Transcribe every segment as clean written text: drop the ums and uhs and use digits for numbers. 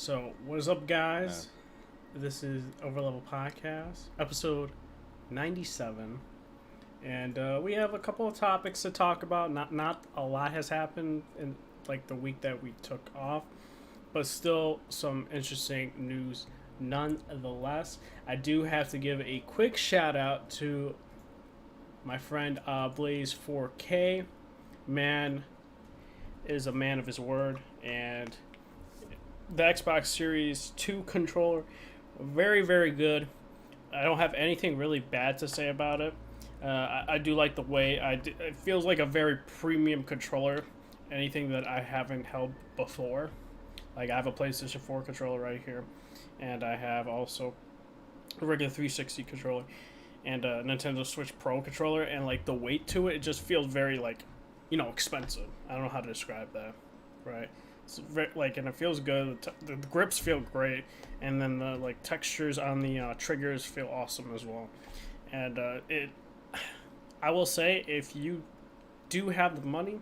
So, what is up, guys? This is Overleveled Podcast, episode 97. And we have a couple of topics to talk about. Not a lot has happened in like the week that we took off, but still some interesting news nonetheless. I do have to give a quick shout out to my friend Blaze 4K. Man is a man of his word, and the Xbox Series 2 controller, very, very good. I don't have anything really bad to say about it. I do like the way it feels like a very premium controller. Anything that I haven't held before. Like, I have a PlayStation 4 controller right here, and I have also a regular 360 controller and a Nintendo Switch Pro controller, and like the weight to it just feels very expensive. I don't know how to describe that, right? It's very, and it feels good. The grips feel great, and then the textures on the triggers feel awesome as well. And I will say, if you do have the money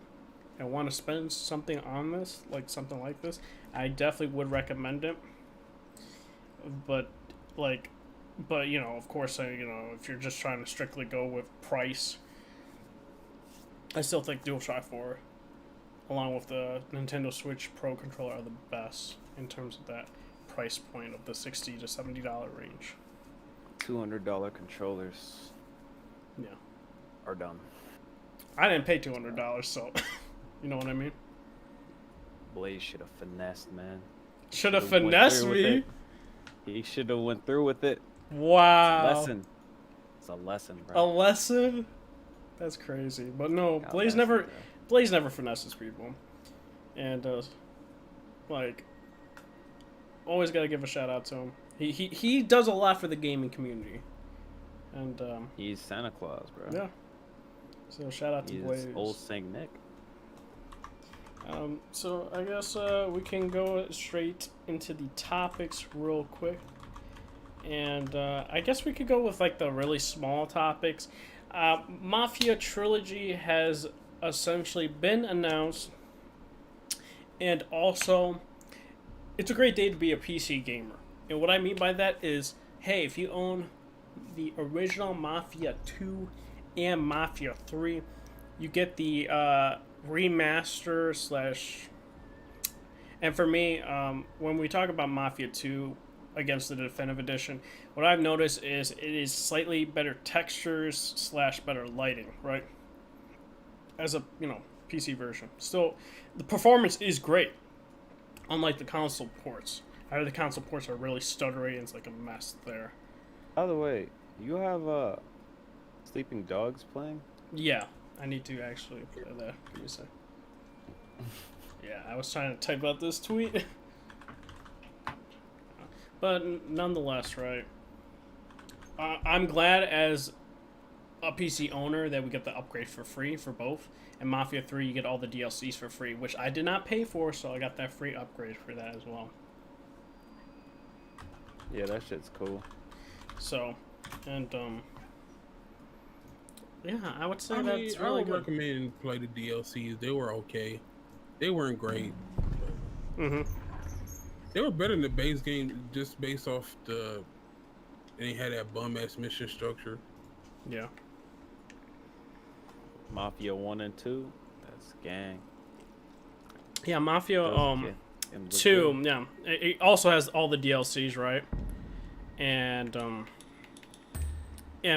and want to spend something on this, something like this, I definitely would recommend it. But of course, if you're just trying to strictly go with price, I still think DualShock 4, along with the Nintendo Switch Pro controller, are the best in terms of that price point of the $60 to $70 range. $200 controllers, yeah, are dumb. I didn't pay $200, so you know what I mean. Blaze should have finessed, man. Should have finessed me. He should have went through with it. Wow. It's a lesson, bro. A lesson? That's crazy. But no, Blaze never finesses people. And always gotta give a shout out to him. He does a lot for the gaming community. And he's Santa Claus, bro. Yeah. So shout out to Blaze. Old Saint Nick. So I guess we can go straight into the topics real quick. And I guess we could go with the really small topics. Mafia Trilogy has essentially been announced, and also it's a great day to be a PC gamer. And what I mean by that is, hey, if you own the original Mafia 2 and Mafia 3, you get the remaster / and for me, when we talk about Mafia 2 against the Definitive Edition, what I've noticed is it is slightly better textures / better lighting, right? As a PC version. Still, the performance is great, unlike the console ports. I heard the console ports are really stuttery and it's like a mess there. By the way, you have Sleeping Dogs playing? Yeah, I need to actually play that. Give me a sec. Yeah, I was trying to type out this tweet. But nonetheless, right? I'm glad as a PC owner that we get the upgrade for free for both. And Mafia 3, you get all the DLCs for free, which I did not pay for, so I got that free upgrade for that as well. Yeah, that shit's cool. So, and yeah, I would say I really would good. recommend play the DLCs. They were okay. They weren't great. They were better than the base game just based off they had that bum ass mission structure. Yeah. Mafia 1 and 2, that's gang. Yeah, Mafia 2, yeah. It also has all the DLCs, right? And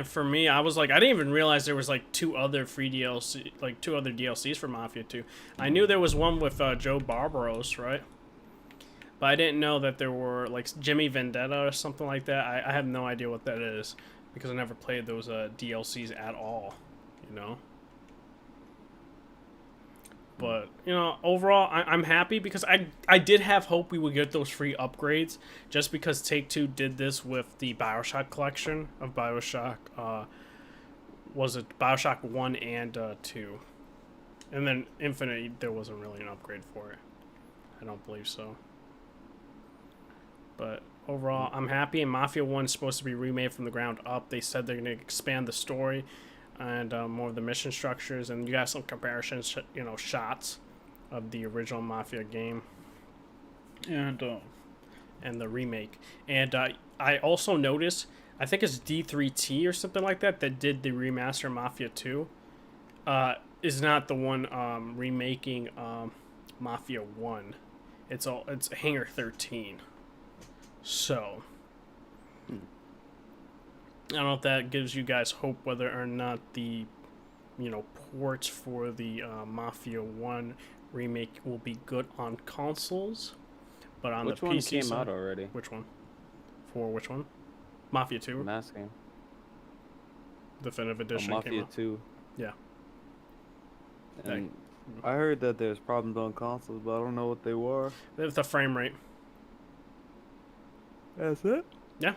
for me, I was I didn't even realize there was two other DLCs for Mafia 2. I knew there was one with Joe Barbaros, right? But I didn't know that there were Jimmy Vendetta or something like that. I have no idea what that is because I never played those DLCs at all, But, overall, I'm happy because I did have hope we would get those free upgrades just because Take-Two did this with the BioShock collection of BioShock. Was it BioShock 1 and 2? And then Infinite, there wasn't really an upgrade for it. I don't believe so. But overall, I'm happy. And Mafia 1 is supposed to be remade from the ground up. They said they're going to expand the story and more of the mission structures, and you got some comparisons, shots of the original Mafia game. And and the remake. And I also noticed, I think it's D3T or something like that did the remaster Mafia 2. Is not the one remaking Mafia 1. It's Hangar 13. So I don't know if that gives you guys hope whether or not the ports for the Mafia 1 remake will be good on consoles, but on Which the one PC came side, out already? Which one? For which one? Mafia 2? I'm asking. Definitive Edition came Mafia out. 2. Yeah. And I heard that there's problems on consoles, but I don't know what they were. The frame rate. That's it? Yeah.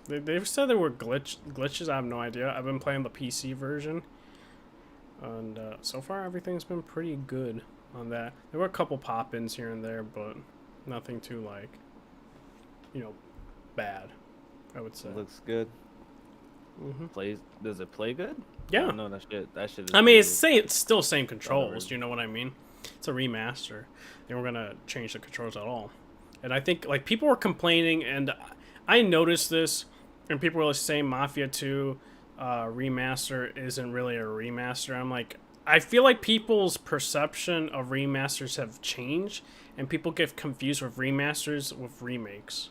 They said there were glitches. I have no idea. I've been playing the PC version, and so far everything's been pretty good on that. There were a couple pop-ins here and there, but nothing too bad, I would say. It looks good. Mm-hmm. Does it play good? Yeah. No, that shit is I mean, crazy. it's still same controls. Do you know what I mean? It's a remaster. They weren't gonna change the controls at all. And I think people were complaining, and I noticed this, and people were saying Mafia 2 remaster isn't really a remaster. I'm like, I feel like people's perception of remasters have changed, and people get confused with remasters with remakes.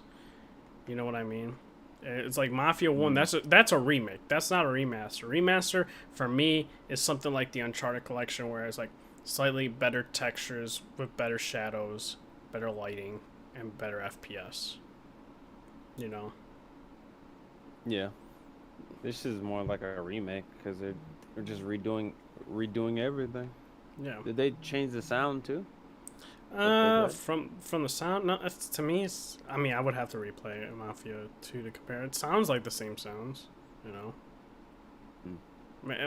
You know what I mean? It's like Mafia 1, that's a remake. That's not a remaster. Remaster, for me, is something like the Uncharted collection, where it's like slightly better textures with better shadows, better lighting, and better FPS. You know? Yeah. This is more like a remake, because they're just redoing everything. Yeah. Did they change the sound, too? From the sound, no, to me, it's. I mean, I would have to replay Mafia 2 to compare. It sounds like the same sounds, you know.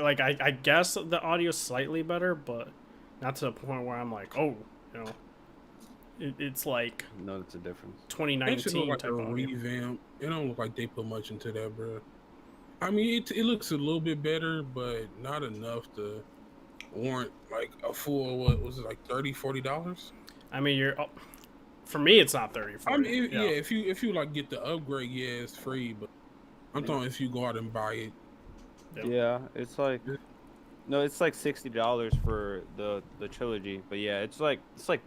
Like I guess the audio's slightly better, but not to the point where I'm like, oh, it's like Notice a difference. 2019 It should look like type a of audio. revamp. It don't look like they put much into that, bro. I mean, it looks a little bit better, but not enough to warrant like a full, what was it, like $30-$40? I mean, for me, it's not 30. 40. I mean, yeah, if you like get the upgrade, yeah, it's free. But I'm talking if you go out and buy it. Yeah, it's like it's like $60 for the trilogy, but yeah, it's like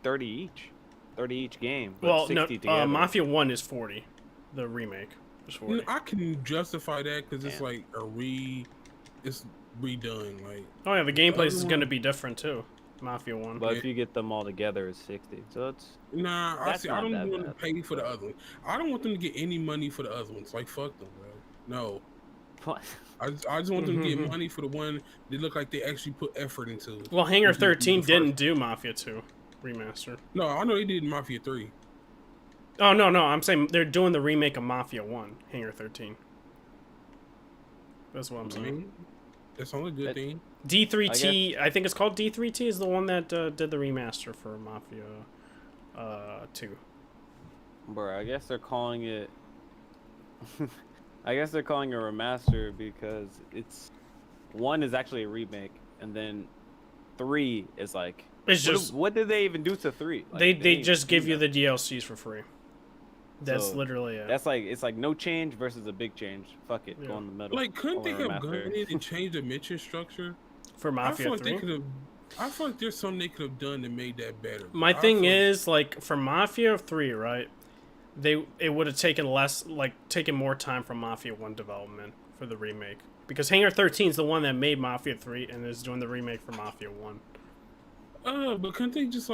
30 each game. But Well, 60 no, together. Mafia 1 is 40. The remake is 40. I can justify that because it's like it's redone. Like, Oh yeah, the gameplay is going to be different too. Mafia 1. But if you get them all together, it's 60. So it's nah, I That's don't not that want to bad. pay for the other one. I don't want them to get any money for the other ones. Like, fuck them, bro. No. I just want them to get money for the one that look like they actually put effort into. Well, Hangar Which is 13 the didn't first. do Mafia 2 remaster. No, I know they did Mafia 3. Oh, no, I'm saying they're doing the remake of Mafia 1, Hangar 13. That's what I'm saying. That's only a good thing. D3T, I think it's called D3T, is the one that did the remaster for Mafia 2. Bro, I guess they're calling it I guess they're calling it a remaster because it's 1 is actually a remake, and then 3 is like what did they even do to 3? Like, they just give you the DLCs for free. That's So, literally it. That's like it's like no change versus a big change. Fuck it, Yeah. go in the middle. Like, couldn't they Or have remaster. gone in and changed the mission structure? For I Mafia feel like 3. they could have. I feel like there's something they could have done that made that better. My thing is, like, for Mafia 3, right? It would have taken more time from Mafia 1 development for the remake. Because Hangar 13 is the one that made Mafia 3 and is doing the remake for Mafia 1. But couldn't they just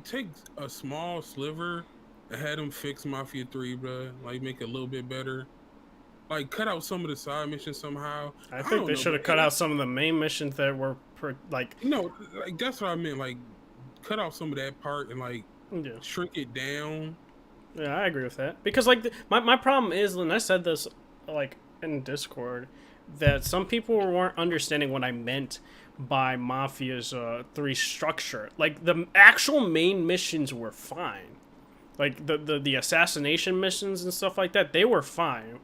take a small sliver and had them fix Mafia 3, bro? Like, make it a little bit better. Like, cut out some of the side missions somehow. I think they should have cut out some of the main missions that were No, like that's what I meant. Like, cut out some of that part and shrink it down. Yeah, I agree with that. Because my problem is, and I said this in Discord, that some people weren't understanding what I meant by Mafia's 3 structure. Like, the actual main missions were fine. Like the assassination missions and stuff like that, they were fine.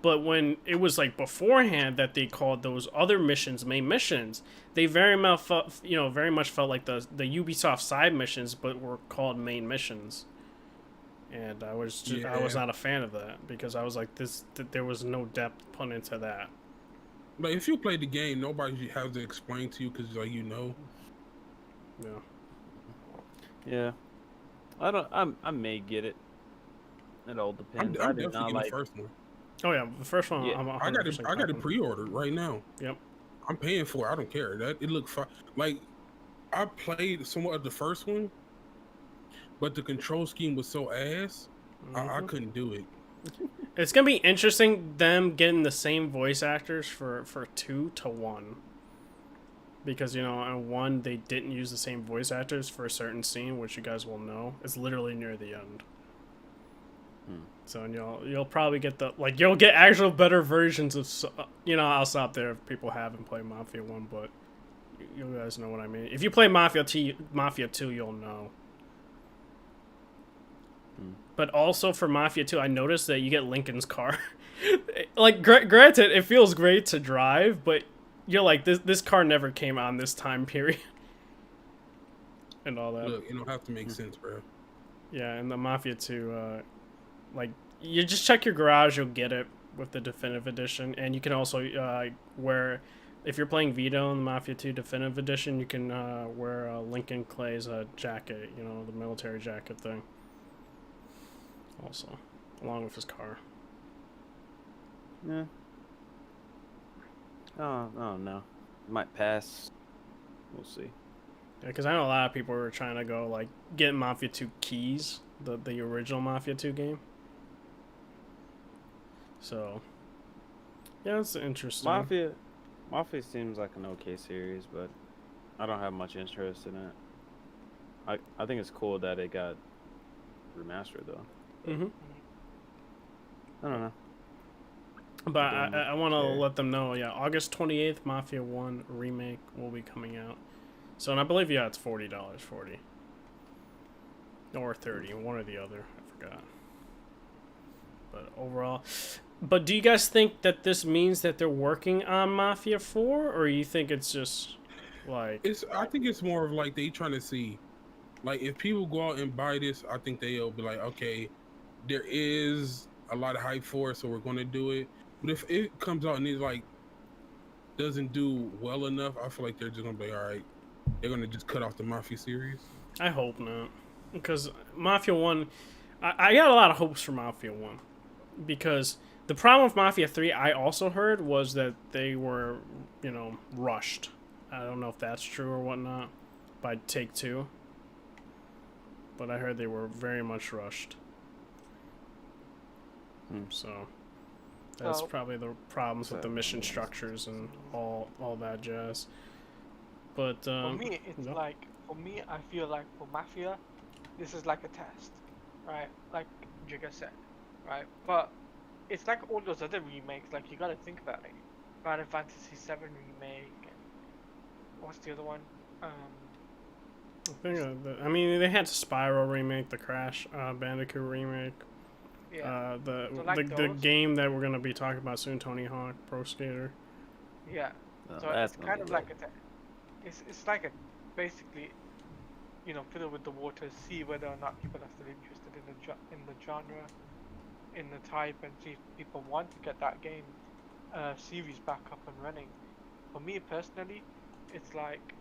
But when it was beforehand that they called those other missions main missions, they very much felt like the Ubisoft side missions, but were called main missions. and I was not a fan of that because I was like there was no depth put into that. Like if you play the game, nobody has to explain to you because like Yeah. Yeah. I may get it. It all I'm depends. I did definitely not getting like. the first one. Oh yeah, the first one. Yeah. I'm I got 100% it. I got it pre-ordered right now. Yep. I'm paying for it. I don't care. That it looked fine. Like I played somewhat of the first one, but the control scheme was so ass. I couldn't do it. It's gonna be interesting them getting the same voice actors for 2 to 1. Because in 1 they didn't use the same voice actors for a certain scene, which you guys will know. It's literally near the end. So you'll probably get you'll get actual better versions of I'll stop there if people haven't played Mafia 1, but you guys know what I mean. If you play Mafia 2, you'll know. But also for Mafia 2, I noticed that you get Lincoln's car. Like granted, it feels great to drive, but you're like this car never came out in this time period. And all that. Look, it don't have to make sense, bro. Yeah, and the Mafia 2 like you just check your garage, you'll get it with the definitive edition, and you can also wear, if you're playing Vito in the Mafia 2 definitive edition, you can wear Lincoln Clay's jacket, the military jacket thing, also along with his car. Yeah. Oh no, might pass. We'll see. Yeah, because I know a lot of people were trying to go get Mafia 2 keys, the original Mafia 2 game. So, yeah, it's interesting. Mafia seems like an okay series, but I don't have much interest in it. I think it's cool that it got remastered though. I don't know. But I want to let them know, yeah, August 28th, Mafia 1 remake will be coming out. So, and I believe, yeah, it's $40, or 30, one or the other, I forgot. But overall, but do you guys think that this means that they're working on Mafia 4, or you think it's just like? I think it's more of like they trying to see, like if people go out and buy this, I think they'll be like, okay, there is a lot of hype for it, so we're going to do it. But if it comes out and it doesn't do well enough, I feel like they're just gonna be all right. They're gonna just cut off the Mafia series. I hope not, because Mafia 1, I got a lot of hopes for Mafia 1, because the problem with Mafia 3, I also heard, was that they were, rushed. I don't know if that's true or whatnot by Take-Two, but I heard they were very much rushed. So that's probably the problems with the mission structures and all that jazz. But for me, it's I feel like for Mafia, this is like a test, right? Like Jigga said, right? But it's like all those other remakes. Like you gotta think about it. Final Fantasy VII remake. And what's the other one? I mean, they had Spyro remake, the Crash Bandicoot remake. Yeah. The game that we're gonna be talking about soon, Tony Hawk Pro Skater. Yeah. So it's kind of like it's like a basically, fiddle with the waters, see whether or not people are still interested in the genre, in the type, and see if people want to get that game series back up and running. For me personally, it's like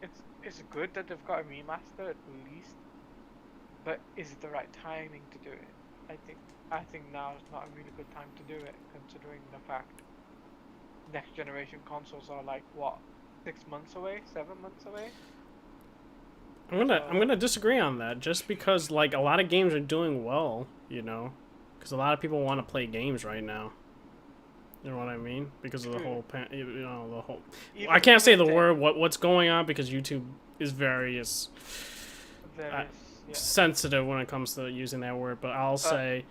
it's good that they've got a remaster at least, but is it the right timing to do it? I think now is not a really good time to do it, considering the fact next generation consoles are like what, 6 months away, 7 months away. I'm gonna disagree on that, just because a lot of games are doing well, because a lot of people want to play games right now. You know what I mean? Because of the whole the whole. I can't say the word what's going on because YouTube is very sensitive when it comes to using that word, but I'll say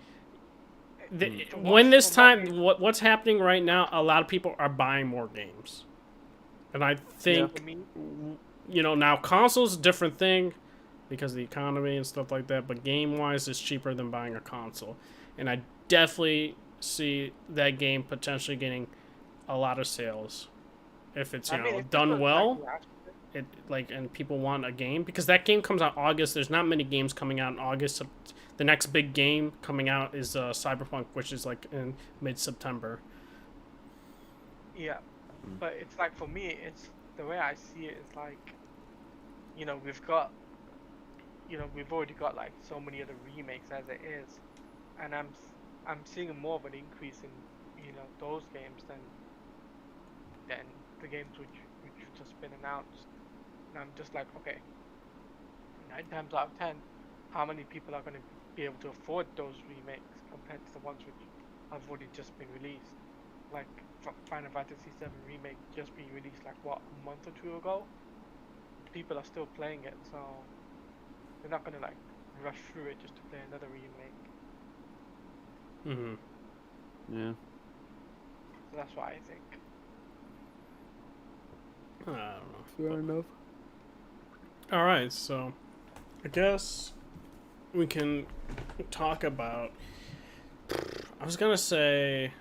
when this time what's happening right now, a lot of people are buying more games, and I think now consoles different thing because of the economy and stuff like that, but game wise it's cheaper than buying a console, and I definitely see that game potentially getting a lot of sales if it's done well. it like and people want a game because that game comes out August. There's not many games coming out in August. So the next big game coming out is Cyberpunk, which is like in mid-September. Yeah, but it's like for me, it's the way I see it is like, you know, we've already got like so many of the remakes as it is, and I'm seeing more of an increase in, you know, those games than the games which have just been announced. And I'm just like, okay, 9 times out of 10, how many people are going to be able to afford those remakes compared to the ones which have already just been released? Like Final Fantasy VII Remake just being released like what, a month or two ago? People are still playing it, so they're not gonna like rush through it just to play another remake. Yeah. So that's what I think. I don't know. Fair enough. All right, so I guess we can talk about. I was gonna say.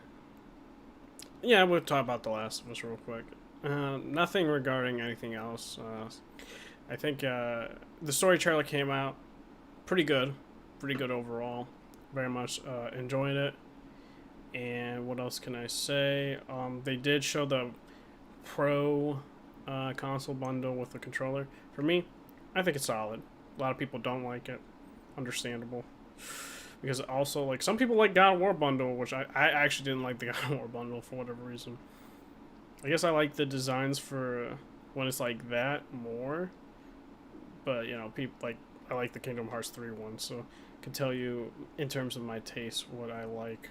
Yeah, we'll talk about The Last of Us real quick. Nothing regarding anything else. I think the story trailer came out pretty good overall. Very much enjoyed it. And what else can I say? They did show the Pro console bundle with the controller. For me, I think it's solid. A lot of people don't like it. Understandable. Because also, like, some people like God of War bundle, which I actually didn't like the God of War bundle for whatever reason. I guess I like the designs for when it's like that more. But, you know, people like, I like the Kingdom Hearts 3 one, so I can tell you, in terms of my taste, what I like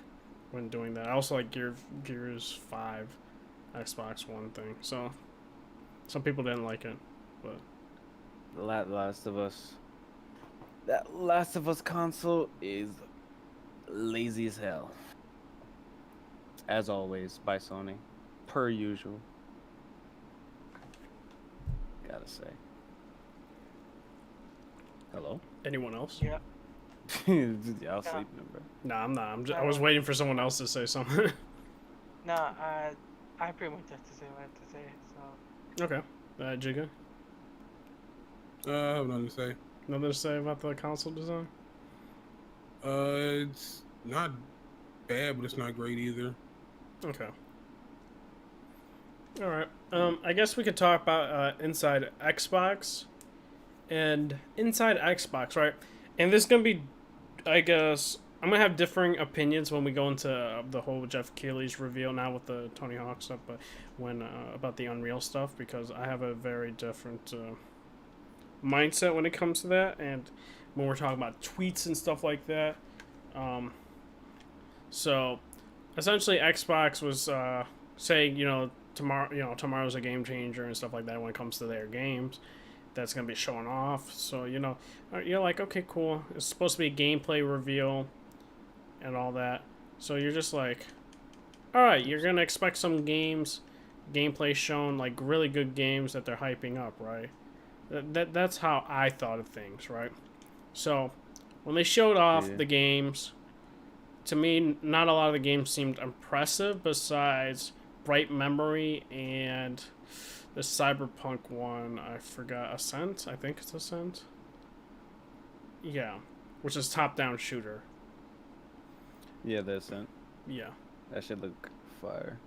when doing that. I also like Gears 5 Xbox One thing, so some people didn't like it, but... The Last of Us... That Last of Us console is lazy as hell. As always, by Sony. Per usual. Gotta say. Hello? Anyone else? Yeah. Y'all sleeping, bro. Nah, I'm not. I was waiting for someone else to say something. Nah, I pretty much have to say what I have to say, so... Okay. Jigga? I have nothing to say. Nothing to say about the console design? It's not bad, but it's not great either. Okay. Alright. I guess we could talk about Inside Xbox. And Inside Xbox, right? And this is going to be, I guess... I'm going to have differing opinions when we go into the whole Jeff Keighley's reveal, not with the Tony Hawk stuff, but when about the Unreal stuff, because I have a very different mindset when it comes to that, and when we're talking about tweets and stuff like that. So, essentially, Xbox was saying, tomorrow's a game changer and stuff like that when it comes to their games. That's going to be showing off. So, you're like, okay, cool. It's supposed to be a gameplay reveal and all that. So you're just like, alright, you're going to expect some gameplay shown, like really good games that they're hyping up, right? That's how I thought of things, right? So, when they showed off the games, to me, not a lot of the games seemed impressive besides Bright Memory and the Cyberpunk one. I forgot. Ascent? I think it's Ascent. Yeah. Which is top-down shooter. Yeah, the Ascent. Yeah. That should look fire.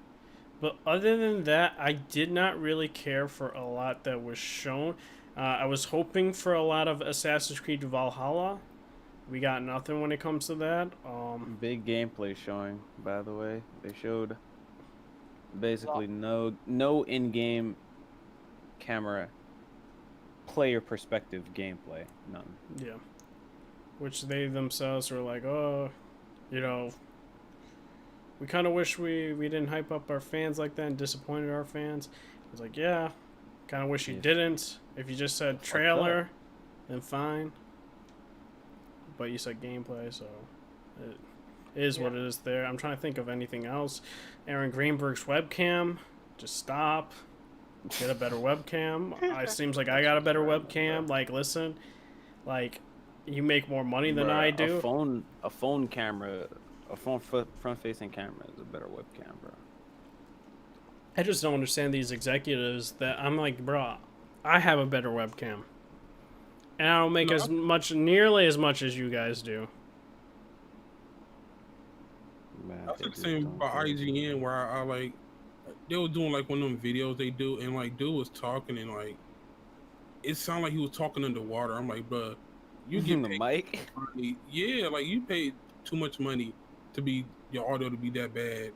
But other than that, I did not really care for a lot that was shown. I was hoping for a lot of Assassin's Creed Valhalla. We got nothing when it comes to that. Big gameplay showing, by the way. They showed basically no in-game camera player perspective gameplay. None. Yeah. Which they themselves were like, oh, we kind of wish we didn't hype up our fans like that and disappointed our fans. I was like, yeah, kind of wish you didn't. If you just said trailer, then fine. But you said gameplay, so it is what it is there. I'm trying to think of anything else. Aaron Greenberg's webcam, just stop. Get a better webcam. It seems like I got a better webcam. Like, listen, like, you make more money than I do. A phone camera, a front-facing camera is a better webcam, bro. I just don't understand these executives that I'm like, bro, I have a better webcam, and I don't make No, nearly as much as you guys do. Man, I they said the just same don't about care. IGN where I like they were doing like one of them videos they do, and like dude was talking and like it sounded like he was talking underwater. I'm like, bruh, you get The paid mic. money. Yeah, like you paid too much money to be your audio to be that bad.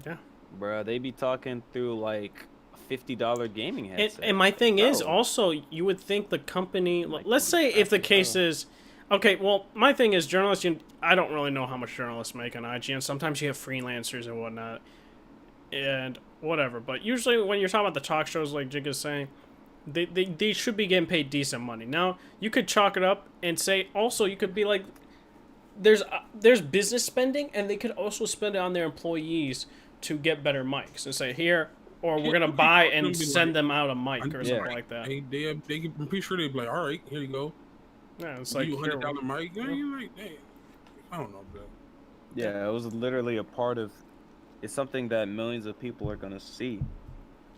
Yeah. Bro, they be talking through like a $50 gaming headset. And my Like, thing is bro, also, you would think the company, like let's getting say if the crappy, case bro. is, okay, well, my thing is journalists, I don't really know how much journalists make on IGN. Sometimes you have freelancers and whatnot, and whatever. But usually when you're talking about the talk shows, like Jig is saying, they should be getting paid decent money. Now, you could chalk it up and say, also, you could be like, there's business spending, and they could also spend it on their employees to get better mics and say, here, or we're Yeah, going to you keep buy talking to and them, be send like, them out a I mic need or a Yeah. something mic. like that. I'm pretty sure they'd be like, all right, here you go. Yeah, it's Give like, you here, $100 mic. Yeah, you're like, dang. I don't know, bro. Yeah, it was literally a part of. It's something that millions of people are gonna see.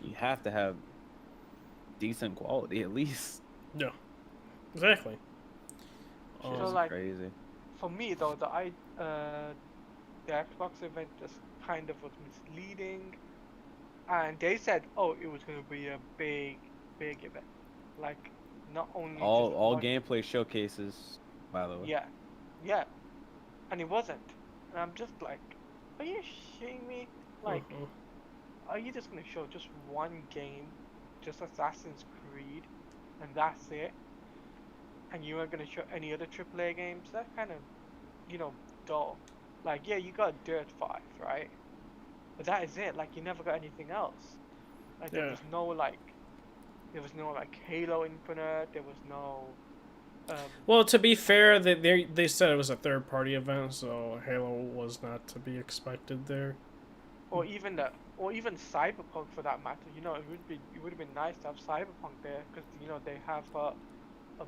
You have to have decent quality at least. yeah, exactly. Shit So is like crazy. for me though, the Xbox event just kind of was misleading, and they said, oh, it was gonna be a big event, like not only just All one. gameplay showcases, by the way. Yeah, yeah, and it wasn't, and I'm just like, are you shitting me? Like, Mhm. are you just gonna show just one game, just Assassin's Creed, and that's it? And you aren't gonna show any other AAA games? That's kind of, you know, dull. Like, yeah, you got Dirt 5, right? But that is it. Like, you never got anything else. Like, Yeah. there was no like Halo Infinite. There was no, Well, to be fair, they said it was a third party event, so Halo was not to be expected there. or even Cyberpunk for that matter. You know, it would have been nice to have Cyberpunk there because you know they have a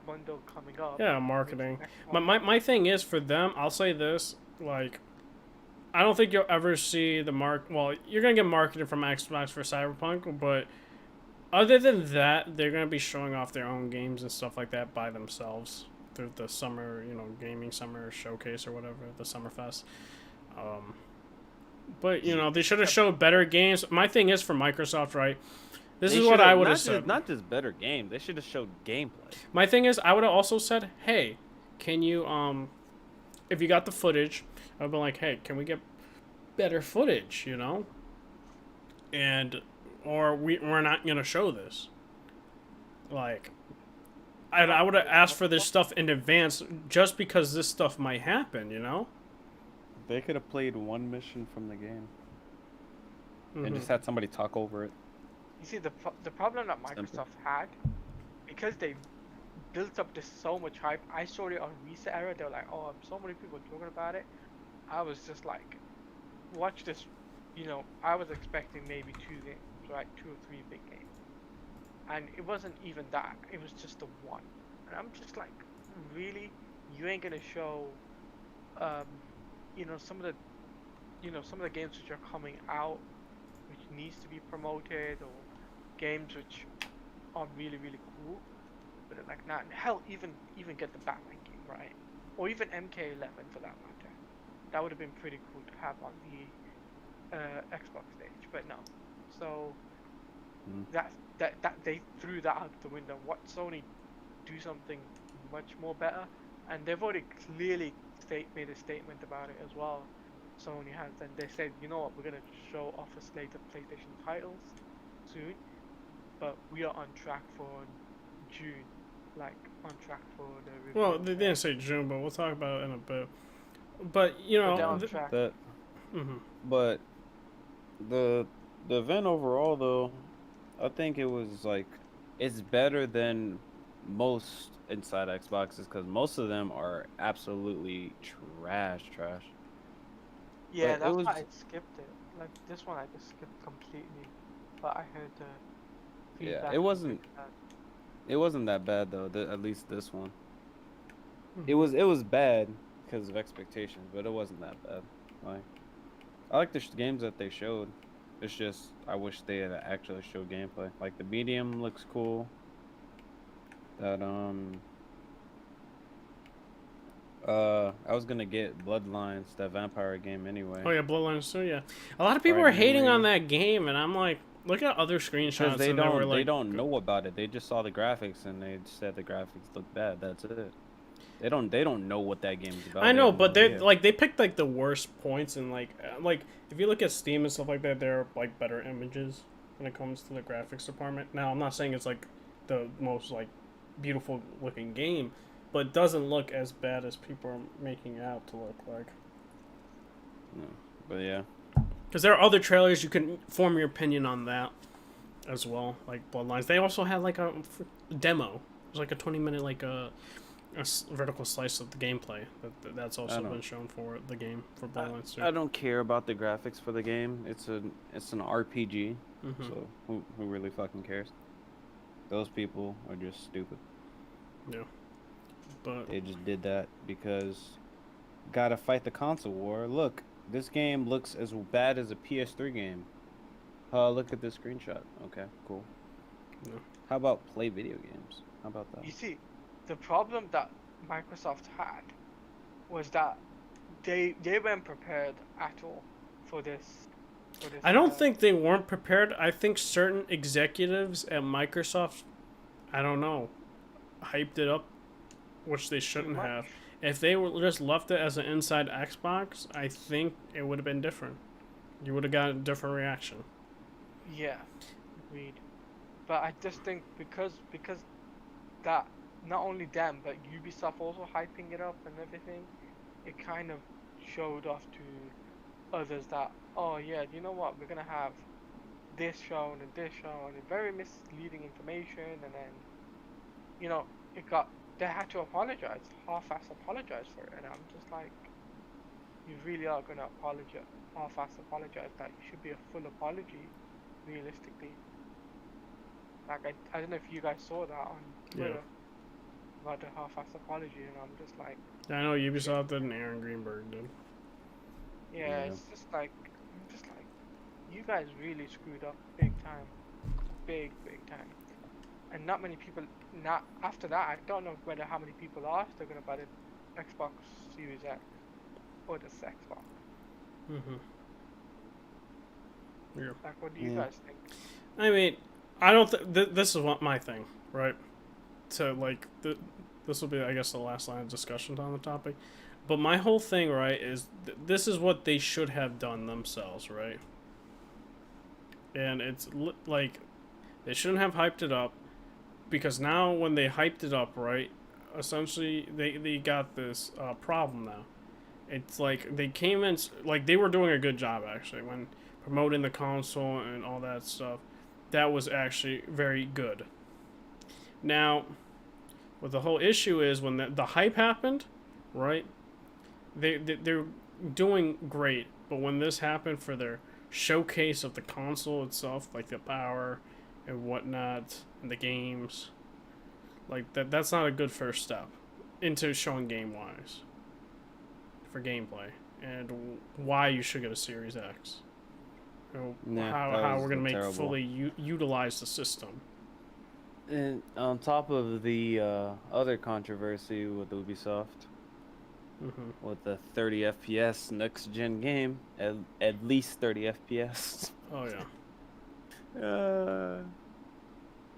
bundle coming up. Yeah, with marketing. Xbox. My thing is for them, I'll say this, like, I don't think you'll ever see the well, you're gonna get marketed from Xbox for Cyberpunk, but other than that, they're gonna be showing off their own games and stuff like that by themselves through the summer, gaming summer showcase or whatever, the Summerfest. But they should have showed better games. My thing is for Microsoft, right? This They is what I would have not said. just not just better game. They should have showed gameplay. My thing is, I would have also said, hey, can you if you got the footage, I'd be like, hey, can we get better footage, and or we're not gonna show this. Like, I would have asked for this stuff in advance just because this stuff might happen, They could have played one mission from the game and just had somebody talk over it. You see, the problem that Simple. Microsoft had, because they built up this so much hype. I saw it on Reset Era. They were like, "Oh, so many people talking about it." I was just like, "Watch this." I was expecting maybe 2 games, right? 2 or 3 big games, and it wasn't even that. It was just the one, and I'm just like, "Really? You ain't gonna show, some of the games which are coming out, which needs to be promoted, or games which are really really cool." But they're like, nah, hell, even get the Batman game, right? Or even MK11 for that matter. That would have been pretty cool to have on the Xbox stage, but no. So that they threw that out the window. What Sony do something much more better, and they've already clearly made a statement about it as well. Sony has, and they said, you know what, we're gonna show off a slate of PlayStation titles soon, but we are on track for June, like on track for the review. Well, they didn't say June, but we'll talk about it in a bit. But But they're on track. But the event overall, though, I think it was like it's better than most inside Xboxes because most of them are absolutely trash. Yeah, But that's why I skipped it. Like this one, I just skipped completely. But I heard the feedback. Yeah, it wasn't that bad though. At least this one. It was bad because of expectations, but it wasn't that bad. Like, I like the games that they showed. It's just I wish they had actually showed gameplay. Like the Medium looks cool. that I was gonna get Bloodlines, that vampire game anyway. Oh yeah, Bloodlines 2, yeah. A lot of people are Friday hating on anyway. that game, and I'm like, look at other screenshots, Because they and they were don't like, they don't know about it. They just saw the graphics and they said the graphics look bad. That's it. They don't know what that game's about. I They know, have no but they idea. like they picked like the worst points, and like if you look at Steam and stuff like that, there are like better images when it comes to the graphics department. Now, I'm not saying it's like the most like beautiful looking game, but it doesn't look as bad as people are making it out to look like. No. But yeah. Because there are other trailers you can form your opinion on that as well, like Bloodlines. They also had like a demo. It was like a 20-minute like a vertical slice of the gameplay. That's also been shown for the game for Bloodlines 2. I don't care about the graphics for the game. It's an RPG. So who really fucking cares? Those people are just stupid. Yeah. But they just did that because gotta fight the console war. Look, this game looks as bad as a PS3 game. Look at this screenshot. Okay, cool. No. How about play video games? How about that? You see, the problem that Microsoft had was that they weren't prepared at all for this. I don't think they weren't prepared. I think certain executives at Microsoft, I don't know, hyped it up, which they shouldn't have. If they were just left it as an inside Xbox, I think it would have been different. You would have got a different reaction. Yeah, agreed. But I just think because that not only them but Ubisoft also hyping it up and everything, it kind of showed off to others that, oh yeah, you know what, we're gonna have this shown and this shown and very misleading information, and then you know they had to apologize, half-ass apologize for it, and I'm just like, you really are gonna half-ass apologize? That should be a full apology, realistically. Like I don't know if you guys saw that on Twitter about the half-ass apology, and I'm just like, I know Ubisoft did and Aaron Greenberg did. Yeah, it's just like, I'm just like, you guys really screwed up big time, big time, and not many people. Not after that, I don't know how many people are still gonna buy the Xbox Series X or the Xbox. Yeah. Like, what do you guys think? I mean, I don't. This is what my thing, right? So like, this will be, I guess, the last line of discussion on the topic. But my whole thing, right, is this is what they should have done themselves, right? And it's like, they shouldn't have hyped it up, because now when they hyped it up, right, essentially they got this problem now. It's like they came in, like they were doing a good job actually when promoting the console and all that stuff. That was actually very good. Now, what the whole issue is when the hype happened, right? They're doing great, but when this happened for their showcase of the console itself, like the power and whatnot, and the games, like that's not a good first step into showing game-wise for gameplay and why you should get a Series X. How we're gonna make fully utilize the system. And on top of the other controversy with Ubisoft, with the 30 FPS next gen game, at least 30 FPS. Oh yeah.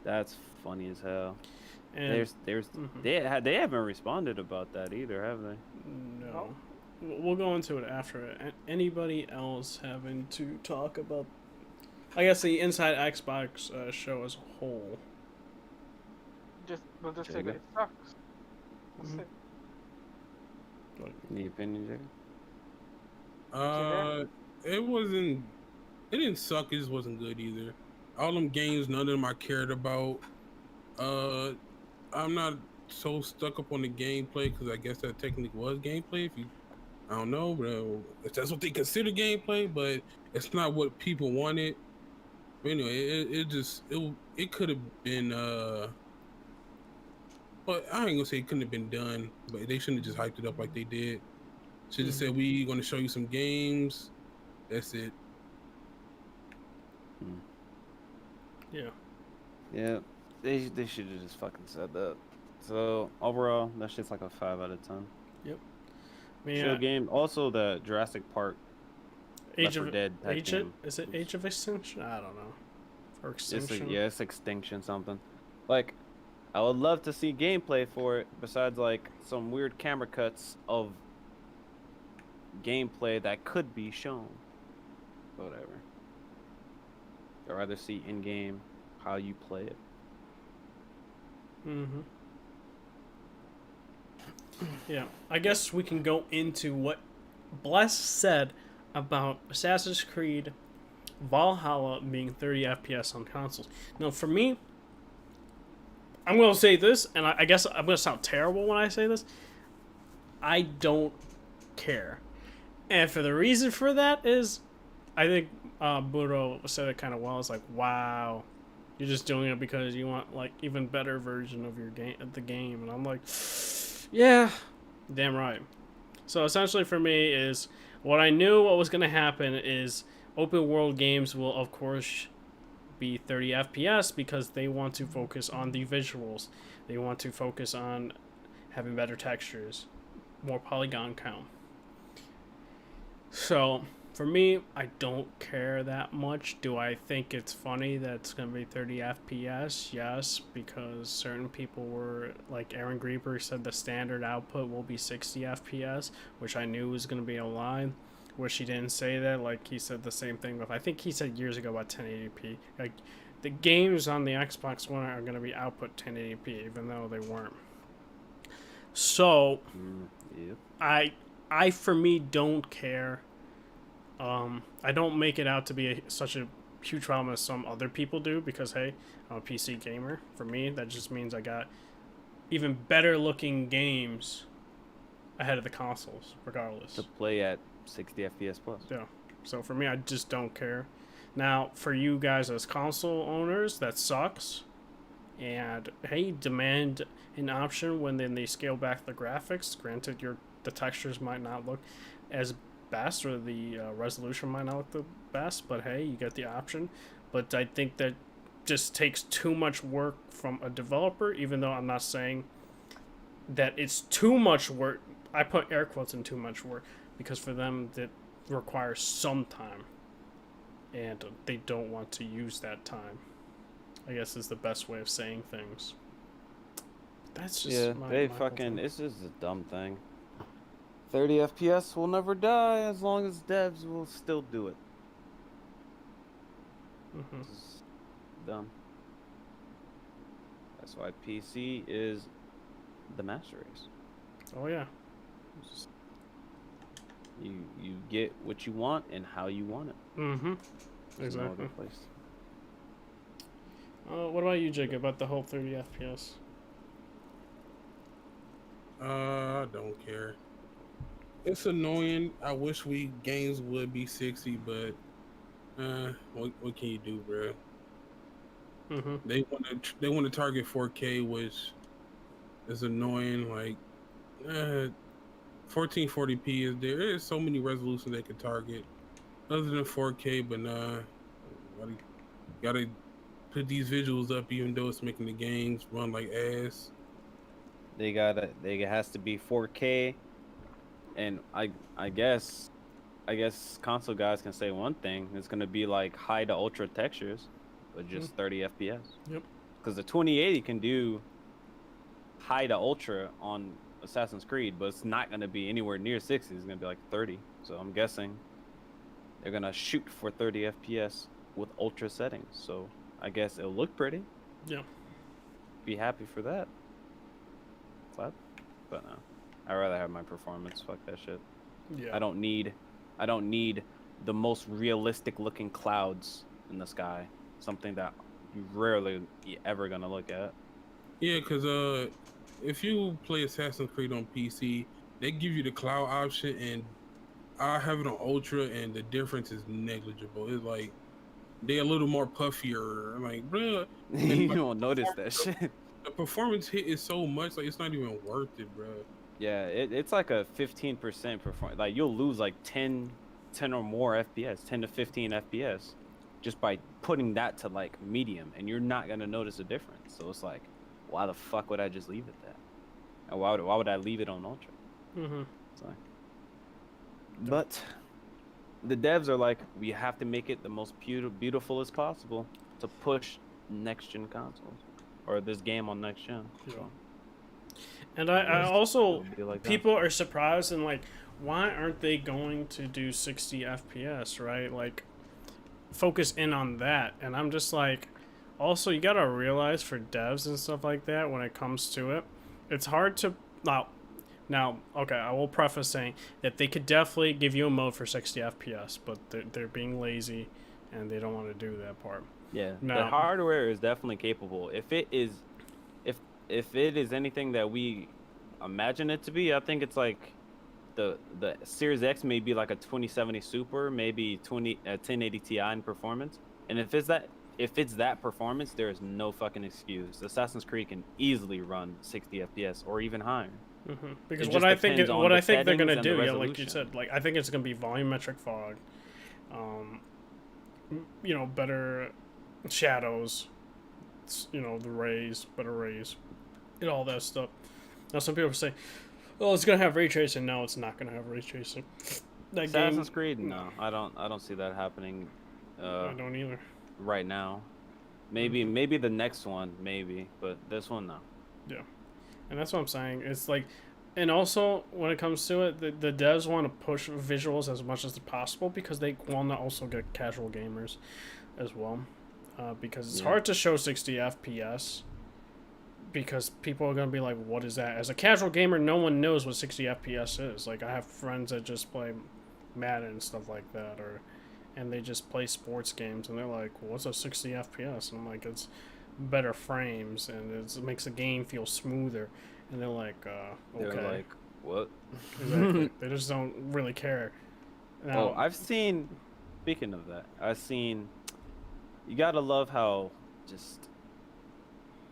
That's funny as hell. And they haven't responded about that either, have they? No. We'll go into it after it. Anybody else having to talk about, I guess, the Inside Xbox show as a whole? We'll just say that it sucks. Any opinion, Jacob? It didn't suck. It just wasn't good either. All them games, none of them I cared about. I'm not so stuck up on the gameplay because I guess that technically was gameplay. I don't know, bro. If that's what they consider gameplay, but it's not what people wanted. But anyway, it could have been. But I ain't gonna say it couldn't have been done, but they shouldn't have just hyped it up like they did. Should have said, we gonna show you some games. That's it. Yeah. Yeah, they should have just fucking said that. So overall, that shit's like a 5 out of 10. Yep. Chill game. Also, the Jurassic Park Age Left 4 of Dead type Age game. is it Age of Extinction? I don't know. Or Extinction. It's Extinction something. Like, I would love to see gameplay for it. Besides, like some weird camera cuts of gameplay that could be shown. Whatever. I'd rather see in game how you play it. Mm-hmm. Yeah, I guess we can go into what Bless said about Assassin's Creed Valhalla being 30 FPS on consoles. Now, for me, I'm going to say this, and I guess I'm going to sound terrible when I say this. I don't care. And for the reason for that is, I think Budo said it kind of well. It's like, wow, you're just doing it because you want like even better version of your game, the game. And I'm like, yeah, damn right. So essentially for me is what I knew what was going to happen is open world games will of course be 30 FPS because they want to focus on the visuals. They want to focus on having better textures, more polygon count. So for me, I don't care that much. Do I think it's funny that it's going to be 30 FPS? Yes, because certain people were, like Aaron Grieber said the standard output will be 60 FPS, which I knew was going to be a lie. Wish he didn't say that. Like he said the same thing with, I think he said years ago about 1080p. Like the games on the Xbox One are going to be output 1080p, even though they weren't. So, Yep. I for me don't care. I don't make it out to be such a huge problem as some other people do because hey, I'm a PC gamer. For me, that just means I got even better looking games ahead of the consoles, regardless. To play at 60 FPS plus. Yeah. So for me, I just don't care. Now, for you guys as console owners, that sucks. And hey, demand an option when then they scale back the graphics. Granted, the textures might not look as best or the resolution might not look the best, but hey, you get the option. But I think that just takes too much work from a developer, even though I'm not saying that it's too much work. I put air quotes in too much work because for them that requires some time and they don't want to use that time, I guess is the best way of saying things. That's just it's just a dumb thing. 30 FPS will never die as long as devs will still do it. Mm-hmm. It's dumb. That's why PC is the master race. Oh yeah. You get what you want and how you want it. Mm-hmm. There's no Exactly. other place. What about you, Jake, about the whole 30 FPS? I don't care. It's annoying. I wish games would be 60, but what can you do, bro? Mm-hmm. They want to target 4K, which is annoying. Like 1440p is there. There's so many resolutions they could target other than 4K, but gotta put these visuals up even though it's making the games run like ass. It has to be 4K, and I guess console guys can say one thing. It's gonna be like high to ultra textures, but just 30 FPS. Yep. Because the 2080 can do high to ultra on Assassin's Creed, but it's not gonna be anywhere near 60. It's gonna be like 30. So I'm guessing they're gonna shoot for 30 FPS with ultra settings. So I guess it'll look pretty. Yeah. Be happy for that. But no, I'd rather have my performance. Fuck that shit. Yeah. I don't need the most realistic looking clouds in the sky. Something that you rarely ever gonna look at. Yeah, because if you play Assassin's Creed on PC, they give you the cloud option, and I have it on ultra, and the difference is negligible. It's like they're a little more puffier. I'm like, bruh, You don't notice that shit. the performance hit is so much, like it's not even worth it, bro. Yeah, it's like a 15% performance. Like you'll lose like 10 or more FPS, 10 to 15 FPS, just by putting that to like medium, and you're not gonna notice a difference. So it's like, why the fuck would I just leave it that? And why would I leave it on ultra? Mm-hmm. So, but the devs are like, we have to make it the most beautiful as possible to push next gen consoles or this game on next gen. Yeah. So, And I also, like people are surprised and like, why aren't they going to do 60 FPS, right? Like, focus in on that. And I'm just like, also, you gotta realize for devs and stuff like that, when it comes to it, it's hard to, now, okay, I will preface saying that they could definitely give you a mode for 60 FPS, but they're being lazy and they don't want to do that part. Yeah, no. The hardware is definitely capable. If it is anything that we imagine it to be, I think it's like the Series X may be like a 2070 Super, maybe 1080 Ti in performance. And if it's that performance, there is no fucking excuse. Assassin's Creed can easily run 60 FPS or even higher. Mm-hmm. Because what I think they're gonna do, yeah, like you said, like I think it's gonna be volumetric fog, better shadows, the rays, better rays, and all that stuff. Now some people say, "Oh, it's gonna have ray tracing." No, it's not gonna have ray tracing. Assassin's Creed, no, I don't see that happening. I don't either. Right now, maybe the next one, maybe, but this one, no. Yeah. And that's what I'm saying. It's like, and also when it comes to it, the devs want to push visuals as much as possible because they want to also get casual gamers as well. Because it's hard to show 60 FPS because people are going to be like, what is that? As a casual gamer, no one knows what 60 FPS is. Like, I have friends that just play Madden and stuff like that, and they just play sports games, and they're like, what's a 60 FPS? And I'm like, it's better frames and it makes the game feel smoother, and they're like okay. They're like, what? Exactly. They just don't really care. Now, Speaking of that, you gotta love how just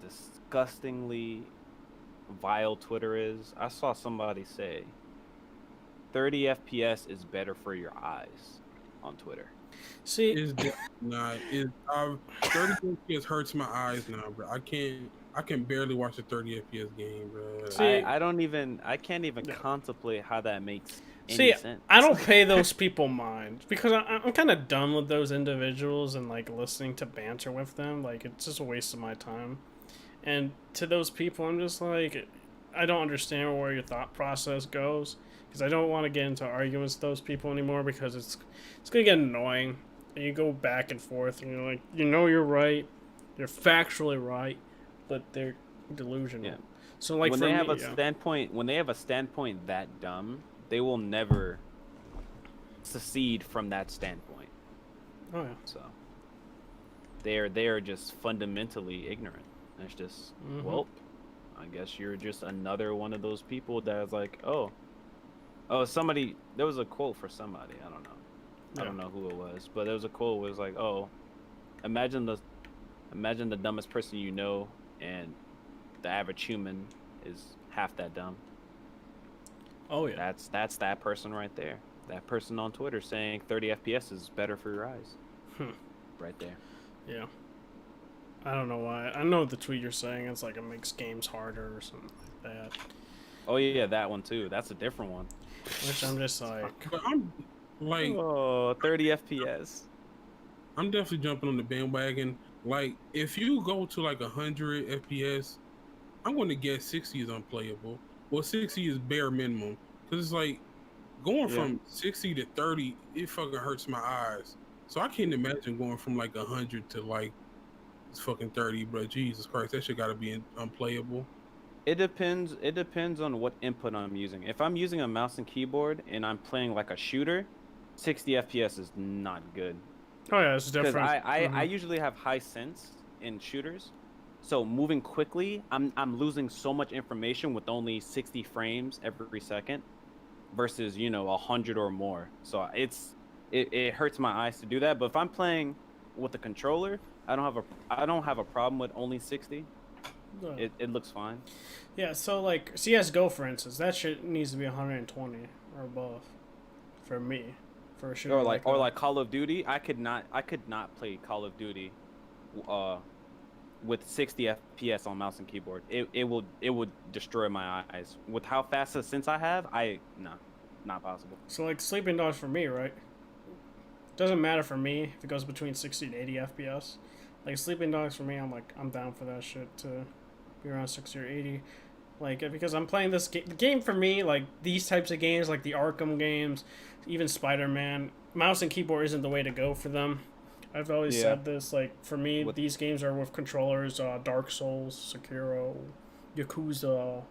disgustingly vile Twitter is. I saw somebody say 30 FPS is better for your eyes on Twitter. See, it's not. 30 FPS hurts my eyes now, bro. I can barely watch a 30 FPS game, bro. See, I can't even contemplate how that makes any sense. I don't pay those people mind because I'm kind of done with those individuals and like listening to banter with them. Like, it's just a waste of my time. And to those people, I'm just like, I don't understand where your thought process goes, because I don't want to get into arguments with those people anymore, because it's gonna get annoying. And you go back and forth, and you're like, you're right, you're factually right, but they're delusional. Yeah. So like, when they have a standpoint that dumb, they will never secede from that standpoint. Oh yeah. So they are just fundamentally ignorant. And it's just, well, I guess you're just another one of those people that's like, oh, somebody. There was a quote for somebody. I don't know. I don't know who it was, but there was a quote. It was like, oh, imagine the dumbest person you know, and the average human is half that dumb. Oh yeah. That's that person right there. That person on Twitter saying 30 FPS is better for your eyes. Right there. Yeah. I don't know why. I know the tweet you're saying. It's like it makes games harder or something like that. Oh yeah, that one too. That's a different one. Which I'm just like, but I'm like, 30 FPS. I'm definitely jumping on the bandwagon. Like, if you go to like 100 FPS, I'm going to guess 60 is unplayable. Well, 60 is bare minimum, because it's like going from 60 to 30, it fucking hurts my eyes. So I can't imagine going from like 100 to like it's fucking 30, bro. Jesus Christ, that shit gotta be unplayable. It depends on what input I'm using. If I'm using a mouse and keyboard and I'm playing like a shooter, 60 FPS is not good. Oh yeah, it's different. Because I usually have high sense in shooters, so moving quickly, I'm losing so much information with only 60 frames every second, versus 100 or more. So it hurts my eyes to do that. But if I'm playing with the controller, I don't have a problem with only 60. It looks fine. Yeah, so like CS:GO, for instance, that shit needs to be 120 or above for me, for a shooter. Or like Call of Duty, I could not play Call of Duty with 60 FPS on mouse and keyboard. It would destroy my eyes. With how fast a sense I have, not possible. So like Sleeping Dogs for me, right? Doesn't matter for me if it goes between 60 and 80 FPS. Like Sleeping Dogs for me, I'm down for that shit to be around 60 or 80. Like because I'm playing this game. The game for me, like these types of games, like the Arkham games, even Spider-Man, mouse and keyboard isn't the way to go for them. I've always said this. Like for me, these games are with controllers. Dark Souls, Sekiro, Yakuza.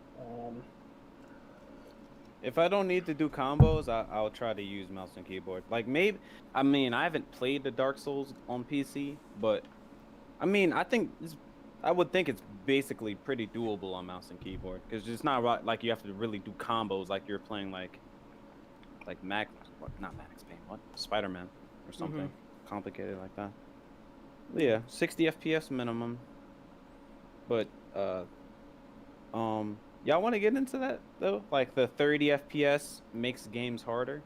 If I don't need to do combos, I'll try to use mouse and keyboard. Like maybe, I mean, I haven't played the Dark Souls on PC, but I mean, I would think it's basically pretty doable on mouse and keyboard because it's not like you have to really do combos like you're playing like not Max Payne, Spider-Man or something complicated like that. But yeah, 60 FPS minimum. But y'all want to get into that though? Like the 30 FPS makes games harder?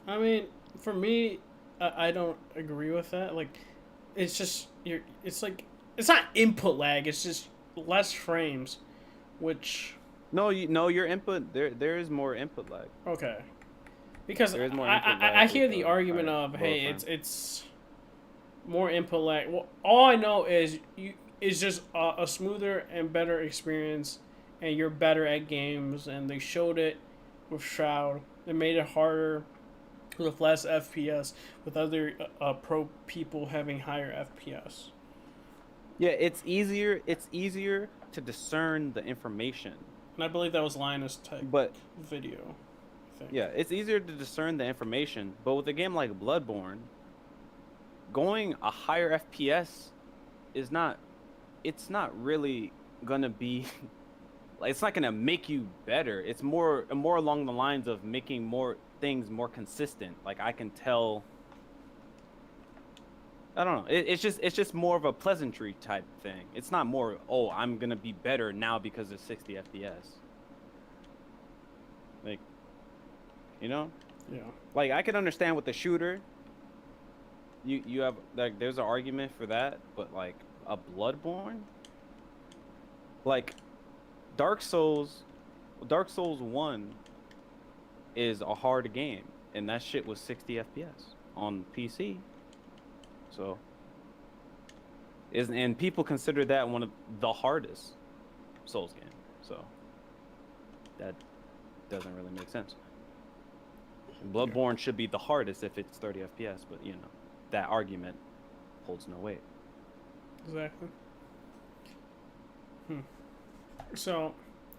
I mean, for me, I don't agree with that. Like, it's just it's not input lag. It's just less frames, which. No, your input there is more input lag. Okay. Because I hear the argument of hey, it's more input lag. Well, all I know is it's just a smoother and better experience, and you're better at games. And they showed it with Shroud. They made it harder with less FPS, with other pro people having higher FPS. Yeah, it's easier to discern the information. And I believe that was Linus Tech video. I think. Yeah, it's easier to discern the information, but with a game like Bloodborne, going a higher FPS it's not really gonna be it's not gonna make you better. It's more along the lines of making more things more consistent. Like I can tell, I don't know. It's just more of a pleasantry type thing. It's not more, oh, I'm gonna be better now because of 60 FPS. Like, you know? Yeah. Like I can understand with the shooter. You have like there's an argument for that, but like a Bloodborne, like Dark Souls 1 is a hard game, and that shit was 60 FPS on PC. So, and people consider that one of the hardest Souls game. So, that doesn't really make sense. Bloodborne should be the hardest if it's 30 FPS, but you know, that argument holds no weight. Exactly. So,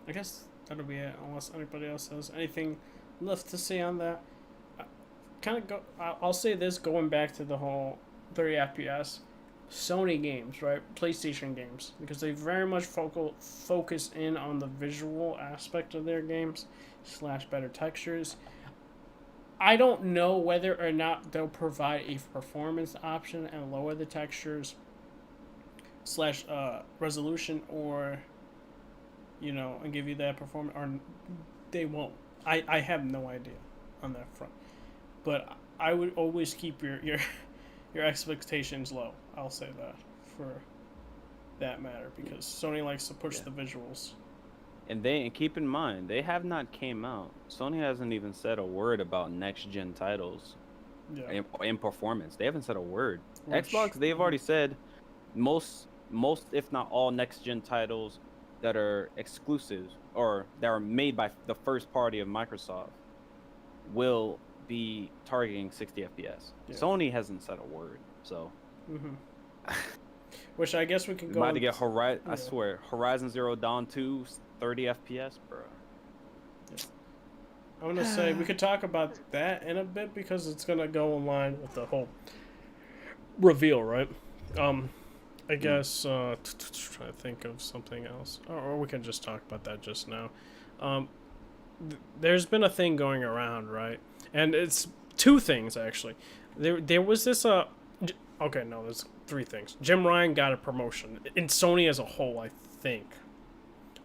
I guess that'll be it, unless anybody else has anything left to say on that. I'll say this, going back to the whole 30 FPS, Sony games, right? PlayStation games, because they very much focus in on the visual aspect of their games / better textures. I don't know whether or not they'll provide a performance option and lower the textures / resolution, or and give you that performance, or they won't. I have no idea on that front, but I would always keep your expectations low. I'll say that for that matter, because Sony likes to push the visuals. And keep in mind, they have not came out. Sony hasn't even said a word about next gen titles in performance. They haven't said a word. Xbox, they've already said most if not all next gen titles that are exclusive or that are made by the first party of Microsoft will be targeting 60 FPS. Yeah. Sony hasn't said a word, so. Which I guess we can go. About to get I swear, Horizon Zero Dawn 2 30 FPS, bro. Yeah. I want to say we could talk about that in a bit because it's gonna go in line with the whole reveal, right? I guess trying to think of something else, or we can just talk about that just now. There's been a thing going around, right? And it's two things actually. There was this okay, no, there's three things. Jim Ryan got a promotion in Sony as a whole, I think.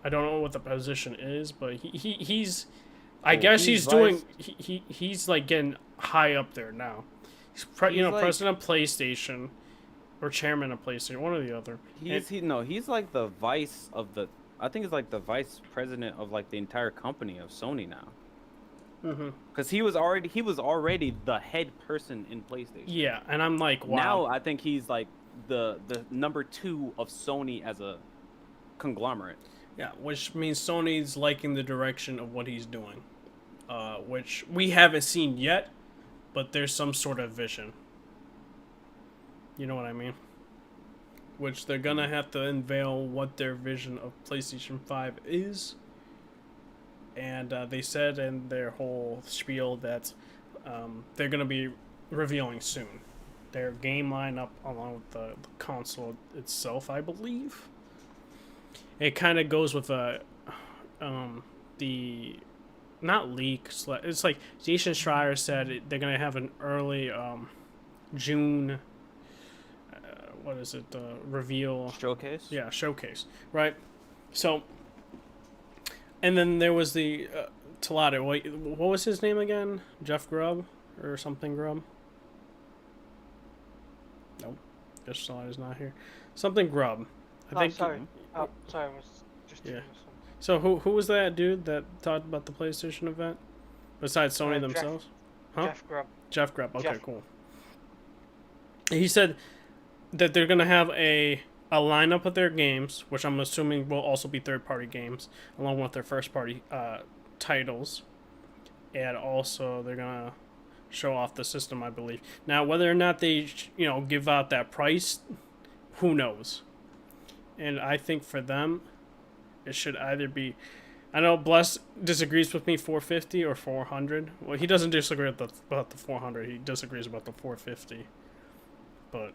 I don't know what the position is, but he's I guess he's doing he's like getting high up there now. He's president of PlayStation. or chairman of PlayStation, one or the other. He's like the vice of the. I think it's like the vice president of like the entire company of Sony now. Because he was already the head person in PlayStation. Yeah, and I'm like, wow. Now I think he's like the number 2 of Sony as a conglomerate. Yeah, which means Sony's liking the direction of what he's doing, which we haven't seen yet, but there's some sort of vision. You know what I mean? Which they're gonna have to unveil what their vision of PlayStation 5 is. And they said in their whole spiel that they're going to be revealing soon their game lineup along with the console itself, I believe. It kind of goes with the not leak. It's like Jason Schreier said they're going to have an early June. What is it? Reveal showcase. Yeah, showcase. Right. So. And then there was the Talada. What was his name again? Jeff Grubb or something Grubb? Nope. Just Talada's not here. Something Grubb. I think. Sorry. Sorry, I was just doing this one. So who was that dude that talked about the PlayStation event? Besides Sony themselves? Jeff Grubb. Jeff Grubb. Okay, cool. He said that they're gonna have a lineup of their games, which I'm assuming will also be third-party games, along with their first-party titles, and also they're gonna show off the system, I believe. Now, whether or not they, give out that price, who knows? And I think for them, it should either be, I know Bless disagrees with me, $450 or $400. Well, he doesn't disagree about the $400. He disagrees about the $450. But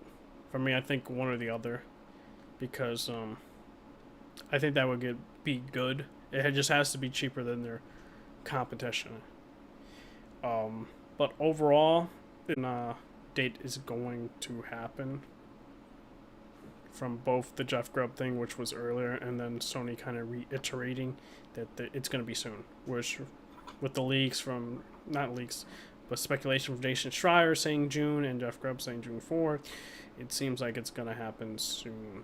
for me, I think one or the other. Because I think that would be good. It just has to be cheaper than their competition. But overall, date is going to happen from both the Jeff Grubb thing, which was earlier, and then Sony kind of reiterating that it's going to be soon. Which, with the leaks from, not leaks, but speculation from Jason Schreier saying June and Jeff Grubb saying June 4th, it seems like it's going to happen soon.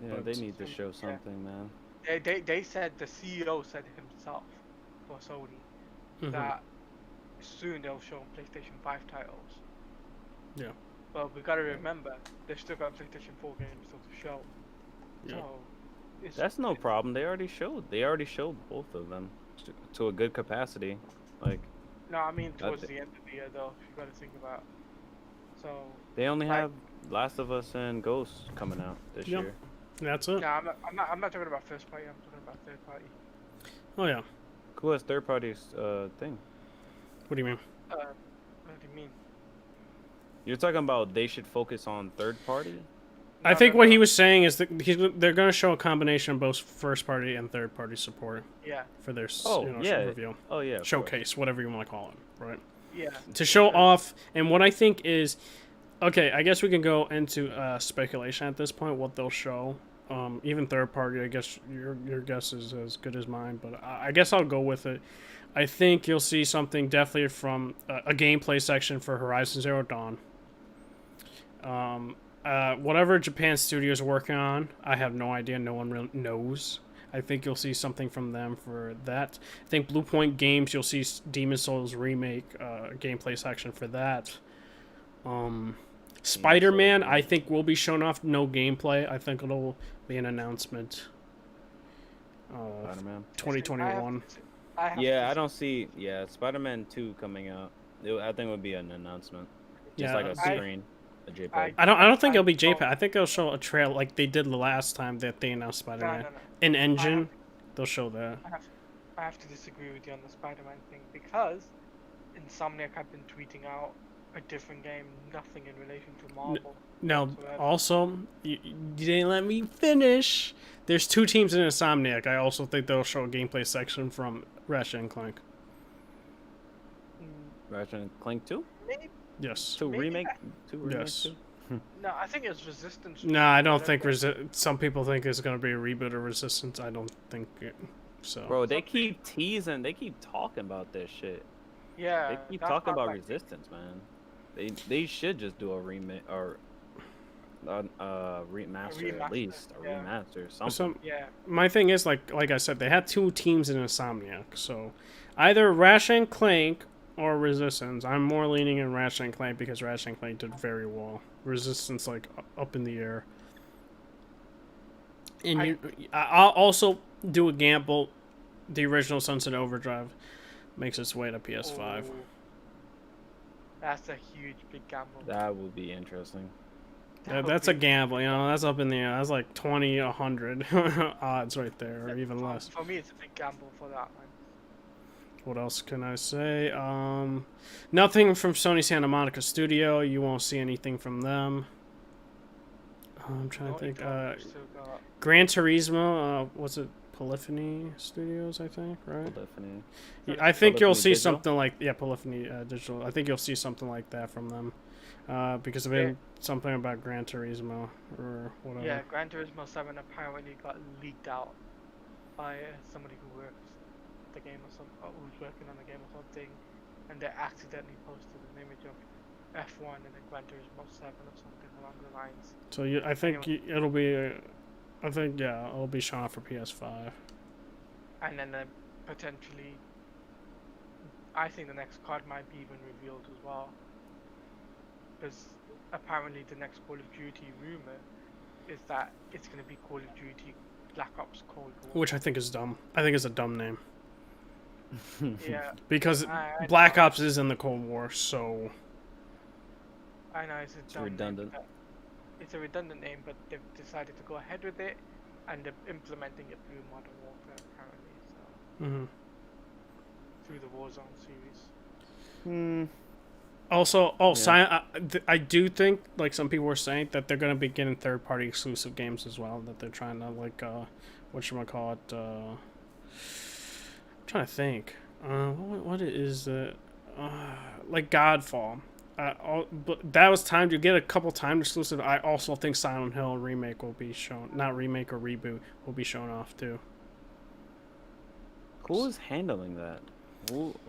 Yeah, they need to show something, man. They said, the CEO said himself for Sony that soon they'll show PlayStation 5 titles. Yeah. But we gotta remember, they've still got PlayStation 4 games still to show. Yeah. So that's no problem. They already showed both of them to a good capacity. Like. No, I mean towards the end of the year though. You gotta think about. So. They only have Last of Us and Ghost coming out this year. That's it. No, I'm not talking about first party. I'm talking about third party. Oh yeah. Cool as third party's thing. What do you mean? What do you mean? You're talking about they should focus on third party? I think what he was saying is that they're going to show a combination of both first party and third party support. Yeah. For their reveal. Oh yeah. Showcase, whatever you want to call it, right? Yeah. To show off, and what I think is, okay, I guess we can go into speculation at this point. What they'll show, even third party. I guess your guess is as good as mine, but I guess I'll go with it. I think you'll see something definitely from a gameplay section for Horizon Zero Dawn. Whatever Japan Studio is working on, I have no idea. No one really knows. I think you'll see something from them for that. I think Blue Point Games, you'll see Demon Souls remake gameplay section for that. Spider-Man, I think will be shown off. No gameplay. I think it'll be an announcement. Spider-Man 2021. I don't see. Yeah, Spider-Man 2 coming out. I think it would be an announcement, just like a screen, a JPEG. I don't think it'll be JPEG. I think they'll show a trail like they did the last time that they announced Spider-Man. No. An engine, they'll show that. I have to disagree with you on the Spider-Man thing because Insomniac have been tweeting out a different game, nothing in relation to Marvel. No, also, you didn't let me finish. There's 2 teams in Insomniac. I also think they'll show a gameplay section from Ratchet and Clank. Ratchet and Clank 2? Maybe. Yes. Two remake? Yes. No, I think it's Resistance. No, I don't think some people think it's going to be a reboot of Resistance. I don't think so. Bro, they keep teasing. They keep talking about this shit. Yeah. They keep talking about Resistance, man. They should just do a remake or remaster at least, a yeah. remaster, something. So Yeah. my thing is like I said, they had 2 teams in Insomniac, so either Ratchet and Clank or Resistance. I'm more leaning in Ratchet and Clank because Ratchet and Clank did very well. Resistance like up in the air. And I'll also do a gamble. The original Sunset Overdrive makes its way to PS5. Oh, that's a huge big gamble. That would be interesting. That's a gamble, you know. That's up in the air. That's like 20, 100 odds right there, or even less. For me, it's a big gamble for that one. What else can I say? Nothing from Sony Santa Monica Studio. You won't see anything from them. I'm trying to think. Gran Turismo. What's it? Polyphony Studios, I think, right? Polyphony. Yeah, I think you'll see Digital? something like Polyphony Digital. I think you'll see something like that from them, because of it, something about Gran Turismo or whatever. Yeah, Gran Turismo 7 apparently got leaked out by somebody who works the game or who's working on the game or something, and they accidentally posted an image of F1 and then Gran Turismo 7 or something along the lines. So I think it'll be. I think it'll be shown off for PS5. And then potentially, I think the next card might be even revealed as well, because apparently the next Call of Duty rumor is that it's going to be Call of Duty Black Ops Cold War. Which I think is dumb. I think it's a dumb name. Yeah. Because I Black know. Ops is in the Cold War, so I know it's a dumb redundant. Name, it's a redundant name, but they've decided to go ahead with it, and they're implementing it through Modern Warfare apparently. So through the Warzone series. Also, I do think, like some people were saying, that they're going to be getting third-party exclusive games as well. That they're trying to, like, whatchamacallit, I'm trying to think. What is it? Like Godfall. But that was time to get a couple time exclusive. I also think Silent Hill remake will be shown. Not remake or reboot will be shown off, too. Who is handling that?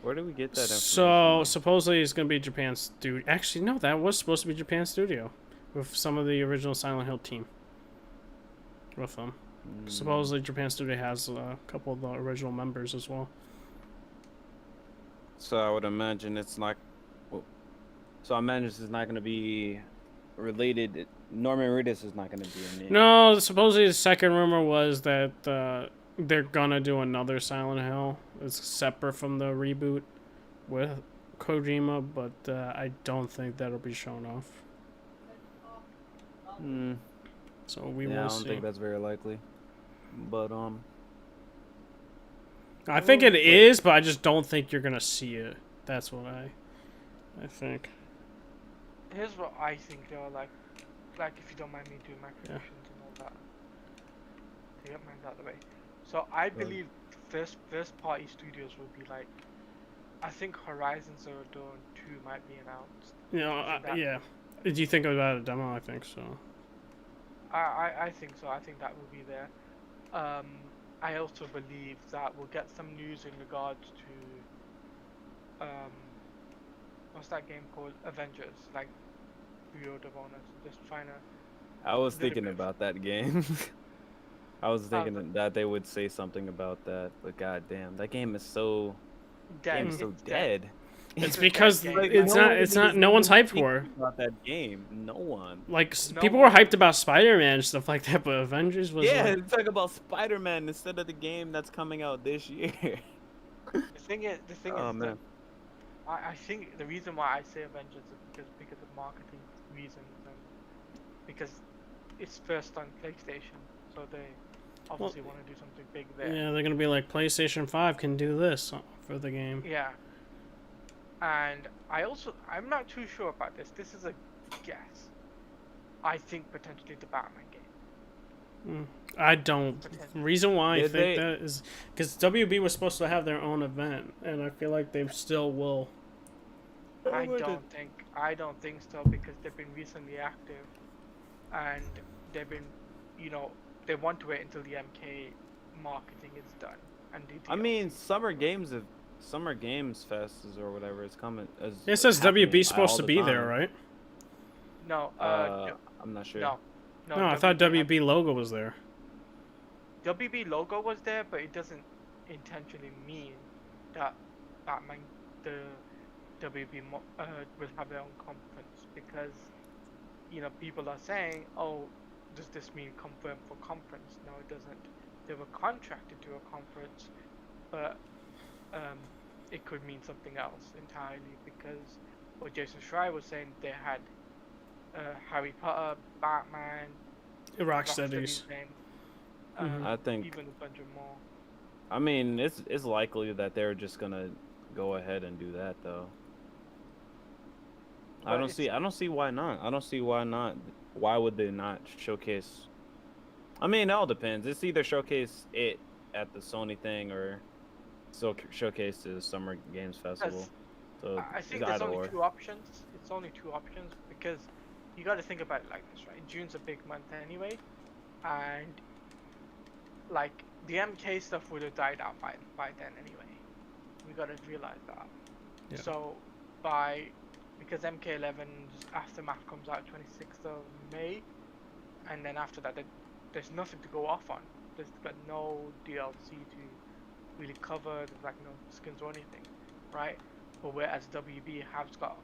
Where did we get that information? So supposedly it's gonna be Japan Studio. Actually, no, that was supposed to be Japan Studio, with some of the original Silent Hill team. With them, supposedly Japan Studio has a couple of the original members as well. So I would imagine it's not. So I imagine it's not gonna be related. Norman Reedus is not gonna be in it. No, supposedly the second rumor was that they're gonna do another Silent Hill. It's separate from the reboot with Kojima, but I don't think that'll be shown off. So we will see. I don't think that's very likely. But I think it is, but I just don't think you're gonna see it. That's what I think. Here's what I think though, like if you don't mind me doing my predictions and all that. So you don't mind that out of the way. So I believe first party studios will be like, I think Horizon Zero Dawn 2 might be announced. You know, yeah. Do you think about a demo? I think so. I think so. I think that will be there. I also believe that we'll get some news in regards to what's that game called? Avengers, like pre-order bonus. Just trying to. I was thinking about that game. I was thinking that they would say something about that, but goddamn, that game is so dead. Dead. It's because it's not. No one's hyped for about that game. No one. Like people were hyped about Spider-Man and stuff like that, but Avengers was. Yeah, talk about Spider-Man instead of the game that's coming out this year. The thing is, oh man. I think the reason why I say Avengers is because of marketing reasons and because it's first on PlayStation, so they obviously want to do something big there. Yeah, they're gonna be like PlayStation 5 can do this for the game. Yeah. And I'm not too sure about this. This is a guess. I think potentially the Batman game. I don't. Reason why I think that is because WB was supposed to have their own event, and I feel like they still will. I don't think so because they've been recently active, and they've been, they want to wait until the MK marketing is done. And I mean, Summer Games Fest or whatever is coming. It says WB's supposed to be there, right? No, I'm not sure. No, No, I thought WB logo was there. WB logo was there, but it doesn't intentionally mean that Batman, the WB will have their own conference, because people are saying, oh, does this mean confirmed for conference? No, it doesn't. They were contracted to a conference, but it could mean something else entirely, because what Jason Schreier was saying, they had Harry Potter, Batman, Rocksteady's name, I think even a bunch of more. I mean, it's likely that they're just gonna go ahead and do that though. I don't see why not. I don't see why not. Why would they not showcase? I mean, it all depends. It's either showcase it at the Sony thing or showcase the Summer Games Festival. So I think there's only two options. It's only two options, because you got to think about it like this, right? June's a big month anyway, and like the MK stuff would have died out by then anyway. We got to realize that. Yeah. So because MK11's Aftermath comes out 26th of May, and then after that there's nothing to go off on. There's got no DLC to really cover. There's like no skins or anything, right? But whereas WB has got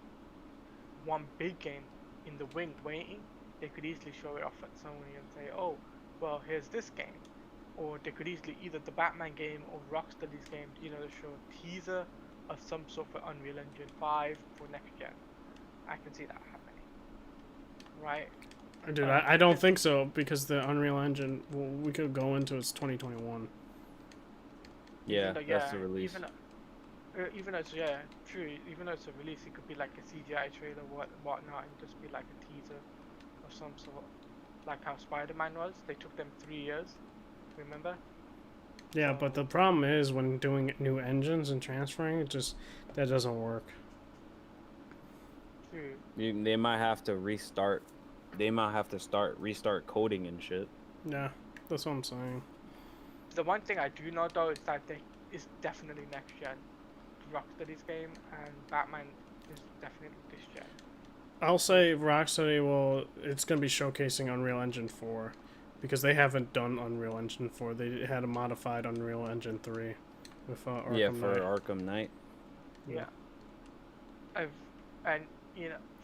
one big game in the wing waiting, they could easily show it off at Sony and say, oh, well, here's this game. Or they could easily, either the Batman game or Rocksteady's game, show a teaser of some sort for Unreal Engine 5 for next gen. I can see that happening, right? Dude, I don't think so, because the Unreal Engine, well, we could go into it's 2021. Yeah, that's the release. Even though it's true. Even though it's a release, it could be like a CGI trailer, whatnot, and just be like a teaser of some sort, like how Spider-Man was. They took them 3 years. Remember? Yeah, but the problem is when doing new engines and transferring, that doesn't work. True. They might have to restart. They might have to restart coding and shit. Yeah, that's what I'm saying. The one thing I do know though is that it's definitely next gen. Rocksteady's game, and Batman is definitely this gen. I'll say Rocksteady it's going to be showcasing Unreal Engine 4, because they haven't done Unreal Engine 4. They had a modified Unreal Engine 3 with Arkham Knight. Arkham Knight. Yeah.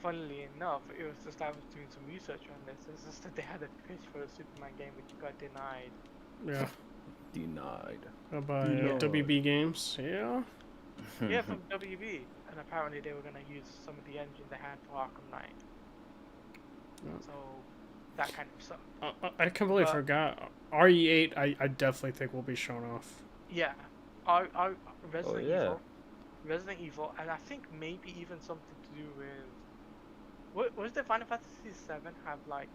Funnily enough, it was just I was doing some research on this. It's just that they had a pitch for a Superman game which got denied. Yeah. Denied. By WB Games, yeah. Yeah, from WB, and apparently they were gonna use some of the engine they had for Arkham Knight. Yeah. So that kind of stuff. I completely forgot. RE8, I definitely think will be shown off. Yeah, Resident Evil, and I think maybe even something to do with. Was the Final Fantasy VII have like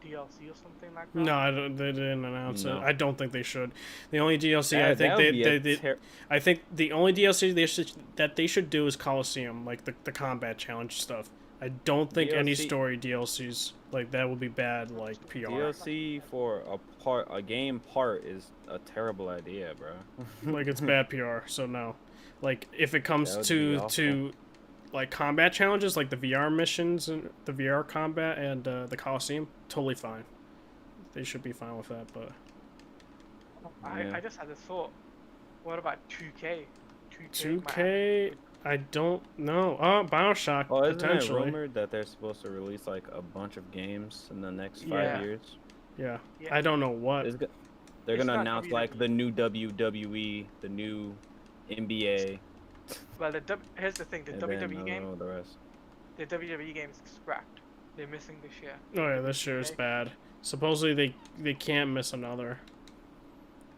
DLC or something like that? No, they didn't announce it. I don't think they should. The only DLC I think the only DLC that they should do is Coliseum, like the combat challenge stuff. I don't think any story DLCs like that would be bad, like PR. DLC for a game part is a terrible idea, bro. Like it's bad PR, so no. Like if it comes to like combat challenges, like the VR missions and the VR combat and the Coliseum, totally fine. They should be fine with that, but I just had a thought. What about 2K? 2K, I don't know. BioShock potentially. Isn't it rumored that they're supposed to release like a bunch of games in the next 5 years? Yeah. I don't know what. They're gonna announce WWE. Like the new WWE, the new NBA. Well, here's the thing: the WWE game. The rest. The WWE game is scrapped. They're missing this year. Oh yeah, this year is bad. Supposedly they can't miss another.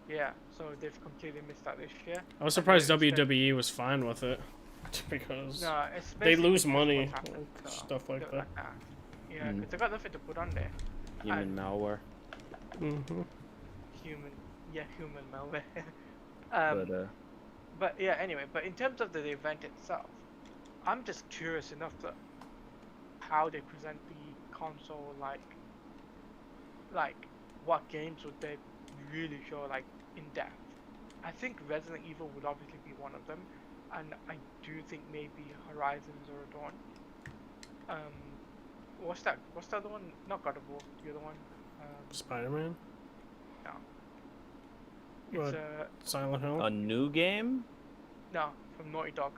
Yeah, so they've completely missed out this year. I was surprised WWE was fine with it, because they lose money, stuff like that. Yeah, because they got nothing to put on there. Human malware. Mm-hmm. Human malware. But yeah, anyway, but in terms of the event itself, I'm just curious enough to how they present the console, like what games would they really show, like in depth. I think Resident Evil would obviously be one of them, and I do think maybe Horizon Zero Dawn what's that? What's the other one? Not God of War. The other one. Spider-Man. No. What? It's Silent Hill. A new game? no, from Naughty Dog.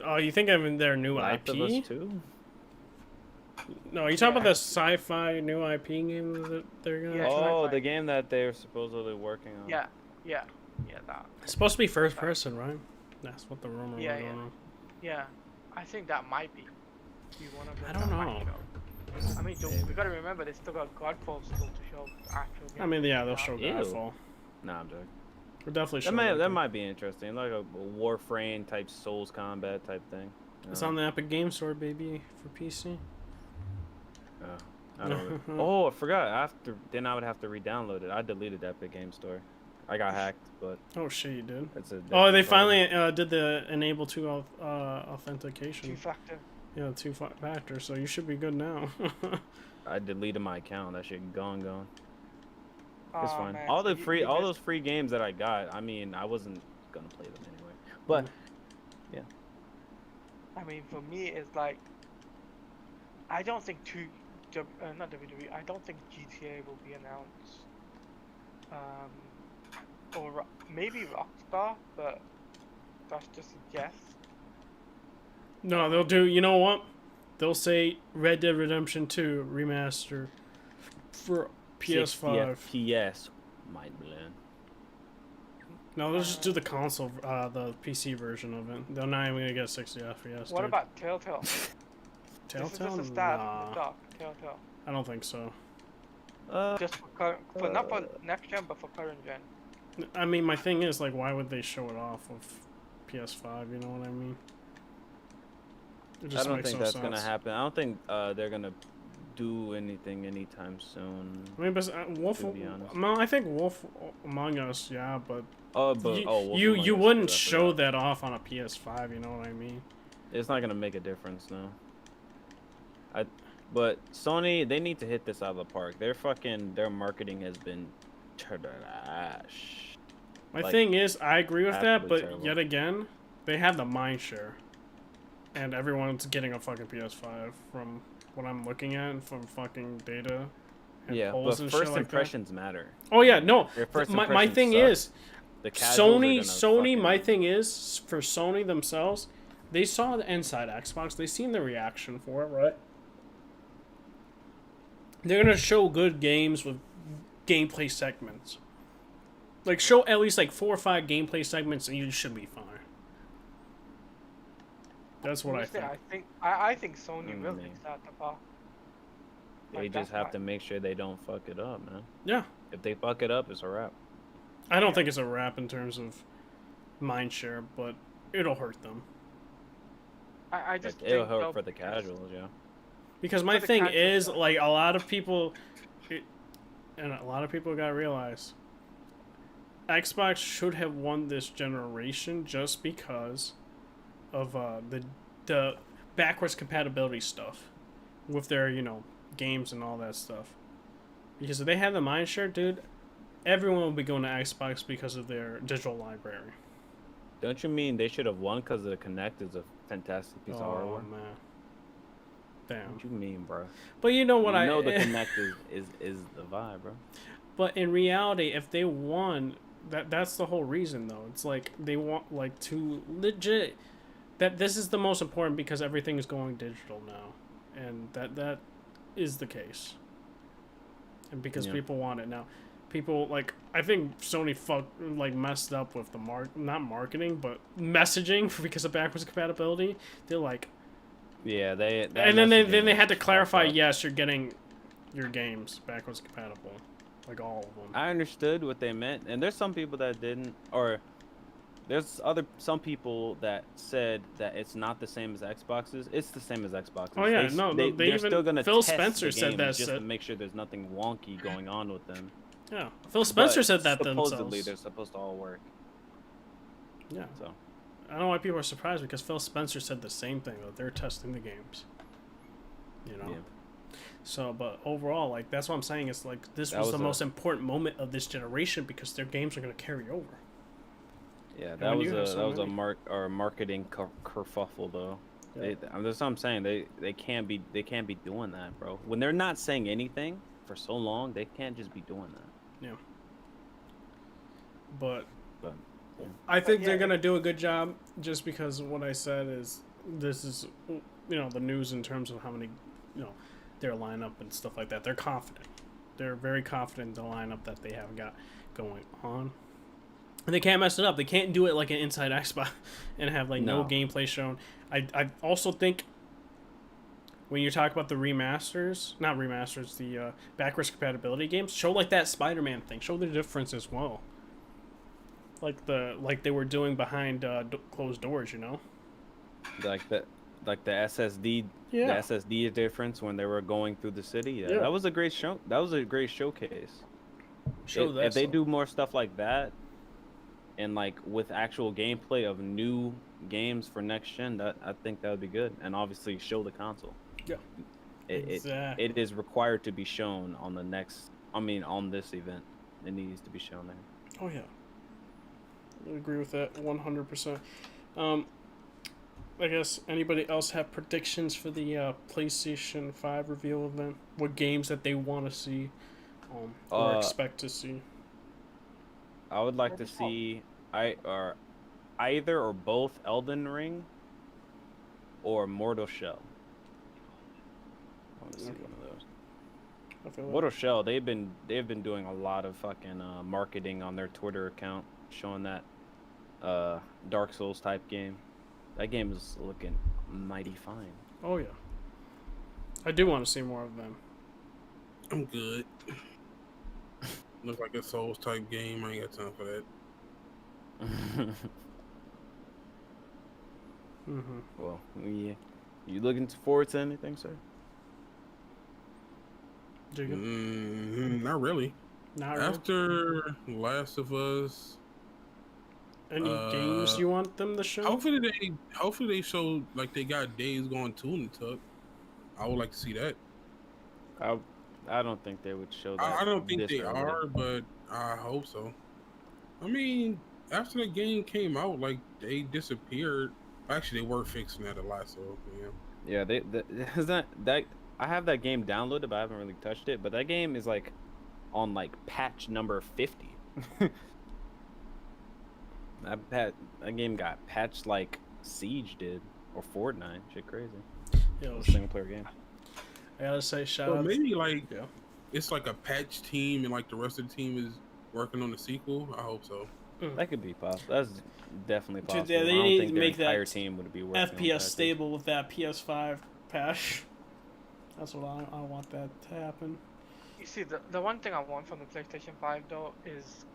Oh, you think of their new Last of IP? Us 2? No, you talking Yeah. about the sci-fi new IP game that they're gonna? Yeah, try? Oh, sci-fi. the game that they're supposedly working on. Yeah, that. It's supposed to be first person, right? That's what the rumor Yeah, was yeah. going on. Yeah, I think that might be one of them. I don't that might know. show. I mean, we gotta remember they still got Godfall still to show. The actual game. I mean, yeah, they'll show Ew. Godfall. Nah, I'm joking. We'll definitely show That might be interesting, like a Warframe type Souls combat type thing. It's on the Epic Game Store, baby, for PC. I don't oh, I forgot. Then I would have to re-download it. I deleted the Epic Game Store. I got hacked, but Oh shit, you did. it's a. Oh, they different problem. finally did the enable authentication. Two-factor. Yeah, two-factor. So you should be good now. I deleted my account. That shit gone. It's Oh, fine. man, All so the you missed- those free games that I got. I mean, I wasn't gonna play them anyway. But I mean, for me, it's like I don't think not WWE. I don't think GTA will be announced. Or maybe Rockstar, but that's just a guess. No, they'll do. You know what? They'll say Red Dead Redemption 2 remaster for PS5. 60 FPS, mind blown. No, they'll just do the console, the PC version of it. They're not even gonna get 60 FPS. What dude. about Telltale? Telltale? This is just a stab in Nah, the dark. Telltale. I don't think so. Just for not for next gen, but for current gen. I mean, my thing is like, why would they show it off of PS5? You know what I mean? It I just don't makes think no that's gonna sense. happen. I don't think they're gonna do anything anytime soon. I mean, but Wolf. To be honest. No, I think Wolf Among Us, yeah, but Oh, but you Wolf you, Among you Us, wouldn't I show forgot. that off on a PS5. You know what I mean? It's not gonna make a difference, no. But Sony, they need to hit this out of the park. Their marketing has been trash. My Like, thing is, I agree with that, absolutely but terrible. yet again, they have the mind share, and everyone's getting a fucking PS5 from what I'm looking at, and from fucking data. And Yeah, polls but and shit first like that. impressions matter. Oh yeah, no. Your first My impressions thing suck. is, The casuals are gonna Sony. My fucking- thing is, for Sony themselves, they saw the inside Xbox. They seen the reaction for it, right? They're gonna show good games with gameplay segments. Like, show at least like 4 or 5 gameplay segments, and you should be fine. That's what I Honestly, think. I think Sony will Mm, fix that about. They Like, just that's have my- to make sure they don't fuck it up, man. Yeah, If they fuck it up, it's a wrap. I don't think it's a wrap in terms of mind share, but it'll hurt them. I just Like, it'll think hurt they'll- for the casuals, yeah. Because my For the thing casual is, stuff. like, a lot of people, and a lot of people gotta realize, Xbox should have won this generation just because of the backwards compatibility stuff with their, games and all that stuff. Because if they had the mindshare, dude, everyone will be going to Xbox because of their digital library. Don't you mean they should have won because the Kinect is a fantastic piece of Oh hardware? man, damn. What you mean, bro? But you know what you I know the Kinect is the vibe, bro. But in reality, if they won, that's the whole reason, though. It's like they want like to legit. That this is the most important because everything is going digital now, and that is the case. And because Yeah. people want it now, people like I think Sony messed up with the not marketing but messaging because of backwards compatibility. They're like, Yeah, they. and then they messaging had to is clarify. fucked up. Yes, you're getting your games backwards compatible, like all of them. I understood what they meant, and there's some people that didn't, or there's some people that said that it's not the same as Xboxes. It's the same as Xboxes. Oh, yeah, they, no, they, they they're even- still gonna Phil test Spencer the said games that just said- to make sure there's nothing wonky going on with them. Yeah, Phil Spencer But said that supposedly themselves. they're supposed to all work. Yeah, So I don't know why people are surprised because Phil Spencer said the same thing that they're testing the games. You know. yeah. So, but overall, like that's what I'm saying. It's like this That was was the a- most important moment of this generation because their games are going to carry over. Yeah, when that was you have a so many- marketing kerfuffle though. Yeah. That's what I'm saying. They can't be doing that, bro. When they're not saying anything for so long, they can't just be doing that. Yeah. But But I think they're gonna do a good job, just because what I said is this is the news in terms of how many their lineup and stuff like that. They're confident. They're very confident in the lineup that they have got going on. And they can't mess it up. They can't do it like an Inside Xbox and have like no gameplay shown. I also think when you talk about the not remasters, the backwards compatibility games, show like that Spider-Man thing. Show the difference as well. Like they were doing behind closed doors, like the SSD, the SSD difference when they were going through the city. Yeah, that was a great show. That was a great showcase. If they do more stuff like that, and like with actual gameplay of new games for next gen, I think that would be good. And obviously show the console. Yeah, exactly. It is required to be shown on on this event. It needs to be shown there. Oh yeah, I agree with that 100%. I guess anybody else have predictions for the PlayStation 5 reveal event? What games that they want to see or expect to see? I would like to see either or both Elden Ring or Mortal Shell. I want to see one of those. Mortal Shell, they've been doing a lot of fucking marketing on their Twitter account, showing that Dark Souls type game. That game is looking mighty fine. Oh yeah, I do want to see more of them. I'm good. Look like a Souls type game. I ain't got time for that. Well, yeah. You looking forward to anything, sir? Not really. Not really. After Last of Us. Any games you want them to show? Hopefully they show like they got Days Gone 2 in the tuck. I would like to see that. I don't think they would show that. I don't think they are, but I hope so. I mean, after the game came out, like they disappeared. Actually, they were fixing that a lot, so yeah. Yeah, I have that game downloaded, but I haven't really touched it. But that game is like on like patch number 50. That game got patched like Siege did, or Fortnite. Shit, crazy. Yeah, it was a single player game. I gotta say, shout out. Maybe like it's like a patch team, and like the rest of the team is working on the sequel. I hope so. That could be possible. That's definitely possible. Dude, they need to make that entire team would be working FPS stable with that PS5 patch. That's what I want that to happen. You see, the one thing I want from the PlayStation 5 though is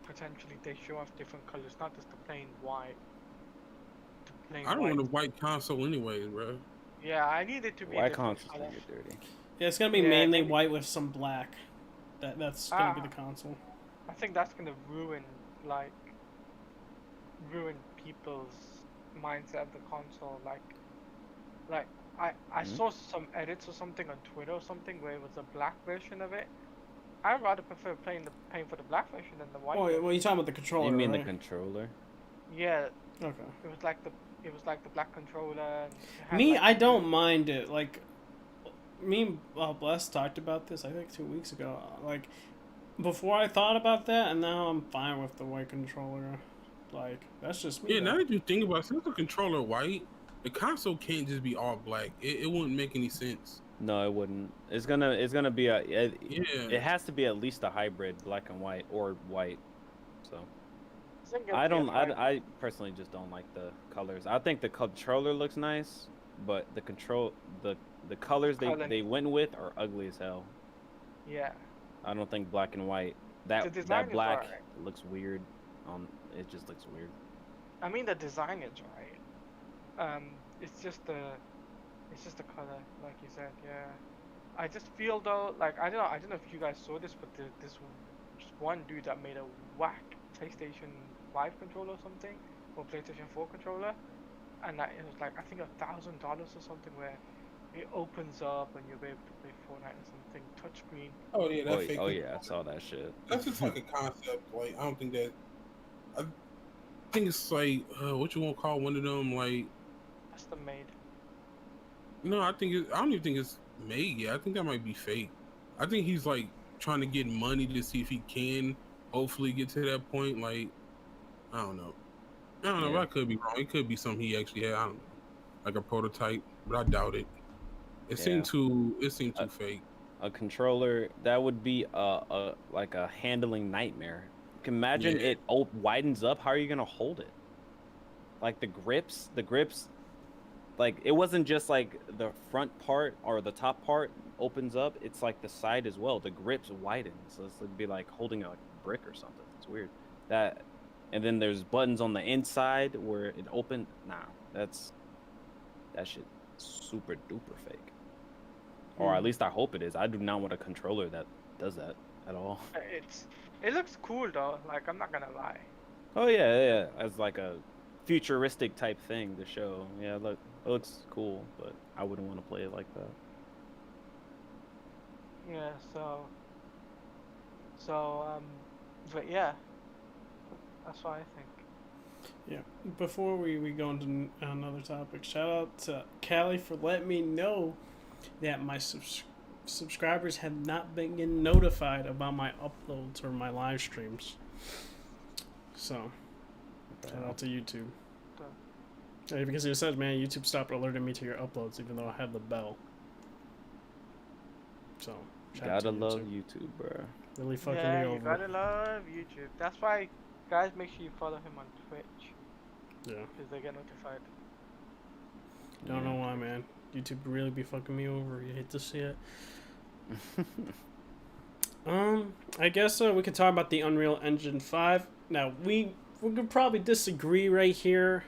potentially they show off different colors, not just the plain white. I don't want a white console anyway, bro. Yeah, I need it to be white console. Get dirty. Yeah, it's gonna be mainly white with some black. That's gonna be the console. I think that's gonna ruin people's mindset of the console. Like I saw some edits or something on Twitter or something where it was a black version of it. I'd rather prefer paying for the black version than the white. Oh, well, you're talking about the controller. You mean right? the controller? Yeah. Okay. It was like the black controller. Me, I don't mind it. Like, me and Bless talked about this, I think 2 weeks ago. Like, before I thought about that, and now I'm fine with the white controller. Like, that's just me. Yeah, now that you think about it, since the controller white, the console can't just be all black. It wouldn't make any sense. No, it wouldn't. It's gonna be it has to be at least a hybrid, black and white or white. So I personally just don't like the colors. I think the controller looks nice, but the colors they went with are ugly as hell. Yeah. I don't think black and white. That black looks weird. It just looks weird. I mean, the design is right. It's just the color, like you said. Yeah. I just feel though, like I don't know if you guys saw this, but this one dude that made a whack PlayStation 5 controller or something, or PlayStation 4 controller, and it was like I think $1,000 or something, where it opens up and you'll be able to play Fortnite or something touchscreen. Oh yeah, that's fake. Oh yeah, I saw that shit. That's just like a concept. Like I don't think that. I think it's like what you want to call one of them like custom made. No, I don't even think it's made yet. I think that might be fake. I think he's like trying to get money to see if he can hopefully get to that point. Like, I don't know. Yeah. But I could be wrong. It could be something he actually had. I don't know, like a prototype, but I doubt it. It seemed too fake. A controller that would be like a handling nightmare. Imagine it widens up. How are you gonna hold it? Like the grips, like it wasn't just like the front part or the top part opens up. It's like the side as well. The grips widen, so it'd be like holding a brick or something. It's weird. That, and then there's buttons on the inside where it opened. Nah, that shit super duper fake. Or at least I hope it is. I do not want a controller that does that at all. It looks cool though. Like, I'm not gonna lie. Oh yeah. As like a futuristic type thing to show. Yeah, look, it looks cool, but I wouldn't want to play it like that. Yeah. But yeah, that's what I think. Yeah. Before we go into another topic, shout out to Callie for letting me know that my subscribers have not been getting notified about my uploads or my live streams. So, shout out to YouTube. Yeah, because it says, man, YouTube stopped alerting me to your uploads, even though I have the bell. So, gotta love YouTube, bro. Really fucking me over. You gotta love YouTube. That's why, guys, make sure you follow him on Twitch. Yeah. Because they get notified. Don't know why, man. YouTube really be fucking me over. You hate to see it. I guess we could talk about the Unreal Engine 5. Now, we could probably disagree right here,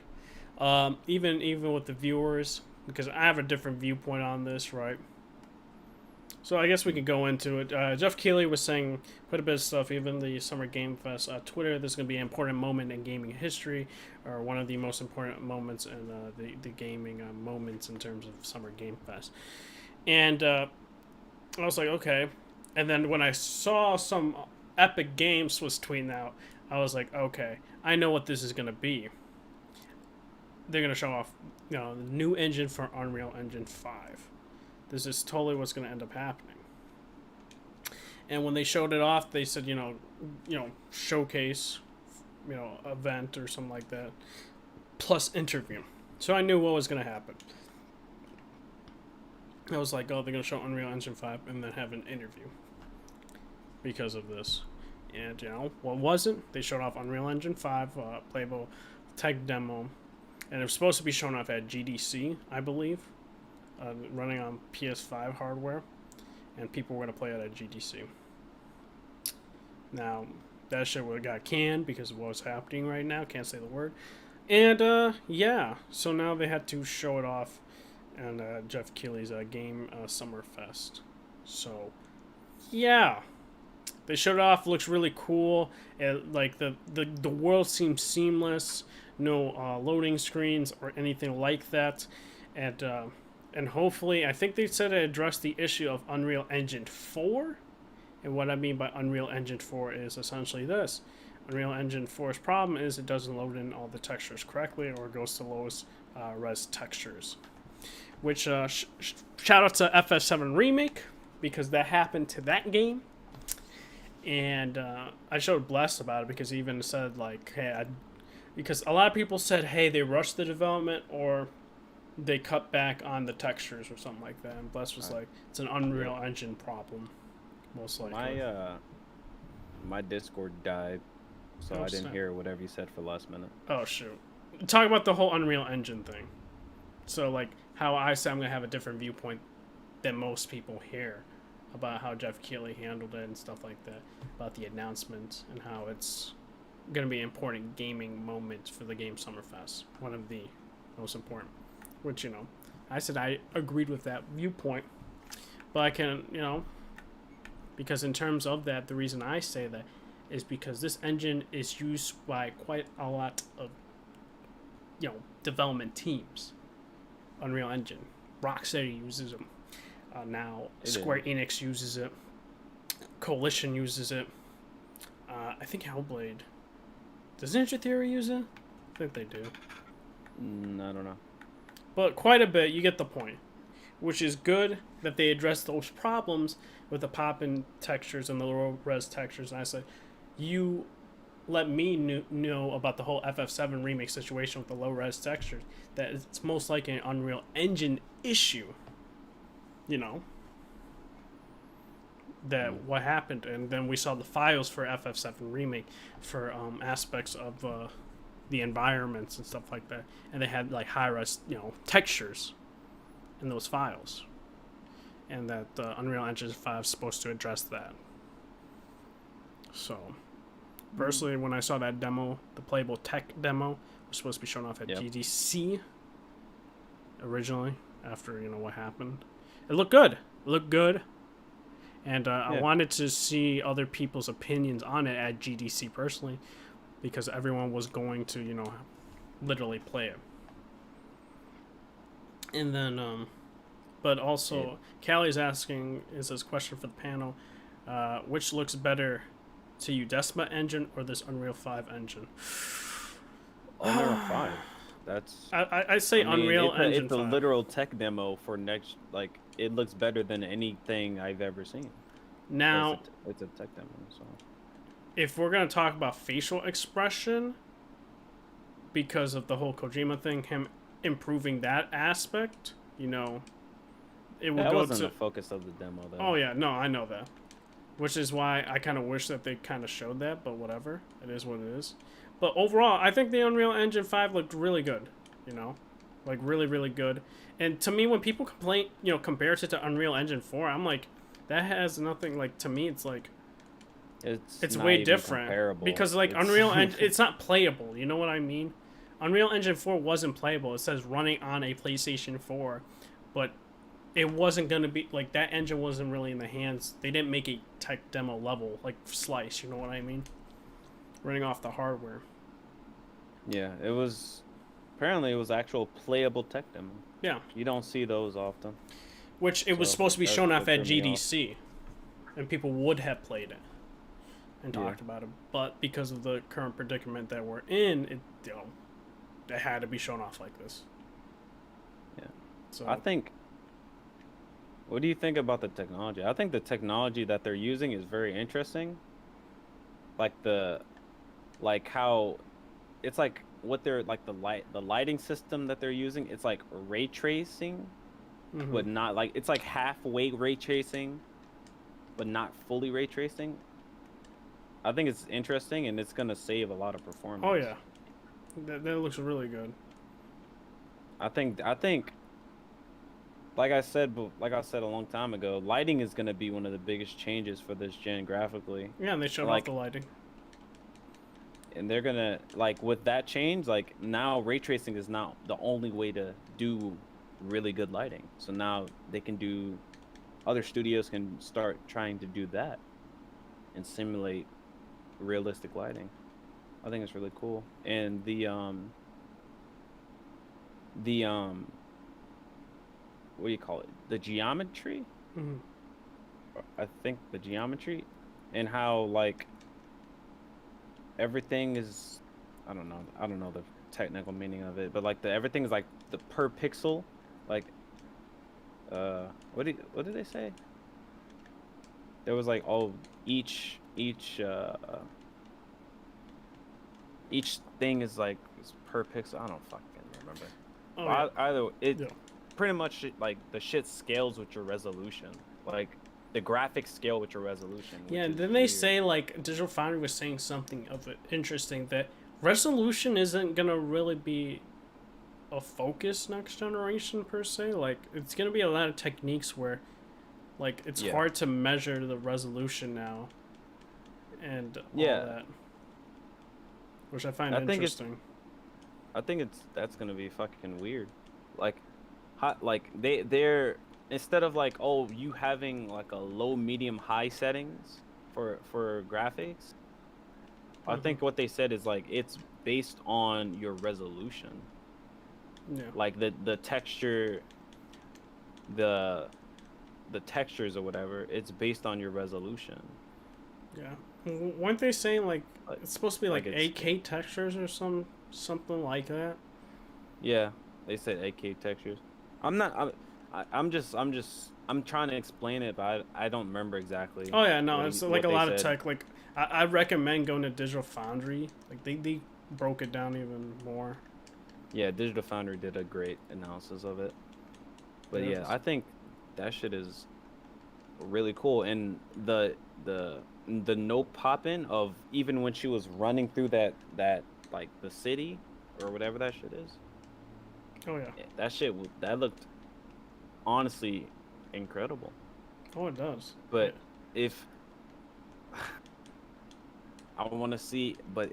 even with the viewers, because I have a different viewpoint on this, right? So I guess we could go into it. Jeff Keighley was saying quite a bit of stuff, even the Summer Game Fest. Twitter, this is going to be an important moment in gaming history, or one of the most important moments in the gaming moments in terms of Summer Game Fest. And I was like, okay. And then when I saw some Epic Games was tweeting out, I was like, okay, I know what this is going to be. They're going to show off, the new engine for Unreal Engine 5. This is totally what's going to end up happening. And when they showed it off, they said, showcase, event or something like that, plus interview. So I knew what was going to happen. I was like, oh, they're going to show Unreal Engine 5 and then have an interview because of this. And, what wasn't? They showed off Unreal Engine 5 playable tech demo. And it was supposed to be shown off at GDC, I believe. Running on PS5 hardware, and people were going to play it at GDC. Now, that shit got canned because of what's happening right now. Can't say the word. And, so now they had to show it off and Jeff Keighley's Game Summer Fest. So, yeah. They showed it off. Looks really cool. Like, the world seems seamless. No loading screens or anything like that. And hopefully, I think they said it addressed the issue of Unreal Engine 4. And what I mean by Unreal Engine 4 is essentially this. Unreal Engine 4's problem is it doesn't load in all the textures correctly, or goes to lowest res textures. Which, shout out to FF7 Remake, because that happened to that game. And I showed Bless about it, because he even said, like, hey, because a lot of people said, hey, they rushed the development, or they cut back on the textures or something like that. And Bless was like, it's an Unreal Engine problem, most likely. My Discord died, so I didn't hear whatever you said for last minute. Oh, shoot. Talk about the whole Unreal Engine thing. So, like, how I said I'm going to have a different viewpoint than most people here about how Jeff Keighley handled it and stuff like that, about the announcement and how it's going to be an important gaming moment for the Game Summerfest. One of the most important. Which, I said I agreed with that viewpoint. But I can, because in terms of that, the reason I say that is because this engine is used by quite a lot of, development teams. Unreal Engine. Rocksteady uses them. Now, Square Enix uses it. Coalition uses it. I think Hellblade. Does Ninja Theory use it? I think they do. I don't know. But quite a bit, you get the point. which is good that they address those problems with the pop-in textures and the low res textures. And I said, you let me know about the whole FF7 remake situation with the low res textures. That it's most likely an Unreal Engine issue. You know, that what happened, and then we saw the files for FF7 remake for aspects of the environments and stuff like that, and they had like high res, textures in those files, and that Unreal Engine 5 is supposed to address that. So, personally, when I saw that demo, the playable tech demo was supposed to be shown off at GDC originally. After what happened, it looked good. And I wanted to see other people's opinions on it at GDC personally, because everyone was going to, literally play it. And then, but also, Callie's asking, is this question for the panel, which looks better to you, Decima engine or this Unreal 5 engine? Unreal 5. That's. I say Unreal Engine 5. It's a literal tech demo for next. Like, it looks better than anything I've ever seen. Now, it's a tech demo. So, if we're gonna talk about facial expression, because of the whole Kojima thing, him improving that aspect, it would that go wasn't to the focus of the demo, though. Oh yeah, no, I know that. Which is why I kind of wish that they kind of showed that, but whatever. It is what it is. But overall, I think the Unreal Engine 5 looked really good, like really, really good. And to me, when people complain, compare it to Unreal Engine 4, I'm like, that has nothing, like, to me, it's like, it's way different. Comparable. Because, like, Unreal Engine, it's not playable, you know what I mean? Unreal Engine 4 wasn't playable. It says running on a PlayStation 4, but it wasn't going to be, like, that engine wasn't really in the hands. They didn't make a tech demo level, like, slice, you know what I mean? Running off the hardware. Yeah, apparently it was actual playable tech demo. Yeah. You don't see those often. Which it was supposed to be shown off at GDC. And people would have played it and talked about it. But because of the current predicament that we're in, it had to be shown off like this. Yeah. So I think... What do you think about the technology? I think the technology that they're using is very interesting. Like how it's like what they're like the lighting system that they're using, it's like ray tracing, but not like, it's like halfway ray tracing, but not fully ray tracing. I think it's interesting, and it's gonna save a lot of performance. Oh yeah, that looks really good. I think like I said a long time ago, lighting is gonna be one of the biggest changes for this gen graphically. Yeah, and they showed off the lighting. And they're gonna, like, with that change, like, now ray tracing is not the only way to do really good lighting. So now other studios can start trying to do that and simulate realistic lighting. I think it's really cool. And the what do you call it? The geometry? I think the geometry, and how, like, everything is, I don't know the technical meaning of it, but like everything is like the per pixel, like what did they say? There was like, each thing is like per pixel. I don't fucking remember. Pretty much like the shit scales with your resolution, like the graphics scale with your resolution. Yeah, and then they say, like, Digital Foundry was saying something of it interesting, that resolution isn't gonna really be a focus next generation per se. Like, it's gonna be a lot of techniques where, like, it's hard to measure the resolution now, and all that, which I find interesting. I think that's gonna be fucking weird, like, they're instead of like, you having like a low, medium, high settings for graphics, I think what they said is like it's based on your resolution. Yeah. Like the texture, the textures or whatever, it's based on your resolution. Yeah. Weren't they saying like it's supposed to be like 8K textures or something like that? Yeah, they said 8K textures. I'm trying to explain it, but I don't remember exactly. Oh yeah, no, what it's he- like what a they lot of said. tech. Like I recommend going to Digital Foundry. Like they broke it down even more. Yeah, Digital Foundry did a great analysis of it. But Yeah, yeah, I think that shit is really cool. And the no popping of even when she was running through that like the city or whatever that shit is. Oh yeah. That shit that looked honestly incredible. Oh, it does. But if I want to see, but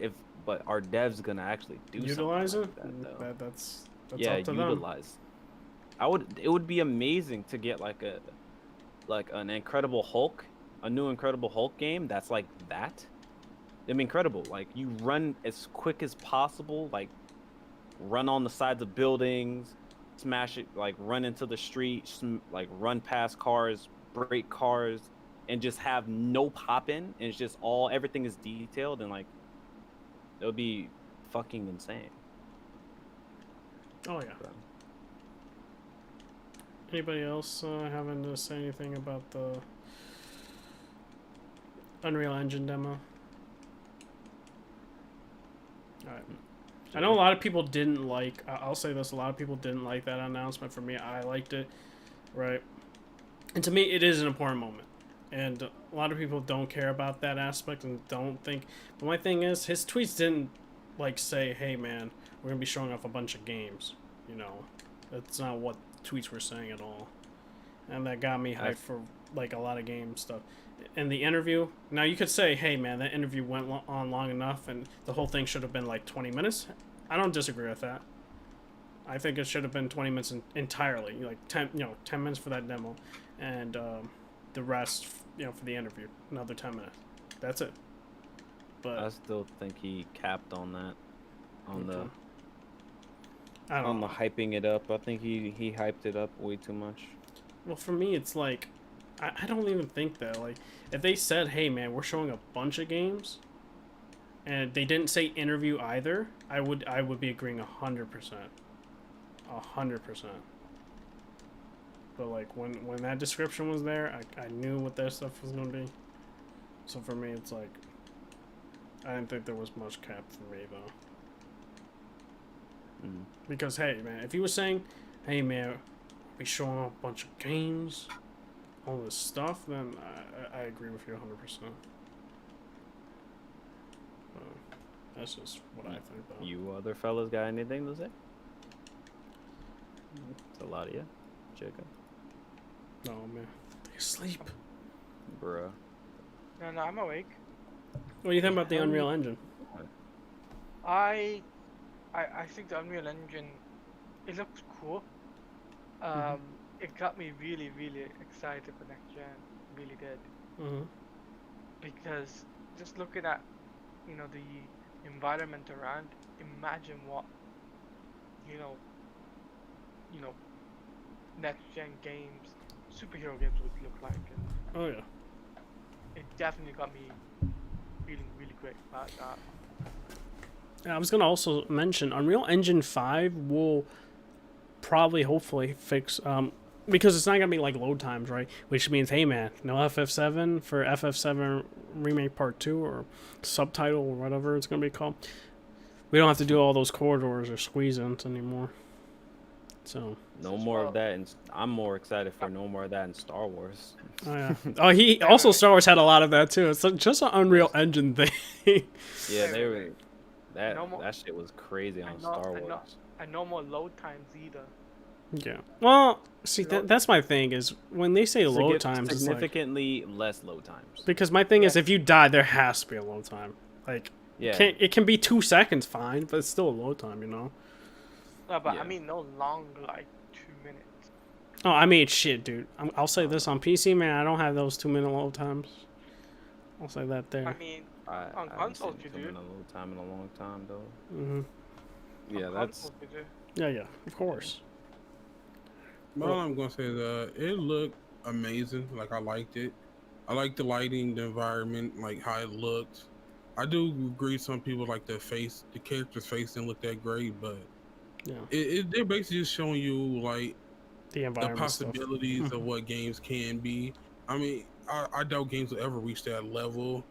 our devs gonna actually do Utilize something it. like that though? That's Yeah, up to them. utilize. It would be amazing to get like an Incredible Hulk, a new Incredible Hulk game that's like that. It'd be incredible. Like you run as quick as possible, like run on the sides of buildings, smash it, like run into the street, like run past cars, break cars, and just have no pop in. And it's just everything is detailed and like it would be fucking insane. Oh yeah. So. Anybody else having to say anything about the Unreal Engine demo? Alright. I know a lot of people didn't like, I'll say this, a lot of people didn't like that announcement. For me, I liked it, right? And to me, it is an important moment. And a lot of people don't care about that aspect and don't think. But my thing is, his tweets didn't, like, say, hey, man, we're going to be showing off a bunch of games. You know, that's not what tweets were saying at all. And that got me hyped for, like, a lot of game stuff. And the interview, now you could say, hey, man, that interview went on long enough and the whole thing should have been, like, 20 minutes. I don't disagree with that. I think it should have been 20 minutes entirely, like 10 minutes for that demo, and the rest, for the interview, another 10 minutes. That's it. But I still think he capped on that, on the hyping it up. I think he hyped it up way too much. Well, for me, it's like, I don't even think that. Like, if they said, hey, man, we're showing a bunch of games, and they didn't say interview either, I would be agreeing 100%. 100%. But like when that description was there, I knew what that stuff was gonna be. So for me, it's like I didn't think there was much cap for me though. Because hey man, if he was saying, hey man, we'll be showing off a bunch of games, all this stuff, then I agree with you 100%. That's just what I think though. You other fellas got anything to say? It's a lot of you. Jacob. No man, they asleep. Bruh. No, I'm awake. What do you think about the Unreal Engine? I think the Unreal Engine, it looks cool. It got me really, really excited for next gen. Really did. Because just looking at, the environment around, imagine what, next gen games, superhero games would look like. And Oh yeah. it definitely got me feeling really great about that. I was gonna also mention Unreal Engine 5 will probably, hopefully, fix because it's not gonna be like load times, right? Which means, hey man, no FF7 for FF7 Remake Part 2 or subtitle or whatever it's gonna be called. We don't have to do all those corridors or squeeze-ins anymore. So no more of that, and I'm more excited for no more of that in Star Wars. Oh yeah. Oh, he also Star Wars had a lot of that too. It's just an Unreal Engine thing. Yeah, they were. That shit was crazy on Star Wars. And no more load times either. Yeah. Well, see, that's my thing is when they say load times, significantly less load times. Because my thing is, if you die, there has to be a load time. Like, it can be 2 seconds, fine, but it's still a load time, No, but I mean, no longer like 2 minutes. Oh, I mean, shit, dude. I'll say this on PC, man. I don't have those 2-minute load times. I'll say that there. I mean, on consoles you do. A load time in a long time though. Yeah, that's. Yeah, of course. All I'm gonna say is, it looked amazing. Like I liked it. I liked the lighting, the environment, like how it looked. I do agree. Some people like the character's face didn't look that great, but they're basically just showing you like the the environment stuff. possibilities of what games can be. I mean, I doubt games will ever reach that level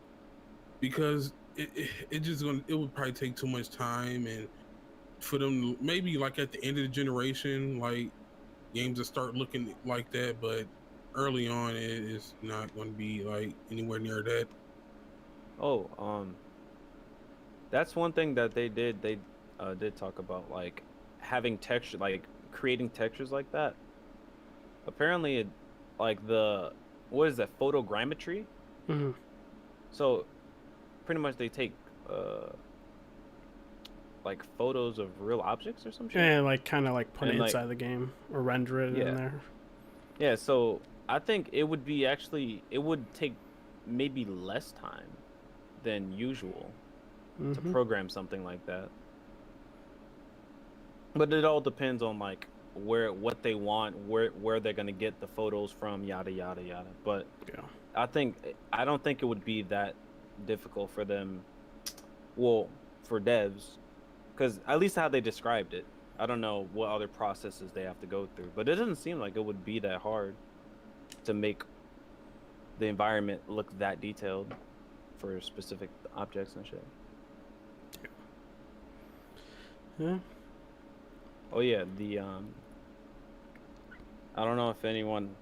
because it just it would probably take too much time, and for them maybe like at the end of the generation, like games will start looking like that, but early on it is not going to be like anywhere near that. Oh, that's one thing that they did. They did talk about like having texture, like creating textures like that. Apparently, like what is that, photogrammetry? Mm-hmm. So pretty much they take like photos of real objects or some shit. And like kind of like put And, it like, inside the game or render it Yeah. in there. Yeah, so I think it would be it would take maybe less time than usual to program something like that. But it all depends on like what they want, where they're gonna get the photos from, yada yada yada. But Yeah. I don't think it would be that difficult for them. Well, for devs, because at least how they described it. I don't know what other processes they have to go through, but it doesn't seem like it would be that hard to make the environment look that detailed for specific objects and shit. Yeah. Oh yeah, I don't know if anyone,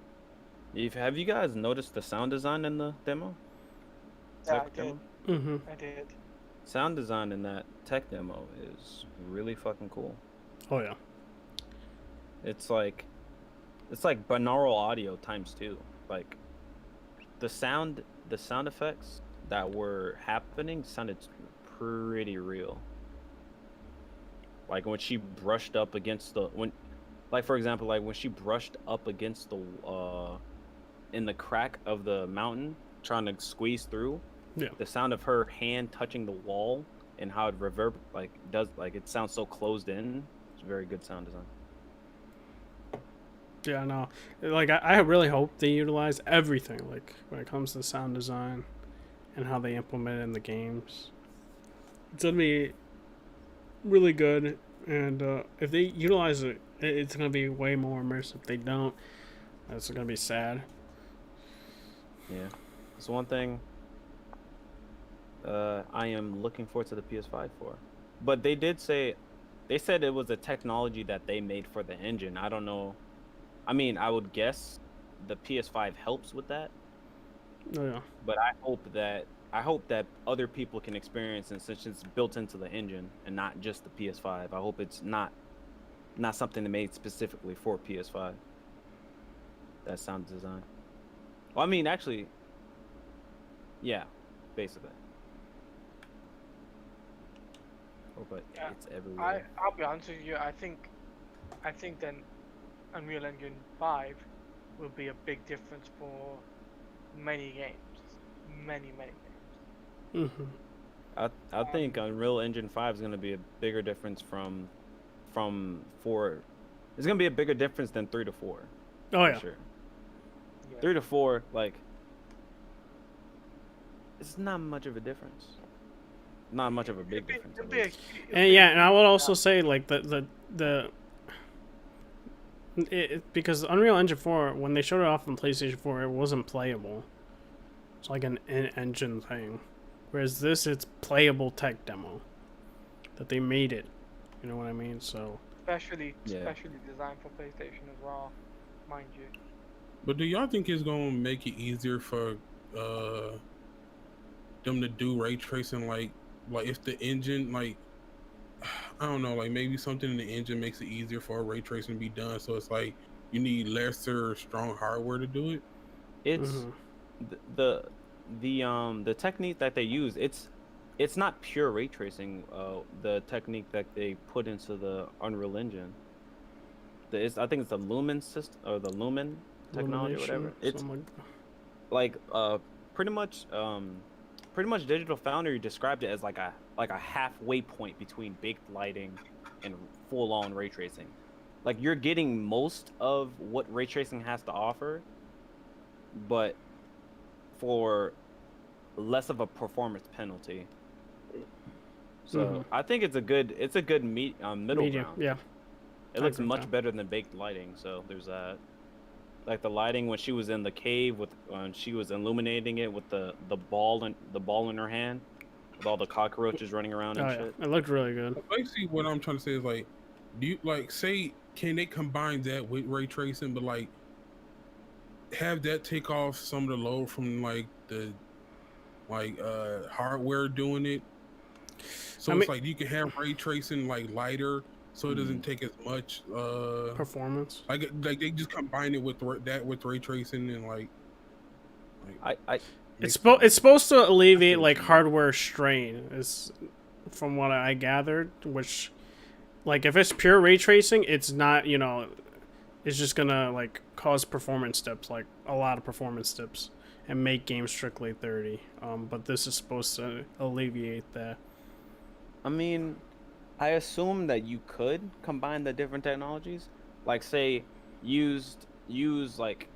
have you guys noticed the sound design in the demo? Yeah, I Tech did. demo? Mm-hmm. I did. Sound design in that tech demo is really fucking cool. Oh yeah. It's like binaural audio times 2. Like the sound effects that were happening sounded pretty real. Like when she brushed up against for example, like when she brushed up against the in the crack of the mountain trying to squeeze through. Yeah. The sound of her hand touching the wall and how it it sounds so closed in. It's very good sound design. Yeah, no. Like I really hope they utilize everything, like when it comes to sound design and how they implement it in the games. It's gonna be really good, and if they utilize it, it's gonna be way more immersive. If they don't, it's gonna be sad. Yeah, it's one thing I am looking forward to the PS5 for. But they said it was a technology that they made for the engine. I don't know. I mean, I would guess the PS5 helps with that. Oh yeah. But I hope that other people can experience it since it's built into the engine and not just the PS5. I hope it's not something made specifically for PS5. That sound design. Well, I mean, actually, yeah, basically. Oh, but Yeah, it's everywhere. I'll be honest with you. I think then Unreal Engine 5 will be a big difference for many games. Many games. Mm-hmm. I think Unreal Engine 5 is going to be a bigger difference from 4. It's going to be a bigger difference than 3 to 4. Oh yeah. For sure. Yeah. 3 to 4, like, it's not much of a difference. Not much of a big difference. And yeah, and I would also say like because Unreal Engine 4, when they showed it off on PlayStation 4, it wasn't playable. It's like an engine thing. Whereas this, it's playable tech demo. That they made it. You know what I mean? So. Specially designed for PlayStation as well, mind you. But do y'all think it's gonna make it easier for them to do ray tracing? Like if the engine, like, I don't know, like maybe something in the engine makes it easier for ray tracing to be done. So it's like you need lesser strong hardware to do it. It's the technique that they use. It's not pure ray tracing. The technique that they put into the Unreal Engine. I think it's the Lumen system or the Lumen technology or whatever. It's like pretty much Digital Foundry described it as like a halfway point between baked lighting and full-on ray tracing. Like you're getting most of what ray tracing has to offer, but for less of a performance penalty. So I think it's a good middle ground. Yeah. It looks much better than baked lighting. So there's that. Like the lighting when she was in the cave when she was illuminating it with the ball in her hand, with all the cockroaches running around and shit. It looked really good. Basically, what I'm trying to say is like, do you can they combine that with ray tracing, but like have that take off some of the load from like the hardware doing it? So it's like you can have ray tracing like lighter, so it doesn't take as much performance. Like they just combine it with ray tracing and like it's supposed to alleviate like hardware strain, is from what I gathered. Which, like, if it's pure ray tracing, it's not, it's just gonna like cause performance dips, like a lot of performance dips, and make games strictly 30. But this is supposed to alleviate that. I mean, I assume that you could combine the different technologies, like say use like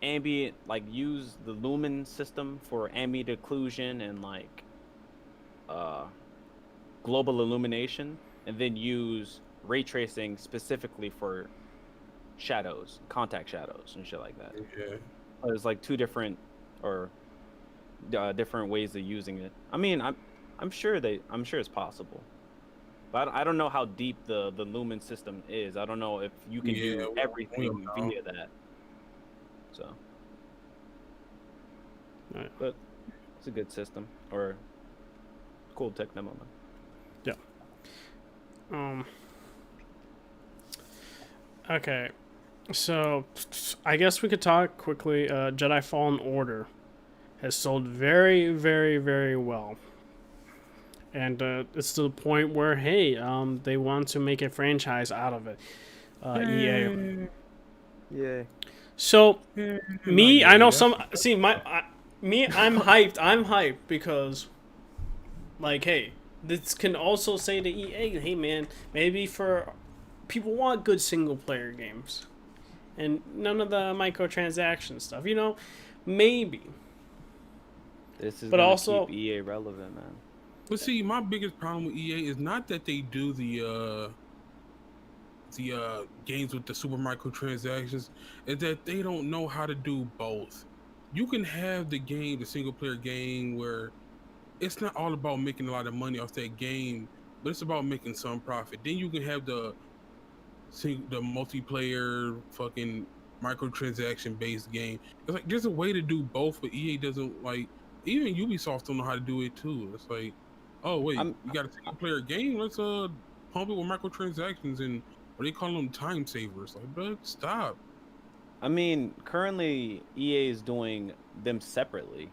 ambient, like use the lumen system for ambient occlusion and like global illumination, and then use ray tracing specifically for shadows, contact shadows and shit like that. Yeah. There's like two different different ways of using it. I mean, I'm sure it's possible. But I don't know how deep the lumen system is. I don't know if you can do everything via that. So, right. But it's a good system, or cool tech demo. Yeah. Okay, so I guess we could talk quickly. Jedi Fallen Order has sold very, very, very well. And it's to the point where, hey, they want to make a franchise out of it. EA. Yeah. So, me, I know some. See, I'm hyped. I'm hyped because, like, hey, this can also say to EA, hey, man, maybe for people want good single player games, and none of the microtransaction stuff. Maybe. This is but also keep EA relevant, man. But see, my biggest problem with EA is not that they do the games with the super microtransactions, is that they don't know how to do both. You can have the single player game, where it's not all about making a lot of money off that game, but it's about making some profit. Then you can have the multiplayer fucking microtransaction based game. It's like there's a way to do both, but EA doesn't like. Even Ubisoft don't know how to do it too. It's like, oh wait, you got a single player game? Let's pump it with microtransactions and what they call them, time savers. Like, bro, stop. I mean, currently EA is doing them separately.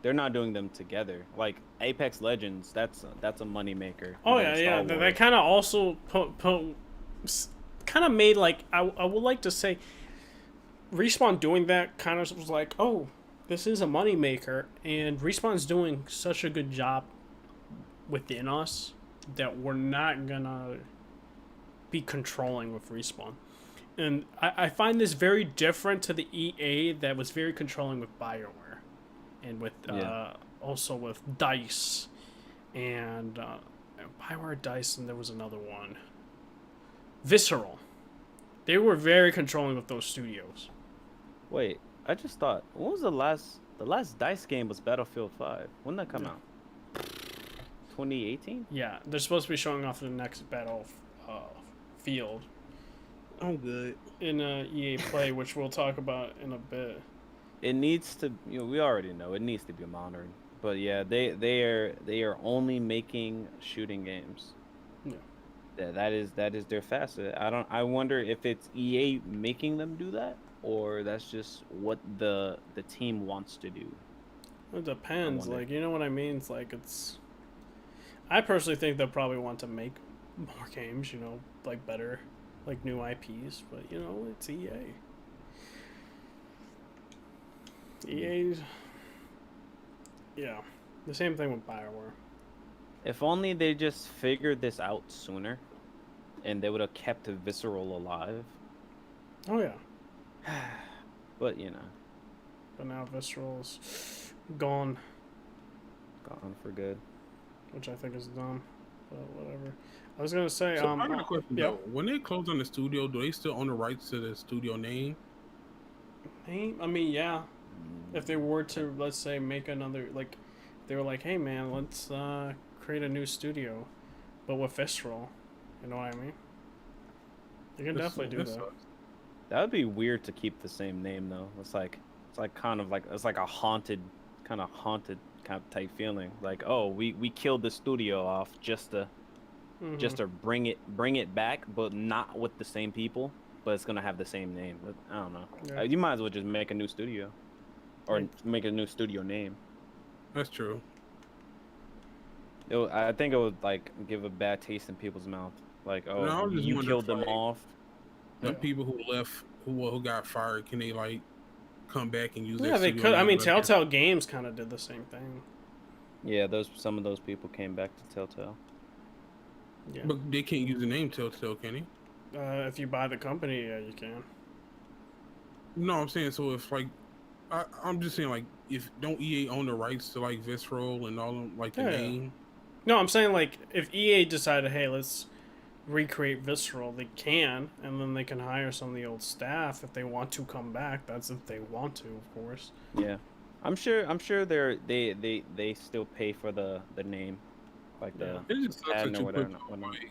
They're not doing them together. Like Apex Legends, that's a moneymaker. Oh yeah. They kind of also kind of made like I would like to say, Respawn doing that kind of was like, oh, this is a moneymaker, and Respawn's doing such a good job within us that we're not gonna be controlling with Respawn. And I find this very different to the EA that was very controlling with BioWare, and with also with DICE, and BioWare, DICE, and there was another one, Visceral. They were very controlling with those studios. Wait, I just thought, what was the last DICE game was Battlefield 5. When did that come out? 2018? Yeah, they're supposed to be showing off the next Battlefield. I'm good. In EA Play, which we'll talk about in a bit. It needs to, we already know it needs to be monitored. But yeah, they are only making shooting games. Yeah. That is their facet. I wonder if it's EA making them do that, or that's just what the team wants to do. It depends. Like, you know what I mean? It's like I personally think they'll probably want to make more games, like better, like new IPs, but it's EA. EA's, yeah, the same thing with BioWare. If only they just figured this out sooner, and they would have kept Visceral alive. Oh yeah. But But now Visceral's gone. Gone for good. Which I think is dumb. But whatever. I was gonna say, So I got a question yeah. though. When they close on the studio, do they still own the rights to the studio name? I mean, yeah. If they were to, let's say, make another, like, they were like, hey man, let's create a new studio, but with Visceral. You know what I mean? You can definitely do that. Sucks. That would be weird to keep the same name though. It's like kind of like it's like a haunted kind of type feeling. Like, oh, we killed the studio off just to bring it back, but not with the same people, but it's gonna have the same name. I don't know. Yeah. You might as well just make a new studio, or make a new studio name. That's true. I think it would like give a bad taste in people's mouth. Like, oh, No, I was just you wondering killed them if, like, off. The people who left, who got fired, can they like come back and use? Yeah, that they studio could. I name mean, like Telltale Games kind of did the same thing. Yeah, some of those people came back to Telltale. Yeah. But they can't use the name Telltale, can they? If you buy the company, yeah, you can. No, I'm saying, so if like, I'm just saying, like, if don't EA own the rights to like Visceral and all them, like the name? No, I'm saying like if EA decided, hey, let's recreate Visceral, they can, and then they can hire some of the old staff if they want to come back. That's if they want to, of course. Yeah, I'm sure they still pay for the name, like the It just sucks patent that or you whatever. put like,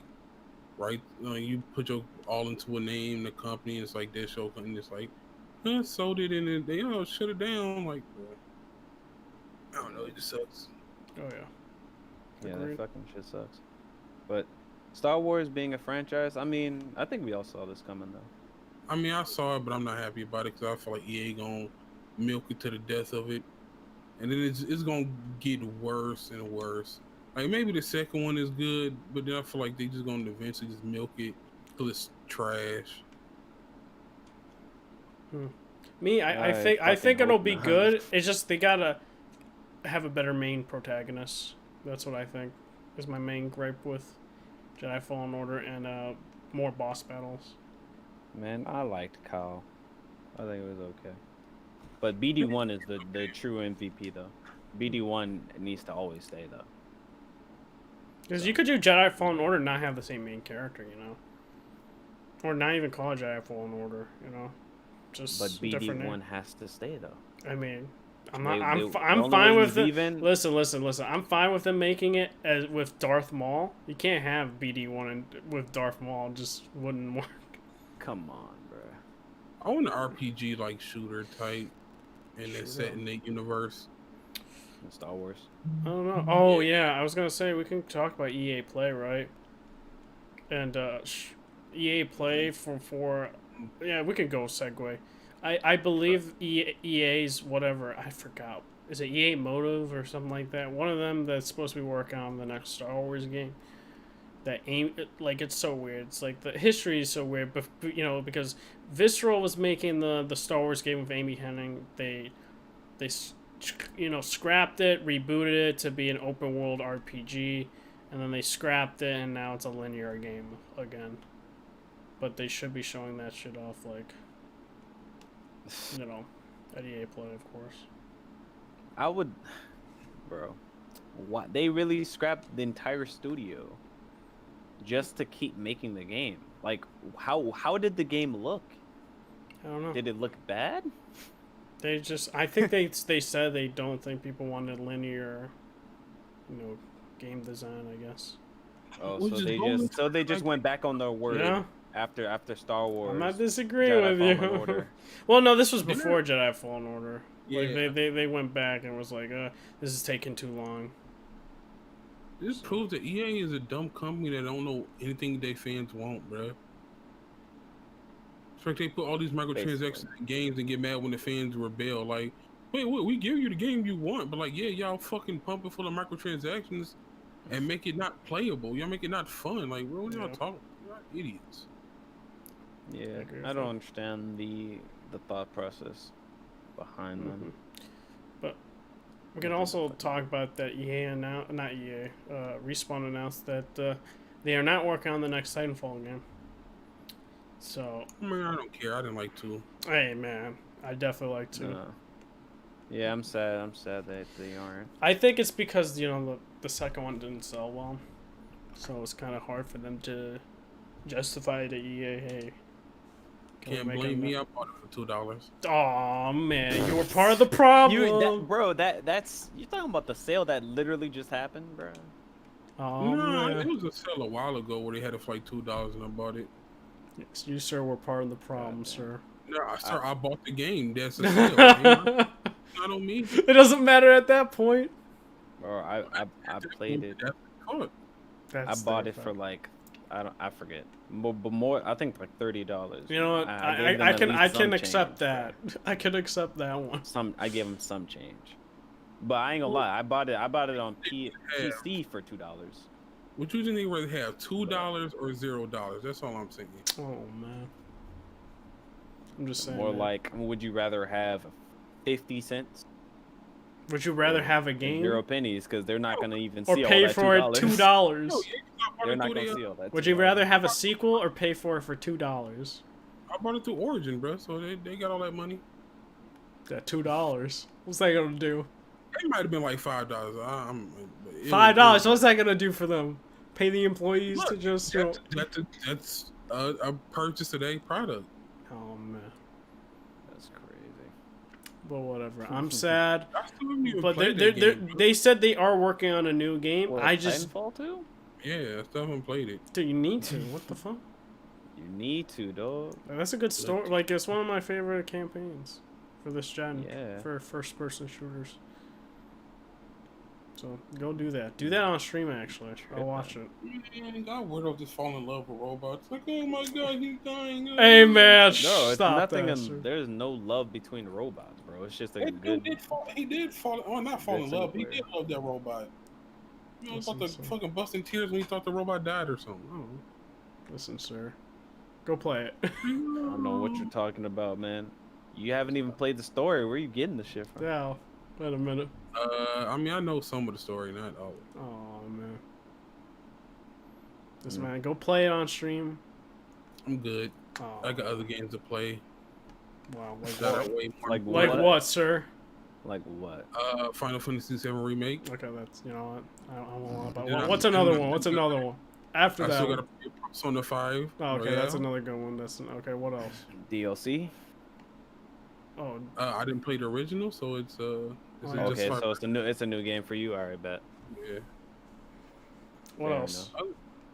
right, you put your all into a name, the company, and it's like this show, and it's like, sold it, and they shut it down. Like, I don't know, it just sucks. Oh yeah. Yeah, Agreed. that fucking shit sucks. But Star Wars being a franchise, I mean, I think we all saw this coming though. I mean, I saw it, but I'm not happy about it because I feel like EA gonna milk it to the death of it, and then it's gonna get worse and worse. Like maybe the second one is good, but then I feel like they just gonna eventually just milk it till it's trash. Me, I think it'll be good. It's just they gotta have a better main protagonist. That's what I think is my main gripe with Jedi Fallen Order, and more boss battles. Man, I liked Kyle. I think it was okay. But BD1 is the true MVP though. BD1 needs to always stay though. Because you could do Jedi Fallen Order and not have the same main character, you know, or not even call it Jedi Fallen Order, you know, just But different name. BD1 has to stay though. I mean, I'm only fine way with he's it. even- Listen. I'm fine with them making it as with Darth Maul. You can't have BD1 with Darth Maul. It just wouldn't work. Come on, bro. I want an RPG like shooter type, and it's set in the universe. Star Wars. I don't know. Oh yeah, I was gonna say we can talk about EA Play, right? And EA Play for yeah, we can go segue. I believe EA's whatever, I forgot. Is it EA Motive or something like that? One of them that's supposed to be working on the next Star Wars game. That like it's so weird. It's like the history is so weird, but you know, because Visceral was making the Star Wars game with Amy Hennig. They scrapped it, rebooted it to be an open world RPG, and then they scrapped it, and now it's a linear game again. But they should be showing that shit off, like, you know, at EA Play, of course. I would, bro. What, they really scrapped the entire studio just to keep making the game? Like, how did the game look? I don't know. Did it look bad? I think they said they don't think people wanted linear, you know, game design, I guess. Oh, so they just went back on their word after Star Wars. I'm not disagreeing with you. Well, no, this was before Jedi Fallen Order. Yeah. Like they went back and was like, this is taking too long. This proves that EA is a dumb company that don't know anything their fans want, bro. It's like they put all these microtransactions in games and get mad when the fans rebel. Like, wait, we give you the game you want, but like, yeah, y'all fucking pump it full of microtransactions and make it not playable. Y'all make it not fun. Like, what y'all talking? Y'all idiots. Yeah, I don't understand the thought process behind them. But we can also talk about that Respawn announced that they are not working on the next Titanfall game. So, I mean, I don't care. I didn't like 2. Hey man, I definitely like 2. Yeah, I'm sad that they aren't. I think it's because, you know, the second one didn't sell well. So it's kind of hard for them to justify to EA. Hey, Can't blame me. I bought it for $2. Oh man, you were part of the problem. That's you talking about the sale that literally just happened, bro? Oh Nah, man. it was a sale a while ago where they had it for like $2 and I bought it. Yes, you sir were part of the problem, sir. No, sir, I bought the game. That's a sale. Not on me. It doesn't matter at that point. Bro, I played it. I bought it for like I forget, but more. I think like $30. You know what? I can accept that. I can accept that one. I gave them some change, but I ain't gonna lie. I bought it on PC for $2. Would you think rather have $2 or $0? That's all I'm saying. Oh man, I'm just saying. More like, would you rather have 50 cents? Would you rather have a game? 0 pennies, because they're not gonna even or see pay all that for it $2. They're not gonna see all that. Would you rather have a sequel or pay for it for $2? I bought it through Origin, bro. So they got all that money. That $2. What's that gonna do? It might have been like $5. $5. What's that gonna do for them? Pay the employees to just that's a purchase today product. Oh man, that's crazy. But whatever. I'm sad. But game, they said they are working on a new game. What, I just Titanfall 2? Yeah, I still haven't played it. Dude, you need to. What the fuck? You need to, dog. That's a good story. Like, it's one of my favorite campaigns for this gen. Yeah. For first-person shooters. So go do that. Do that on stream. Actually, I'll watch it. Man, God, Weirdo just fall in love with robots. Like, oh my God, he's dying. Hey man, no, it's stop nothing. that, There's no love between robots, bro. It's just a He good. did fall. Oh, not fall in love. He did love that robot. You know, about to fucking bust in tears when he thought the robot died or something. I don't know. Listen, sir. Go play it. I don't know what you're talking about, man. You haven't even played the story. Where are you getting the shit from? Yeah. Wait a minute. I mean, I know some of the story, not all. Oh man. Listen, man, go play it on stream. I'm good. Oh, I got other games to play. Wow. Like what, sir? Like what? Final Fantasy VII Remake. Okay, that's, you know what? I won't lie about one. What's another one? What's another one? After that. I still got to play Persona 5. Oh, okay, that's another good one. Okay. What else? DLC. Oh. I didn't play the original, so it's okay, so it's a new game for you. All right, bet. Yeah. What else?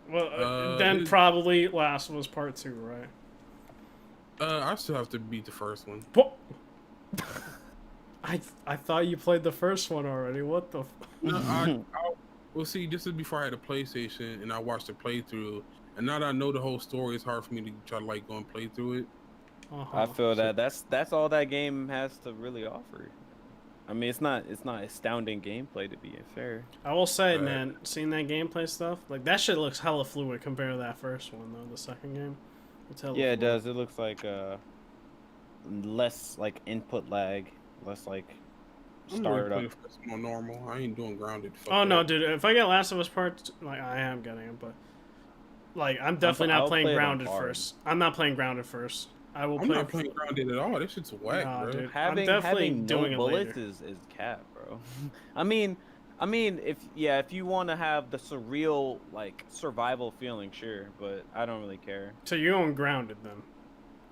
Well, then probably Last of Us Part 2, right? I still have to beat the first one. What? I thought you played the first one already. What the? No, well, see, this is before I had a PlayStation, and I watched the playthrough. And now that I know the whole story, it's hard for me to try to like go and play through it. I feel that that's all that game has to really offer. I mean, it's not astounding gameplay, to be fair. I will say, man, seeing that gameplay stuff, like that shit looks hella fluid compared to that first one, though. The second game, it's hella fluid. It does. It looks like less like input lag, less like startup. It's more normal. I ain't doing grounded. Oh no, dude! If I get Last of Us Part, like I am getting it, but like I'm definitely not playing grounded first. I'm not playing grounded first. I'm not playing grounded at all. This shit's whack, bro. Dude, having no bullets is cap, bro. I mean, if you want to have the surreal like survival feeling, sure, but I don't really care. So you're going grounded then?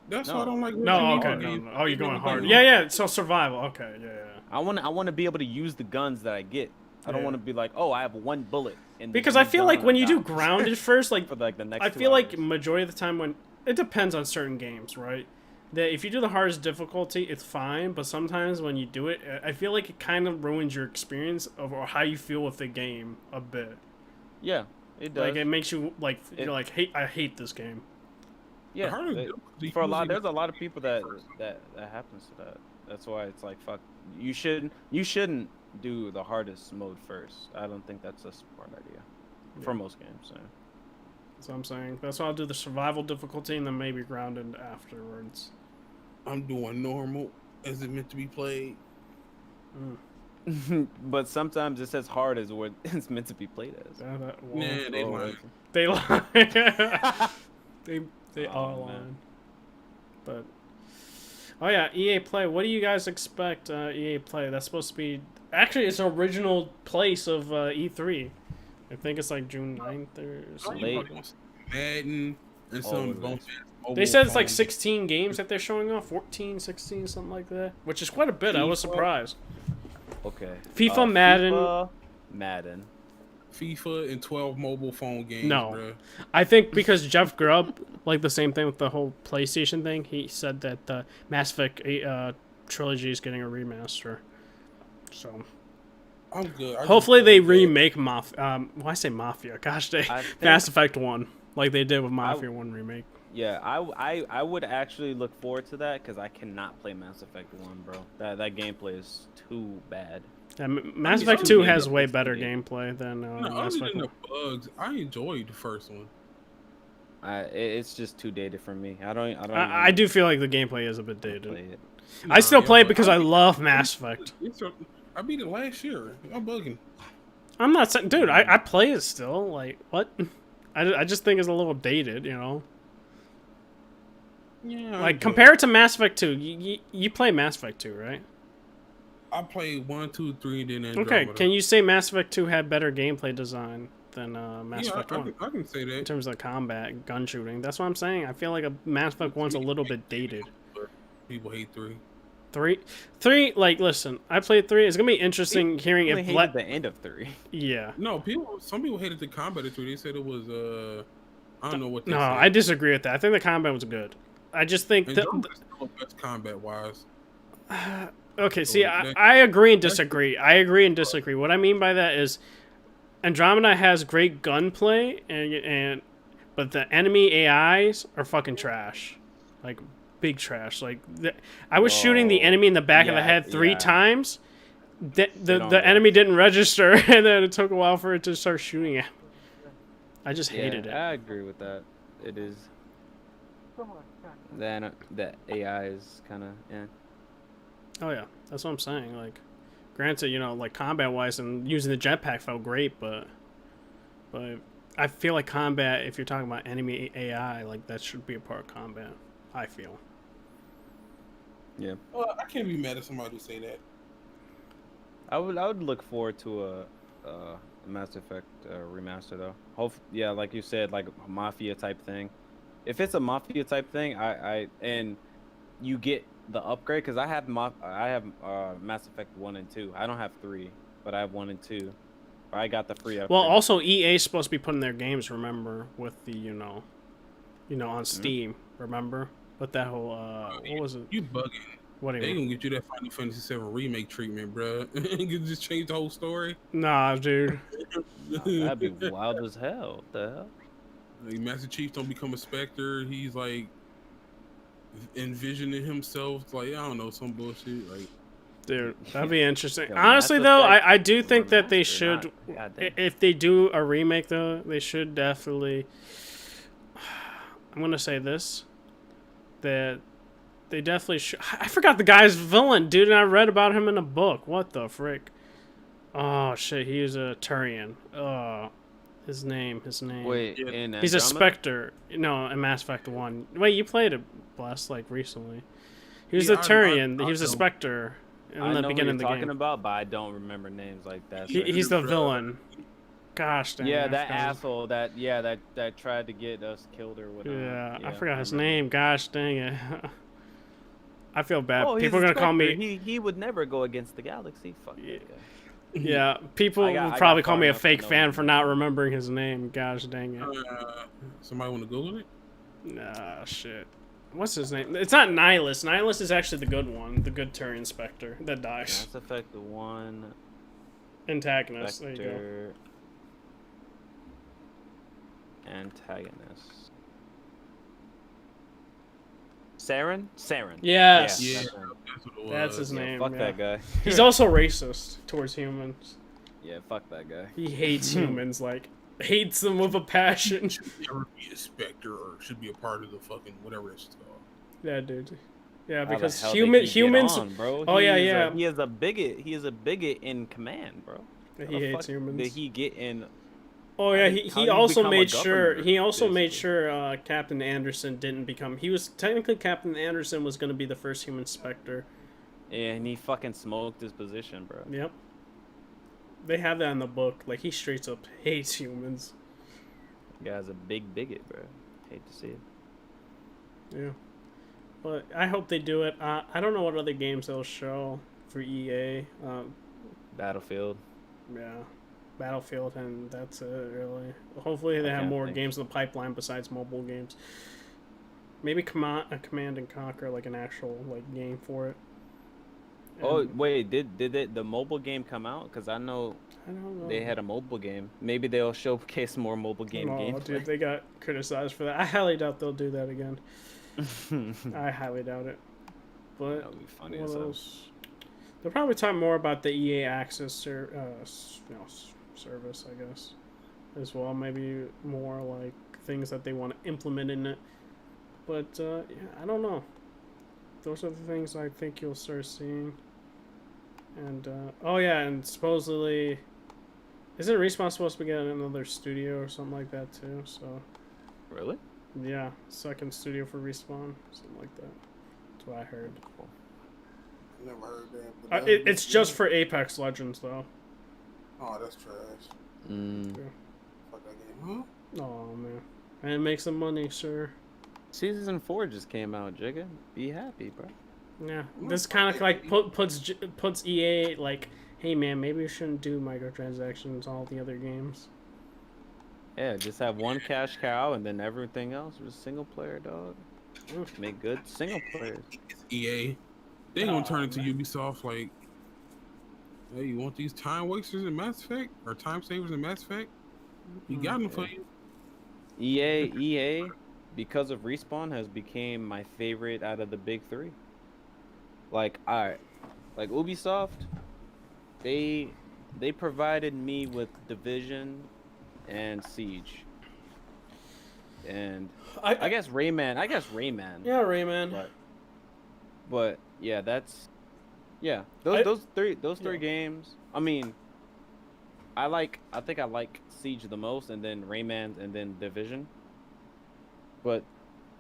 That's why I don't like. No, okay, no. Oh, you're going hard. Yeah. So survival. Okay, yeah. I want to be able to use the guns that I get. I don't want to be like, oh, I have one bullet. Because I feel like when you do grounded first, like for like the next. I feel like majority of the time when it depends on certain games, right? That if you do the hardest difficulty, it's fine. But sometimes when you do it, I feel like it kind of ruins your experience or how you feel with the game a bit. Yeah, it does. Like it makes you like you're like I hate this game. Yeah, there's a lot of people that happens to that. That's why it's like fuck. You shouldn't do the hardest mode first. I don't think that's a smart idea for most games. So. That's what I'm saying. That's why I'll do the survival difficulty and then maybe grounded afterwards. I'm doing normal as it meant to be played. But sometimes it says hard as what it's meant to be played as. They lie. They lie. they are lying. But oh yeah, EA Play. What do you guys expect? EA Play. That's supposed to be actually it's original place of E3. I think it's like June 9th or something. Late. Like that. Madden and some bonus. They said it's like 16 games that they're showing off, 14, 16, something like that, which is quite a bit. I was surprised. Okay. FIFA, Madden. FIFA, Madden. FIFA and 12 mobile phone games, No. bro. I think because Jeff Grubb, like the same thing with the whole PlayStation thing, he said that the Mass Effect trilogy is getting a remaster. So I'm good. hopefully they remake Mafia. Why I say Mafia? Gosh, Mass Effect 1, like they did with Mafia 1 remake. Yeah, I would actually look forward to that because I cannot play Mass Effect 1, bro. That gameplay is too bad. Yeah, Mass Effect 2 has way better gameplay than Mass Effect 1. The bugs, I enjoyed the first one. It's just too dated for me. I do feel like the gameplay is a bit dated. Nah, I still play it but because I love Mass Effect. I beat it last year. I'm bugging. I'm not saying, dude. I play it still. Like what? I just think it's a little dated, you know. Yeah. Like compared to Mass Effect 2, you play Mass Effect 2, right? I played 1, 2, 3, and then Andromeda. Okay, can you say Mass Effect 2 had better gameplay design than Mass Effect 1? I can say that. In terms of combat, gun shooting. That's what I'm saying. I feel like a Mass Effect 1's a little bit dated. People hate 3. 3, like, listen, I played 3. It's gonna be interesting hearing if the end of 3. Yeah. No, some people hated the combat of 3. They said it was I don't know what they No, said. I disagree with that. I think the combat was good. I just think Andromeda's still the best combat wise. Okay, see, I agree and disagree. I agree and disagree. What I mean by that is Andromeda has great gunplay, but the enemy AIs are fucking trash. Like, big trash. Like, I was shooting the enemy in the back of the head 3 times. The enemy didn't register, and then it took a while for it to start shooting at me. I just hated it. I agree with that. It is. Then the AI is kind of Oh yeah, that's what I'm saying. Like, granted, you know, like combat-wise and using the jetpack felt great, but I feel like combat, if you're talking about enemy AI, like that should be a part of combat. I feel. Yeah. Well, I can't be mad at somebody who say that. I would look forward to a Mass Effect remaster though. Yeah, like you said, like a Mafia type thing. If it's a Mafia type thing, and you get the upgrade, because I have Mass Effect 1 and 2. I don't have 3, but I have 1 and 2. I got the free upgrade. Well, also EA is supposed to be putting their games, remember, with the on Steam. Remember, with that whole what was it? You bugging? What? They gonna get you that Final Fantasy VII remake treatment, bro. You just change the whole story. Nah, dude. That'd be wild as hell. What the hell? Like, Master Chief don't become a Spectre. He's like envisioning himself like, I don't know, some bullshit. Like, dude, that'd be interesting. Yo, Honestly, Mass though, Effect I do think that they should, goddamn. if they do a remake, though, they should definitely. I'm gonna say this, that they definitely should. I forgot the guy's villain, dude, and I read about him in a book. What the frick? Oh shit, he was a Turian. Oh, his name. Wait, in he's a Andromeda? Spectre. No, in Mass Effect 1. Wait, you played it, Bless, like recently. He was Yeah, a Turian. He was a know. Spectre in I the know beginning who of the you're talking game. about, but I don't remember names like that. He's the villain. Gosh dang. Yeah, I that forgot his- asshole that tried to get us killed or whatever. Yeah, I forgot his remember. name. Gosh dang it. I feel bad. Oh, People are he's a gonna call Spectre. me. He would never go against the galaxy. Fuck Yeah. that guy. Yeah, people I will got probably call far me a enough to fake know fan his for name. not remembering his name. Gosh dang it. somebody want to Google it? Nah, shit. What's his name? It's not Nihilus. Nihilus is actually the good one, the good Turian Spectre that dies. Mass Effect 1 Antagonist. There you go. Spectre antagonist. Saren? Saren. Yes. Yeah, that's him. that's what it was. That's his Yeah, name. fuck yeah. that guy. He's also racist towards humans. Yeah, fuck that guy. He hates humans, like hates them with a passion. Should never be a Spectre or should be a part of the fucking whatever it's called. Yeah, dude. Yeah, How the because hell they keep humans. get on, bro? Oh, yeah, yeah. He is a bigot. He is a bigot in command, bro. He How the hates fuck humans. Did he get in? Oh yeah, How he do you also become a made sure governor, he also made basically? sure Captain Anderson didn't become. He was technically Captain Anderson was going to be the first human Spectre. And he fucking smoked his position, bro. Yep. They have that in the book. Like, he straight up hates humans. Guy's a big bigot, bro. Hate to see it. Yeah. But I hope they do it. I don't know what other games they'll show for EA. Battlefield. Yeah. Battlefield, and that's it, really. Hopefully they have more games in the pipeline besides mobile games. Maybe Command and Conquer, like an actual like game for it. Oh wait, did the mobile game come out? Because I don't know. They had a mobile game. Maybe they'll showcase more mobile game gameplay. Dude, they got criticized for that. I highly doubt they'll do that again. I highly doubt it. But that would be funny what as hell. else? They'll probably talk more about the EA Access service, I guess, as well. Maybe more like things that they want to implement in it. But yeah, I don't know. Those are the things I think you'll start seeing. And oh yeah, and supposedly, isn't Respawn supposed to be getting another studio or something like that too? So. Really? Yeah, second studio for Respawn, something like that. That's what I heard. Cool. Never heard that. It's just for Apex Legends though. Oh, that's trash. Mm. Yeah. Fuck that game, huh? Oh man, and it makes some money, sir. Season 4 just came out, Jigga. Be happy, bro. Yeah, this kind of like puts EA like, hey man, maybe we shouldn't do microtransactions on all the other games. Yeah, just have one cash cow and then everything else was single player, dog. Make good single players. It's EA. They gonna turn into Ubisoft like, hey, you want these time wasters in Mass Effect or time savers in Mass Effect? We got them for you. EA, because of Respawn, has became my favorite out of the big three. Like, alright, like Ubisoft, they provided me with Division and Siege, and I guess Rayman. Yeah, Rayman. But yeah, those three games. I mean, I think I like Siege the most, and then Rayman, and then Division. But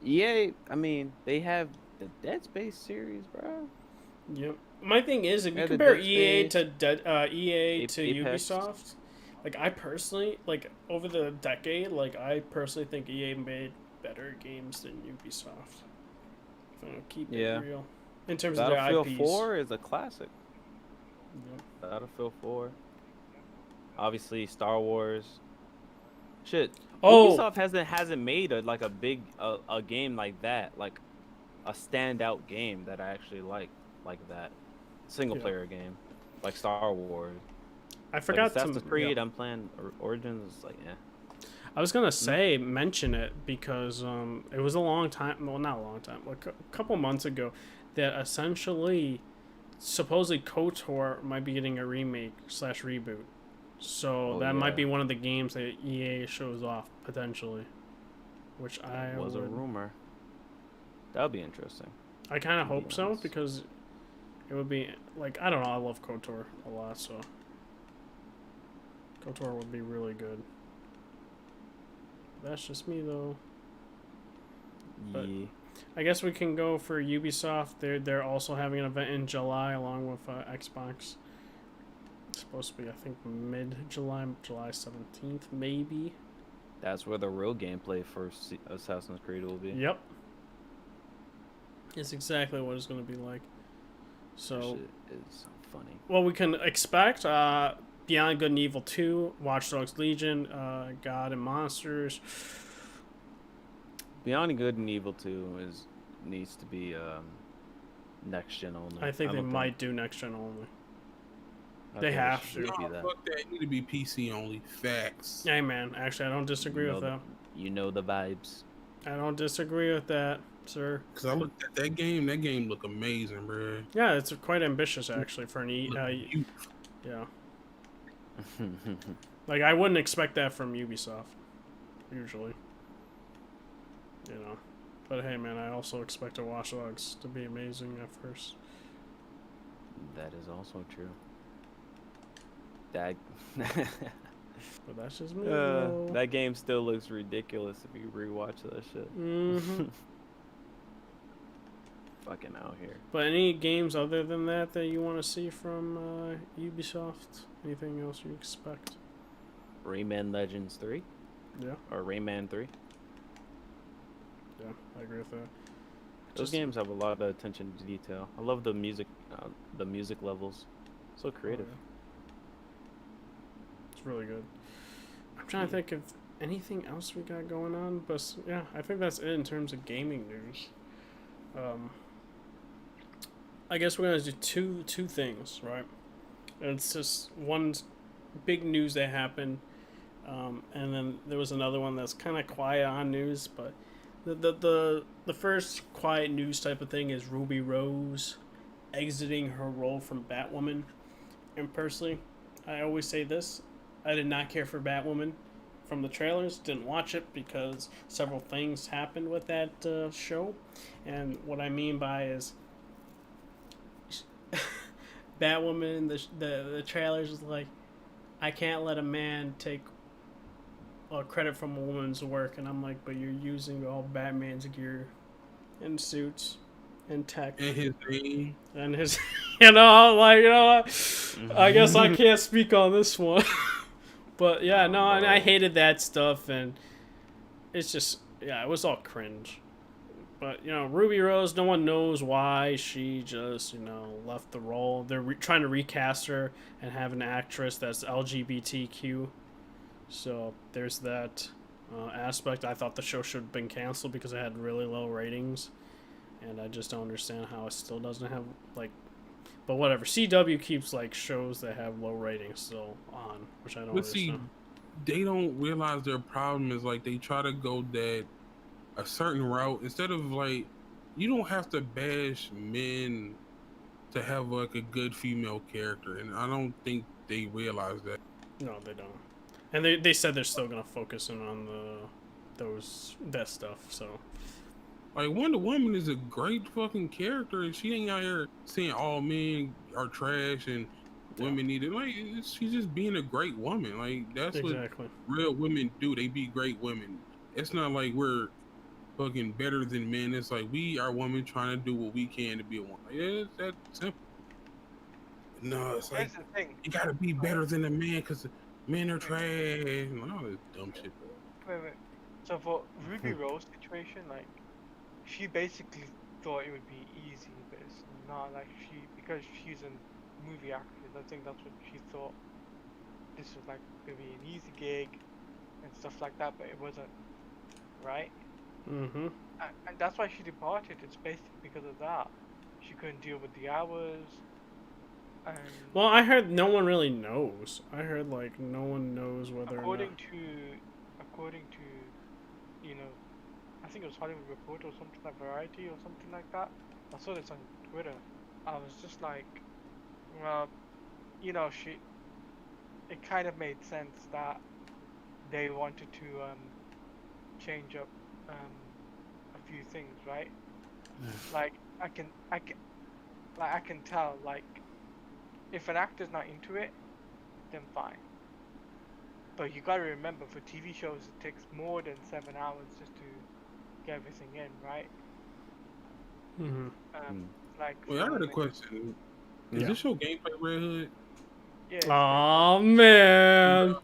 EA, I mean, they have the Dead Space series, bro. Yep. My thing is, if you Yeah, compare the EA Dead to EA to Apex. Ubisoft, like I personally, like over the decade, like I personally think EA made better games than Ubisoft. If I'm gonna keep it real, in terms of their Battlefield IPs. 4 is a classic. Yep. Battlefield 4. Obviously, Star Wars. Shit. Oh! Ubisoft hasn't made a big game like that, like a standout game that I actually like that single player game, like Star Wars. I forgot Assassin's Creed. I'm playing Origins. Like, yeah. I was gonna say mention it because it was a long time. Well, not a long time. Like a couple months ago, that essentially, supposedly KOTOR might be getting a remake / reboot. So that might be one of the games that EA shows off potentially, which a rumor. That would be interesting. I kind of hope so because it would be like, I don't know. I love KOTOR a lot, so KOTOR would be really good. That's just me though. But Yeah. I guess we can go for Ubisoft. They're also having an event in July along with Xbox. It's supposed to be, I think, mid-July, July 17th, maybe. That's where the real gameplay for Assassin's Creed will be. Yep. It's exactly what it's going to be like. So, that shit is funny. Well, we can expect Beyond Good and Evil 2, Watch Dogs Legion, God and Monsters. Beyond Good and Evil 2 needs to be next gen only. I think they might do next gen only. They think have it to. should be that. Fuck that. It need to be PC only. Facts. Hey, man. Actually, I don't disagree with that. You know the vibes. I don't disagree with that, sir. Because I looked at that game. That game looked amazing, bro. Yeah, it's quite ambitious, actually, for an yeah. Like, I wouldn't expect that from Ubisoft, usually. You know. But hey, man, I also expect Watch Dogs to be amazing at first. That is also true. That But that's just me. that game still looks ridiculous if you rewatch that shit. Mm-hmm. fucking out here. But any games other than that you want to see from Ubisoft? Anything else you expect? Rayman Legends 3? Yeah. Or Rayman 3? Yeah, I agree with that. Those games have a lot of attention to detail. I love the music levels. So creative. Oh, yeah. It's really good. I'm trying to think of anything else we got going on, but yeah, I think that's it in terms of gaming news. I guess we're gonna do two things, right? And it's just one big news that happened, and then there was another one that's kind of quiet on news. But the first quiet news type of thing is Ruby Rose exiting her role from Batwoman. And personally, I always say this: I did not care for Batwoman from the trailers. Didn't watch it because several things happened with that show, and what I mean by is Batwoman. The trailers was like, I can't let a man take credit from a woman's work, and I'm like, but you're using all Batman's gear and suits and tech And his name. and his, you know what? I guess I can't speak on this one. But yeah, no, and I hated that stuff, and it's just, yeah, it was all cringe. But, Ruby Rose, no one knows why she just, left the role. They're trying to recast her and have an actress that's LGBTQ. So there's that aspect. I thought the show should have been canceled because it had really low ratings. And I just don't understand how it still doesn't have, but whatever. CW keeps, shows that have low ratings still on, which I don't understand. See, they don't realize their problem is, they try to go a certain route instead of you don't have to bash men to have a good female character, and I don't think they realize that. No, they don't. And they said they're still gonna focus in on that stuff. So, Wonder Woman is a great fucking character, and she ain't out here saying all men are trash and women need it. She's just being a great woman. That's exactly what real women do. They be great women. It's not like we're fucking better than men. It's we are women trying to do what we can to be a woman. It's that simple. No, it's Here's the thing. You gotta be better than a man because men are trash and all this dumb shit. Wait. So for Ruby Rose situation, she basically thought it would be easy, but it's not. Because she's a movie actress, I think that's what she thought. This was gonna be an easy gig and stuff like that, but it wasn't, right? Mm-hmm. And that's why she departed. It's basically because of that. She couldn't deal with the hours. And well, I heard no one really knows. I heard no one knows whether according to I think it was Hollywood Reporter or something like Variety or something like that. I saw this on Twitter. I was just well, it kind of made sense that they wanted to change up a few things, right? I can tell, if an actor's not into it, then fine. But you gotta remember, for TV shows, it takes more than 7 hours just to get everything in, right? Mm-hmm. Wait, I got a question. Is this your gameplay, Red Hood? Yeah. Oh man,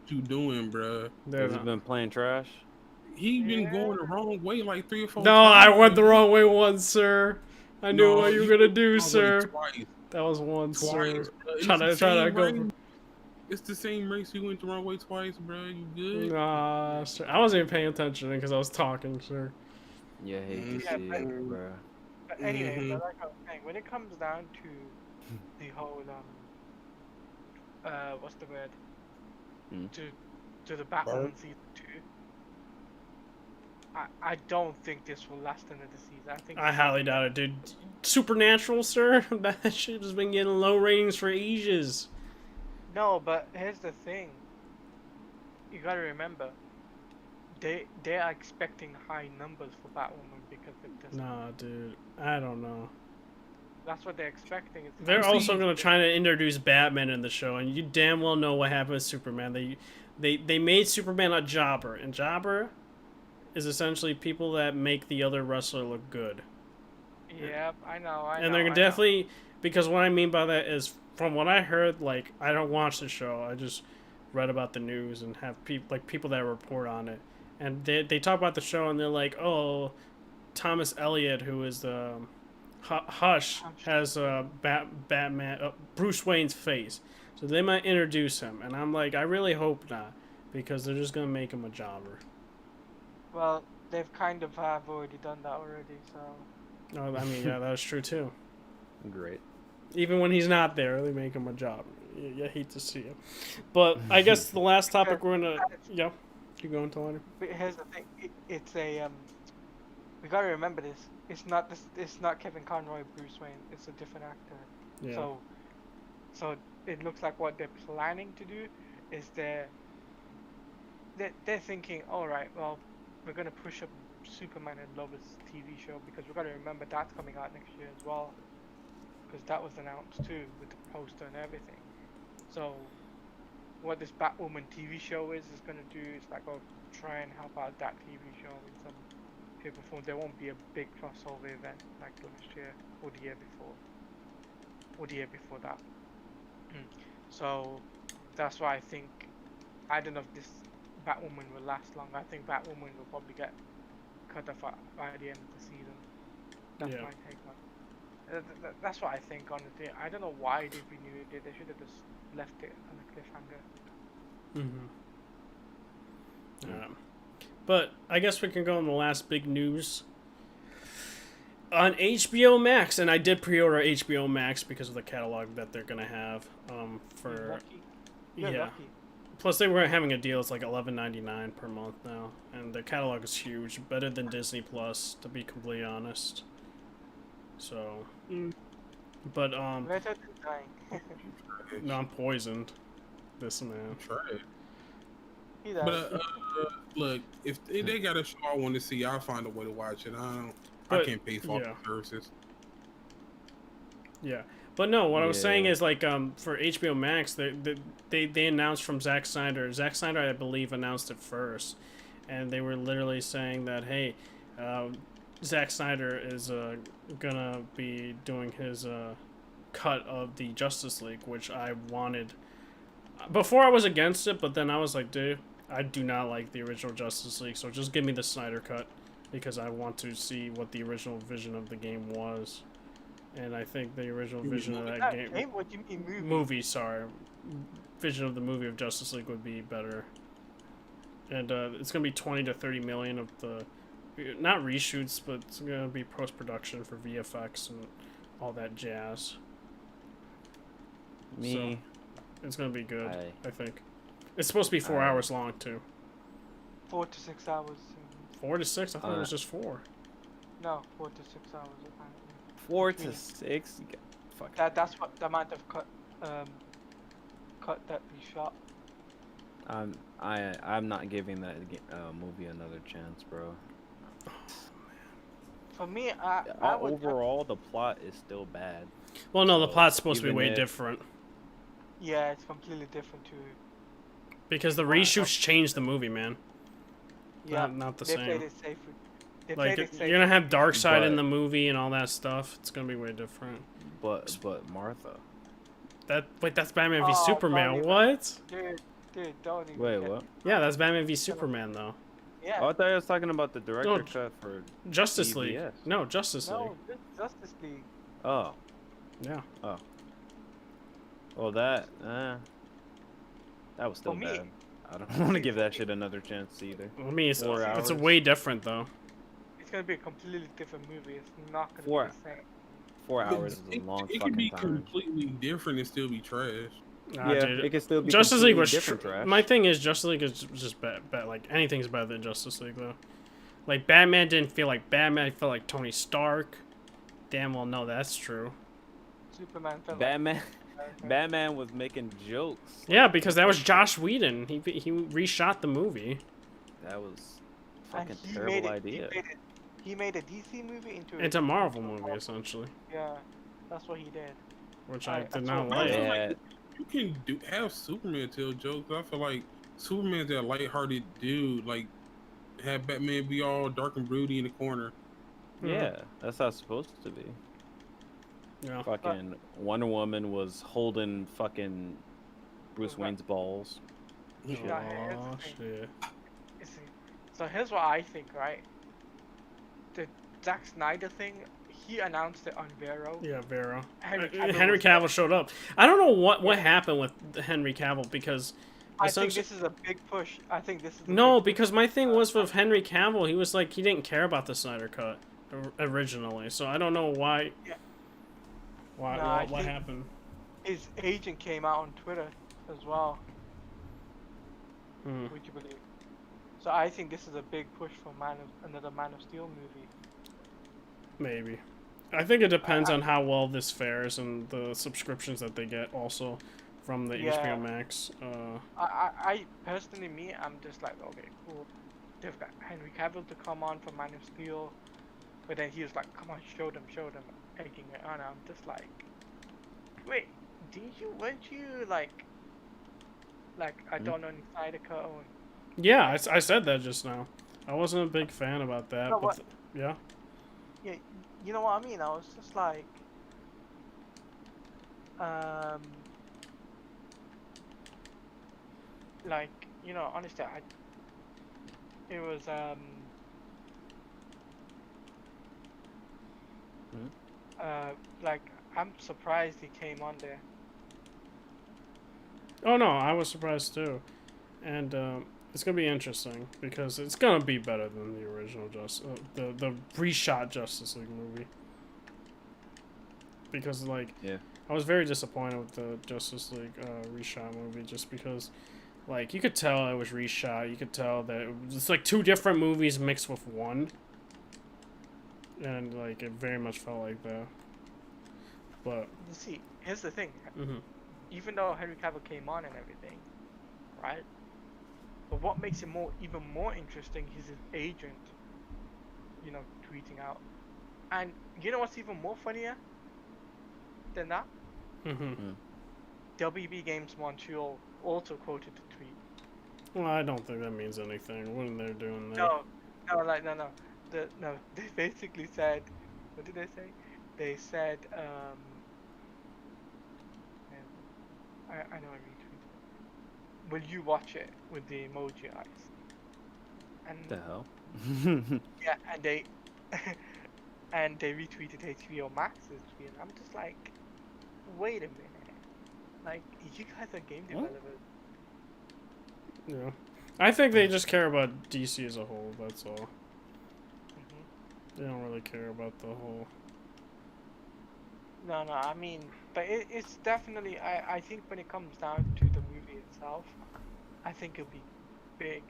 What you doing, bruh? Has he been playing trash? He been going the wrong way 3 or 4 no, times. I went the wrong way once, sir. I knew what you were gonna do, sir. Twice. That was once, sir. Trying to go. It's the same race. You went the wrong way twice, bro. You good? Nah, sir. I wasn't even paying attention because I was talking, sir. Yeah, hate to see it, bro. But anyway, but like I was saying, when it comes down to the whole what's the word? To the Batman season 2. I don't think this will last another season. I highly doubt it, dude. Supernatural, sir. That shit has been getting low ratings for ages. No, but here's the thing. You gotta remember, they are expecting high numbers for Batwoman because of this. Nah, dude. I don't know. That's what they're expecting. They're also gonna try to introduce Batman in the show, and you damn well know what happened with Superman. They made Superman a jobber, and jobber is essentially people that make the other wrestler look good. Yep, I know. And they're definitely, because what I mean by that is, from what I heard, like, I don't watch the show. I just read about the news and have people that report on it, and they talk about the show and they're like, oh, Thomas Elliott, who is the Hush, has Batman Bruce Wayne's face, so they might introduce him, and I'm like, I really hope not, because they're just gonna make him a jobber. Well, they've kind of have already done that already, so. Oh, I mean, yeah, that's true too. Great. Even when he's not there, they make him a job. You hate to see it. But I guess the last topic we're gonna... Yeah, keep going, Talani. But here's the thing. It's a... We gotta remember this. It's not Kevin Conroy Bruce Wayne. It's a different actor. Yeah. So it looks like what they're planning to do is they're thinking, alright, well, we're gonna push up Superman and Lois TV show, because we've got to remember that's coming out next year as well, because that was announced too with the poster and everything. So what this Batwoman TV show is going to do is like, oh, try and help out that TV show in some shape or form. There won't be a big crossover event like last year or the year before that. So that's why I think, I don't know if this Batwoman will last long. I think Batwoman will probably get cut off by the end of the season. That's my take on it. That's what I think on it. I don't know why they renewed it. They should have just left it on a cliffhanger. But I guess we can go on the last big news. On HBO Max, and I did pre-order HBO Max because of the catalog that they're gonna have. For You're lucky. Plus, they were having a deal. It's like $11.99 per month now, and the catalog is huge, better than Disney Plus, to be completely honest. So, but no, I'm poisoned. This man. Try it. He does. But look, if they got a show I want to see, I'll find a way to watch it. I can't pay for all the services. Yeah. But no, what I was saying is, like, for HBO Max, they announced from Zack Snyder. Zack Snyder, I believe, announced it first, and they were literally saying that, hey, Zack Snyder is gonna be doing his cut of the Justice League, which I wanted. Before I was against it, but then I was like, dude, I do not like the original Justice League, so just give me the Snyder cut, because I want to see what the original vision of the game was. And I think the original vision of that game... What do you mean movie? Movie, sorry. Vision of the movie of Justice League would be better. And it's going to be 20 to 30 million of the... Not reshoots, but it's going to be post-production for VFX and all that jazz. So, it's going to be good, I think. It's supposed to be 4 hours long, too. 4 to 6 hours. 4 to 6? I thought it was just 4. No, 4 to 6 hours, apparently. 4 to 6? Fuck. That's what the amount of cut that we shot. I'm not giving that movie another chance, bro. For me, overall the plot is still bad. Well, no, the plot's supposed to be way different. Yeah, it's completely different too. Because the reshoots changed the movie, man. Yeah, not the they same. played it safely. Like, you're gonna have Darkseid in the movie and all that stuff. It's gonna be way different. But Martha. That's Batman v Superman. What? Dude, don't even. Wait, what? Yeah, that's Batman v Superman, though. Yeah. Oh, I thought I was talking about the director cut for Justice TBS. League. No, Justice League. No, Justice League. Oh. Yeah. Oh. Well, that was still bad. I don't want to give that shit another chance either. I mean, it's a way different though. It's gonna be a completely different movie. It's not gonna be the same. 4 hours is a long fucking time. It could be completely different and still be trash. Yeah, dude, it could still be Justice League was different trash. My thing is Justice League is just bad. Like, anything's better than Justice League though. Like, Batman didn't feel like Batman. It felt like Tony Stark. Damn well, no, that's true. Superman felt Batman was making jokes. Yeah, because that was Joss Whedon. He reshot the movie. That was a fucking terrible idea. He made a DC movie into a Marvel movie, essentially. Yeah, that's what he did. Which I did not like. Yeah. You can have Superman tell jokes. I feel like Superman's that lighthearted dude. Like, have Batman be all dark and broody in the corner. Yeah, that's how it's supposed to be. Yeah. Fucking Wonder Woman was holding fucking Bruce Wayne's balls. Yeah, here's Oh the thing. shit. You see, so here's what I think, right? The Zack Snyder thing, he announced it on Vero. Yeah, Vera. Henry Henry was Cavill showed up. I don't know what Yeah. happened with Henry Cavill because I think essentially this is a big push. I think this is a no, big push. because my thing was with Henry Cavill, he was like he didn't care about the Snyder cut originally, so I don't know why. Yeah. Why? No, I what think- happened? His agent came out on Twitter as well. Hmm. Would you believe? So I think this is a big push for another Man of Steel movie. Maybe. I think it depends on how well this fares and the subscriptions that they get also from the Yeah. HBO Max. I personally, I'm just like, okay, cool. They've got Henry Cavill to come on for Man of Steel, but then he was like, come on, show them, egging it on. I'm just like, wait, weren't you like I don't know any Snyder cut or Yeah, I said that just now. I wasn't a big fan about that, No, but what- yeah. yeah, you know what I mean? I was just like, honestly, it was like I'm surprised he came on there. Oh no, I was surprised too, and it's gonna be interesting because it's gonna be better than the original the reshot Justice League movie. Because like, Yeah. I was very disappointed with the Justice League reshot movie just because, like, you could tell it was reshot. You could tell that it's like two different movies mixed with one, and like it very much felt like that. But You see, here's the thing. mhm. Even though Henry Cavill came on and everything, right? But what makes it even more interesting is his agent, tweeting out. And you know what's even more funnier than that? WB Games Montreal also quoted the tweet. Well, I don't think that means anything. What are they doing there? No. They basically said, what did they say? They said, I know I retweeted. Will you watch it with the emoji eyes? And The hell? yeah, and they and they retweeted HBO Max's tweet. And I'm just like, wait a minute, like you guys are game developers. Yeah, I think they just care about DC as a whole. That's all. They don't really care about the whole. No, I mean, but it's definitely. I think when it comes down to the movie itself, I think it'll be big.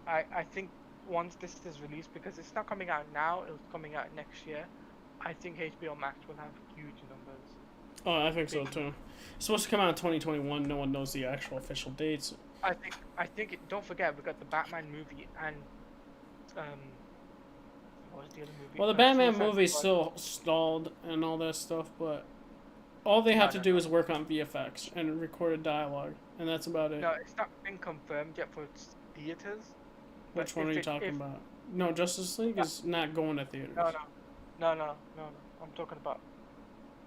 I think once this is released, because it's not coming out now, it's coming out next year. I think HBO Max will have huge numbers. Oh, I think so too. It's supposed to come out in 2021. No one knows the actual official dates. I think don't forget, we got the Batman movie and what was the other movie? Well, the Batman Suicide movie's Squad. still stalled and all that stuff, but all they have to do is work on VFX and recorded dialogue, and that's about it. No, it's not been confirmed yet for theaters. but Which one are if you it- talking if- about? No, Justice League is not going to theaters. No. I'm talking about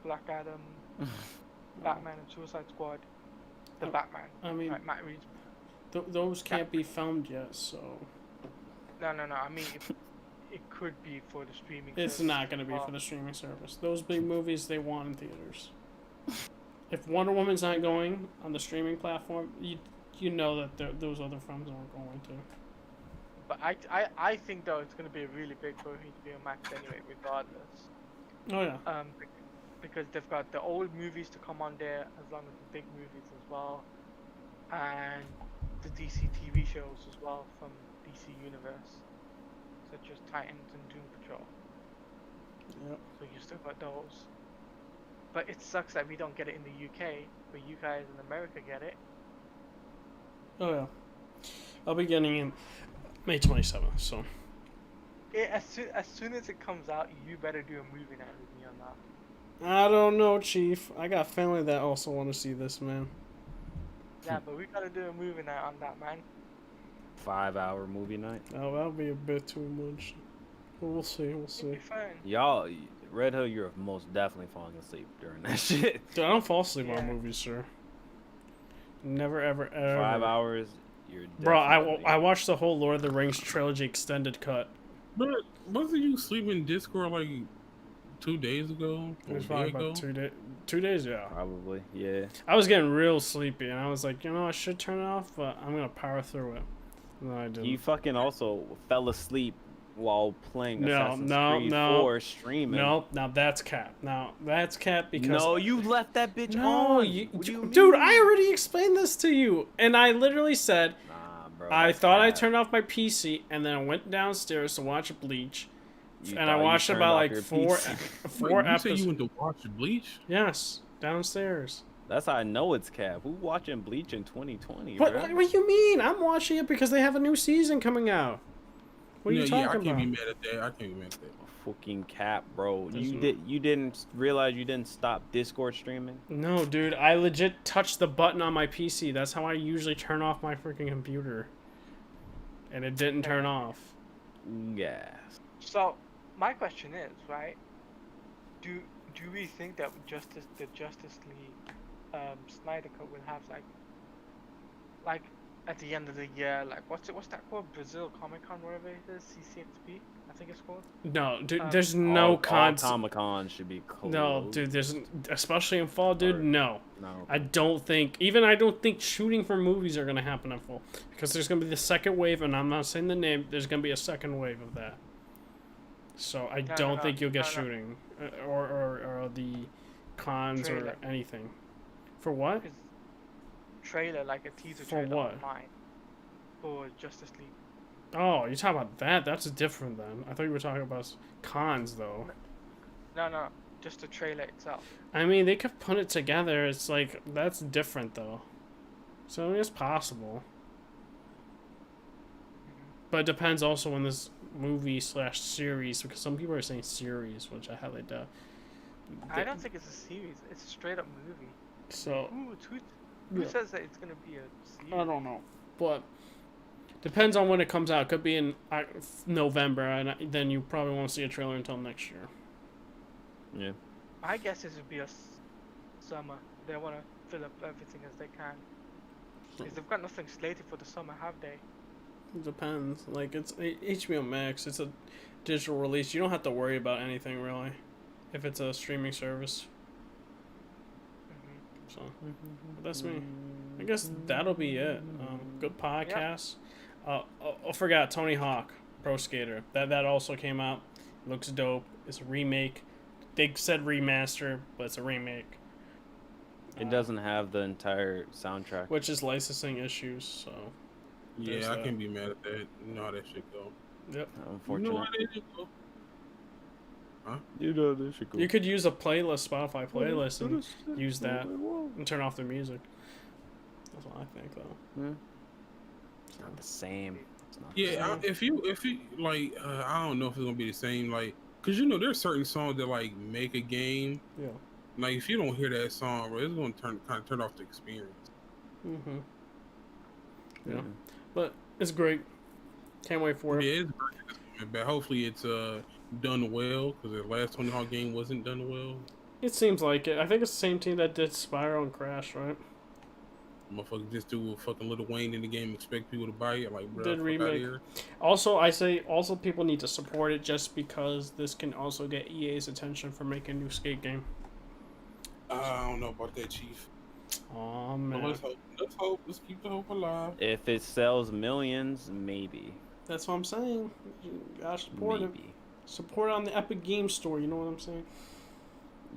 Black Adam, Batman, and Suicide Squad. The Oh, Batman. I mean, Right, Matt Reeves. those can't be filmed yet, so No. I mean, it could be for the streaming. it's service not going to as be well. for the streaming service. Those big movies they want in theaters. If Wonder Woman's not going on the streaming platform, you know that those other films aren't going to. But I think though it's gonna be really big for HBO Max anyway, regardless. Oh yeah. Because they've got the old movies to come on there, as long as the big movies as well, and the DC TV shows as well from DC Universe, such as Titans and Doom Patrol. Yep. So you still got those. But it sucks that we don't get it in the UK, but you guys in America get it. Oh yeah. I'll be getting in May 27th, so. As soon as it comes out, you better do a movie night with me on that. I don't know, Chief. I got family that also want to see this, man. Yeah, but we gotta do a movie night on that, man. 5-hour movie night. Oh, that'll be a bit too much. We'll see. We'll It'll see. be fine. Y'all, Red Hill, you're most definitely falling asleep during that shit. Dude, I don't fall asleep on Yeah. movies, sir. Never, ever, ever. 5 hours, you're Bro, definitely... I watched the whole Lord of the Rings trilogy extended cut. But wasn't you sleeping in Discord like 2 days ago? It Or a was day probably ago? about 2 days, yeah. Probably, yeah. I was getting real sleepy, and I was like, I should turn it off, but I'm gonna power through it. And then I didn't. He fucking also fell asleep while playing Assassin's Creed no. 4 streaming. No, now that's cap. Now that's cap because No, you left that bitch no, on. you, What do you dude, mean? I already explained this to you, and I literally said Nah, bro. I that's thought I cap. turned off my PC, and then I went downstairs to watch Bleach, You and I thought you watched turned about off like your four PC. four Wait, you episodes. said you went to watch Bleach? Yes, downstairs. That's how I know it's cap. Who watching Bleach in 2020, What? bro? What do you mean? I'm watching it because they have a new season coming out. What are you Yeah, I talking can't about? be mad at that. I can't be mad at that. Fucking cap, bro. There's You no- didn't realize you didn't stop Discord streaming? No, dude, I legit touched the button on my PC. That's how I usually turn off my freaking computer. And it didn't turn off. Yes. So my question is, right? Do we think that the Justice League Snyder Cut will have like at the end of the year, like what's that called? Brazil Comic Con, whatever it is, CCXP, I think it's called. No, dude, there's no all cons. Comic-Con should be closed. No, dude, there's especially in fall, dude. Or- No, No. I don't think shooting for movies are gonna happen in fall because there's gonna be the second wave, and I'm not saying the name. There's gonna be a second wave of that. So I don't think you'll get shooting or the cons or Trailer. anything. For what? It's trailer, like a teaser For trailer what? online for Justice League. Oh, you're talking about that? That's different then. I thought you were talking about cons though. No, just the trailer itself. I mean, they could put it together. It's like that's different though. So it's possible. But it depends also on this movie / series because some people are saying series, which I highly doubt. I don't think it's a series. It's a straight up movie. So Who yeah. says that it's gonna be a series? I don't know, but depends on when it comes out. Could be in November, and then you probably won't see a trailer until next year. Yeah. My guess is it'll be a summer. They wanna fill up everything as they can. Because they've got nothing slated for the summer, have they? It depends. Like it's HBO Max. It's a digital release. You don't have to worry about anything really, if it's a streaming service. So that's me. I guess that'll be it. Good podcast. I forgot Tony Hawk Pro Skater. That also came out. Looks dope. It's a remake. They said remaster, but it's a remake. It doesn't have the entire soundtrack. Which is licensing issues. So there's Yeah, I that. can't be mad at that. You know how that shit go. Yep. You know Unfortunately. how that shit go. You know this should go. You could use a playlist, Spotify playlist, and use that and turn off the music. That's what I think, though. It's not the same. It's not Yeah, if you like, I don't know if it's gonna be the same. Like, cause you know there's certain songs that like make a game. Yeah. Like if you don't hear that song, bro, it's gonna kind of turn off the experience. Mhm. the Yeah. same. But it's great. Can't wait for it. Yeah, it's great, but hopefully it's done well, because the last Tony Hawk game wasn't done well. It seems like it. I think it's the same team that did Spyro and Crash, right? Motherfucker just do a fucking Little Wayne in the game, expect people to buy it. Like, bro, Did fuck out remake. here. Also, I say also people need to support it just because this can also get EA's attention for making a new skate game. I don't know about that, Chief. Oh But man, let's hope. Let's hope. Let's keep the hope alive. If it sells millions, maybe. that's what I'm saying. You gotta support it. Maybe. Support it on the Epic Game Store. You know what I'm saying?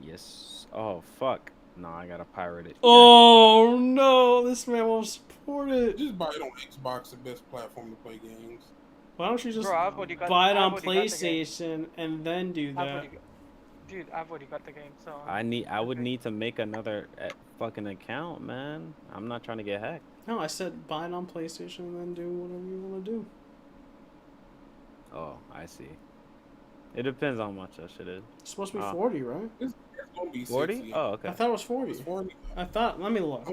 Yes. Oh, fuck. No, I gotta pirate it. Oh no, this man won't support it. Just buy it on Xbox, the best platform to play games. Why don't you just Bro, I've already got buy it I've on already got the game. PlayStation and then do I've that? already got, dude, I've already got the game, so I would okay. need to make another fucking account, man. I'm not trying to get hacked. No, I said buy it on PlayStation and then do whatever you want to do. Oh, I see. It depends on how much that shit is. It's supposed to be Ah. 40, right? It's gonna be 40? 60. Oh, okay. I thought it was 40. It's 40. I thought. Let me look.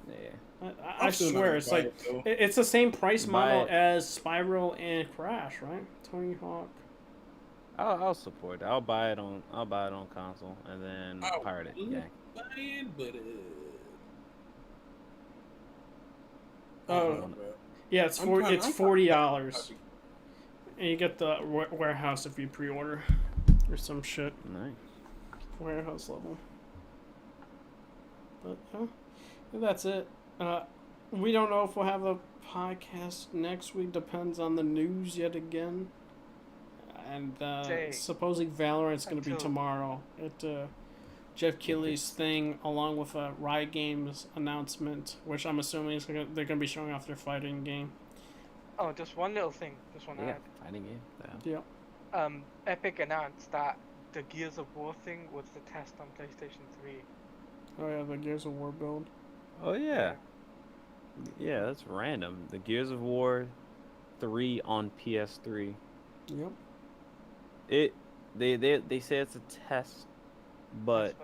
Yeah. I I'm still not swear, gonna it's buy like it, though. it's the same price Buy model it. as Spyro and Crash, right? Tony Hawk. I'll support it. I'll buy it on console and then I pirate it. would Yeah. buy it, but I Oh, don't know, bro. yeah, it's I'm $40, and you get the warehouse if you pre-order or some shit. Nice. Warehouse level. But that's it. We don't know if we'll have a podcast next week. Depends on the news yet again. And supposedly Valorant's going to be tomorrow at Jeff Keighley's thing, along with a Riot Games announcement, which I'm assuming they're going to be showing off their fighting game. Oh, just one little thing. Just one Yeah, fighting game. Yeah. Epic announced that the Gears of War thing was the test on PlayStation 3. Oh yeah, the Gears of War build. Oh yeah. Yeah, that's random. The Gears of War 3 on PS3. Yep. They say it's a test, but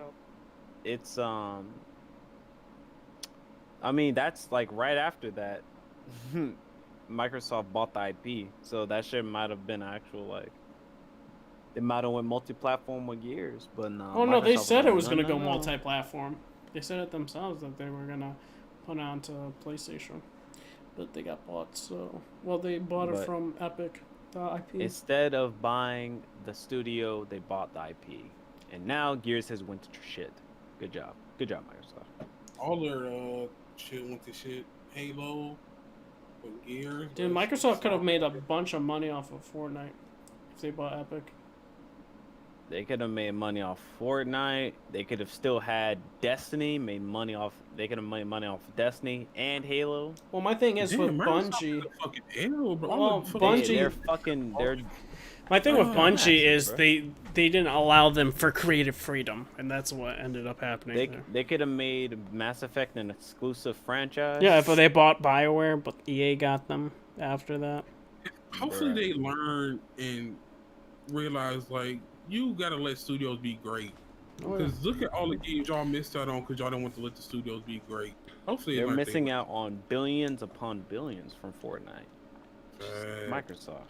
it's I mean, that's like right after that Microsoft bought the IP, so that shit might have been actual, like, they might have went multi-platform with Gears, but no. Oh no, they Microsoft said it was like, going to no, go no. multi-platform. They said it themselves that they were going to put it onto PlayStation, but they got bought. So, well, they bought it from Epic, the IP. Instead of buying the studio, they bought the IP, and now Gears has went to shit. Good job, Microsoft. All their shit went to shit. Halo, with Gears. Dude, Microsoft could have made a bunch of money off of Fortnite if they bought Epic. They could have made money off Fortnite. They could have still had Destiny. They could have made money off Destiny and Halo. Well, my thing is with Bungie. Bungie. My thing with Bungie is they didn't allow them for creative freedom, and that's what ended up happening. They could have made Mass Effect an exclusive franchise. Yeah, but they bought BioWare, but EA got them after that. Hopefully they learn and realize, like, you gotta let studios be great. Because look at all the games y'all missed out on because y'all don't want to let the studios be great. Hopefully they're missing out on billions upon billions from Fortnite. Microsoft.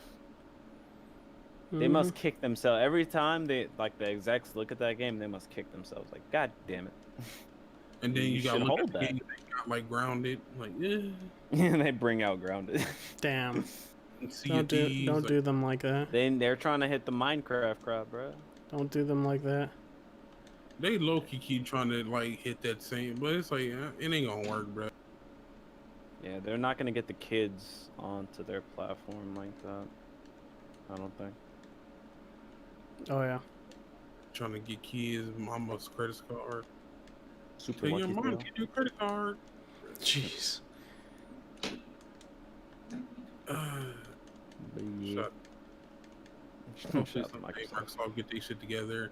They must kick themselves every time the execs look at that game. They must kick themselves like, God damn it! And then you gotta look at the game that got, like, Grounded, like, they bring out Grounded. Damn. Don't do them like that. They're trying to hit the Minecraft crowd, bro. Don't do them like that. They low-key keep trying to, like, hit that same, but it's like, it ain't gonna work, bro. Yeah, they're not gonna get the kids onto their platform like that. I don't think. Oh yeah. Trying to get kids mama's credit card. Super Your mom get you a credit card. Jeez. Microsoft get their shit together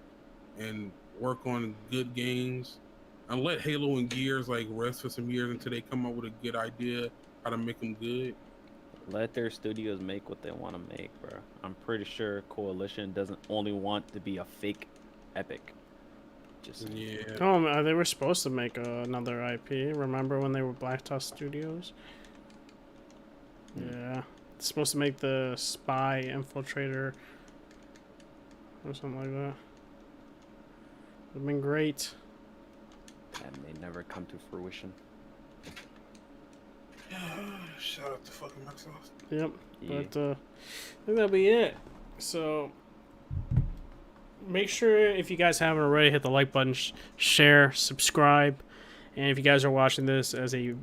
and work on good games, and let Halo and Gears like rest for some years until they come up with a good idea how to make them good. Let their studios make what they want to make, bro. I'm pretty sure Coalition doesn't only want to be a fake Epic. Just Oh, they were supposed to make another IP. Remember when they were Black Tusk Studios? Yeah. Supposed to make the Spy Infiltrator or something like that. Would have been great. And they never come to fruition. Shout out to fucking Microsoft. Yep. Yeah. But I think that'll be it. So make sure, if you guys haven't already, hit the like button, share, subscribe. And if you guys are watching this as a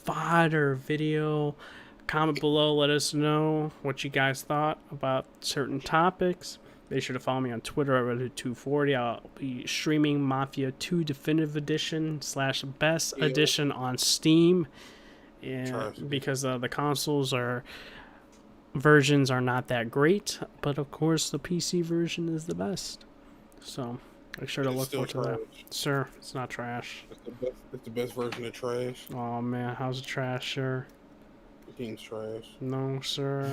VOD or video, comment below, let us know what you guys thought about certain topics. Be sure to follow me on Twitter at Reddit240. I'll be streaming Mafia 2 Definitive Edition / Best Edition on Steam. And because the consoles versions are not that great, but of course the PC version is the best. So make sure to look forward to that. Sir, it's not trash. It's the best version of trash. Oh man, how's it trash, sir? The game's trash. No, sir.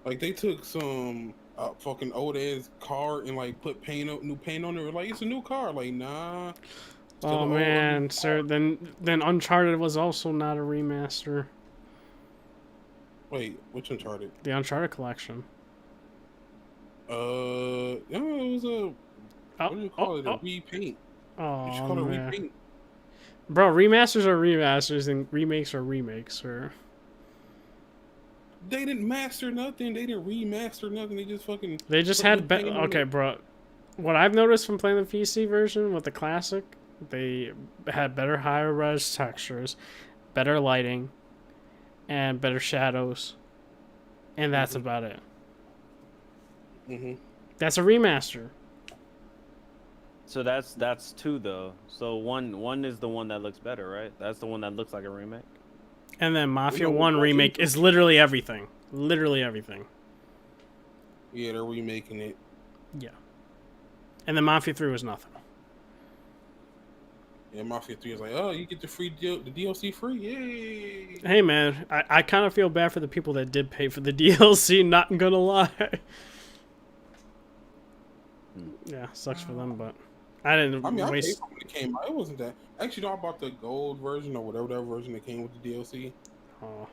Like, they took some fucking old ass car and like put new paint on it. Like, it's a new car. Like, nah. Oh man, sir. Then Uncharted was also not a remaster. Wait, which Uncharted? The Uncharted collection. Yeah, it was a Oh, what do you oh, call it? A oh. repaint. You should Oh call it man, repaint. bro, remasters are remasters and remakes are remakes. Or They didn't master nothing. They didn't remaster nothing. They just fucking they just put new had paint on okay, it. bro. What I've noticed from playing the PC version with the classic, they had better higher res textures, better lighting, and better shadows, and that's about it. Mm-hmm. That's a remaster. So that's two though. So one is the one that looks better, right? That's the one that looks like a remake. And then We Mafia know which 1 one remake is. is literally everything. Literally everything. Yeah, they're remaking it. Yeah. And then Mafia 3 was nothing. And Mafia 3 is like, oh, you get the the DLC free, yay! Hey man, I kind of feel bad for the people that did pay for the DLC, not gonna lie. Yeah, sucks for them, but I didn't I mean, I paid waste. for it when it came out. It wasn't that. Actually, no, I bought the gold version or whatever that version that came with the DLC. Oh.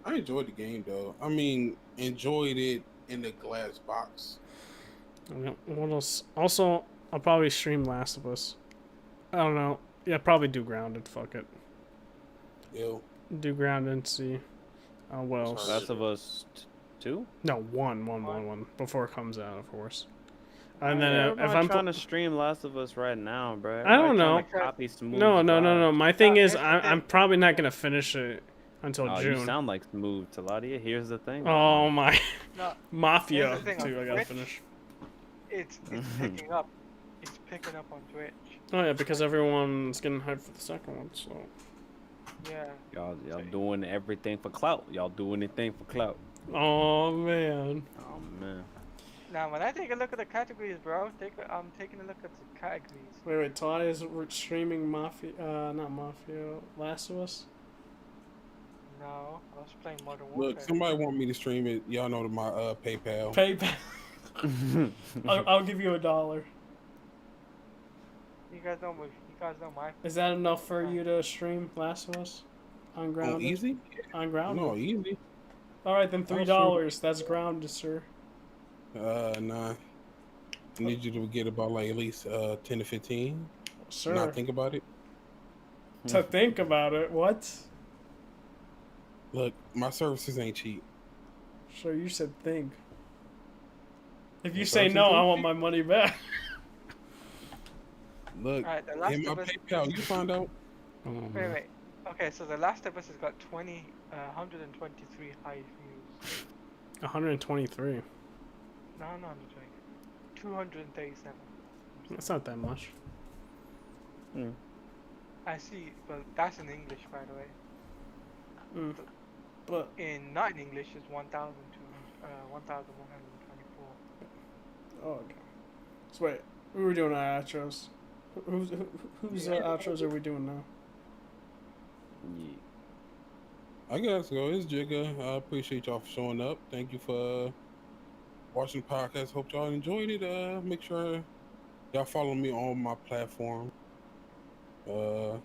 I enjoyed the game though. I mean, enjoyed it in the glass box. What else? Also, I'll probably stream Last of Us. I don't know. Yeah, probably do Grounded. Fuck it. Yo, Do Grounded and see. What else? Sorry. Last of Us 2. No, one. Before it comes out, of course. And then if Everybody I'm trying to stream Last of Us right now, bro. I don't Everybody trying know. to copy Smooth. No. My thing is, here's the I'm thing. probably not gonna finish it until Oh, you June. sound like Smooth, Taladia. Here's the thing. Oh my, No, Mafia here's the thing, too. on I gotta Twitch, finish. it's picking up. It's picking up on Twitch. Oh yeah, because everyone's getting hyped for the second one. So Yeah. Y'all doing everything for clout. Y'all doing anything for clout. oh man. Oh man. Now, when I take a look at the categories, bro, I'm taking a look at the categories. Wait. Talia's streaming Mafia. Not Mafia. Last of Us. No, I was playing Modern Warfare. look, somebody want me to stream it. Y'all know my PayPal. PayPal. I'll give you $1. You guys know my. Is that enough for you to stream Last of Us on Oh, Grounded? easy? On Grounded. No, easy. All right, then $3. That's Grounded, sir. Nah. I need you to get about like at least 10 to 15. Sir. Not think about it. To think about it, what? Look, my services ain't cheap. Sure, you said think. If you Your say services no, I ain't want cheap? my money back. Look, Alright, The Last in my of Us. PayPal, you find out. Wait. Okay, so The Last of Us has got 123 high views. 123. No, not 120. 237. That's not that much. I see, but that's in English, by the way. But Not in English is 1,124. oh, okay. So wait, we were doing our outros. Whose outros are we doing now? Yeah. I guess go. It's Jigga. I appreciate y'all for showing up. Thank you for watching the podcast. Hope y'all enjoyed it. Make sure y'all follow me on my platform. Are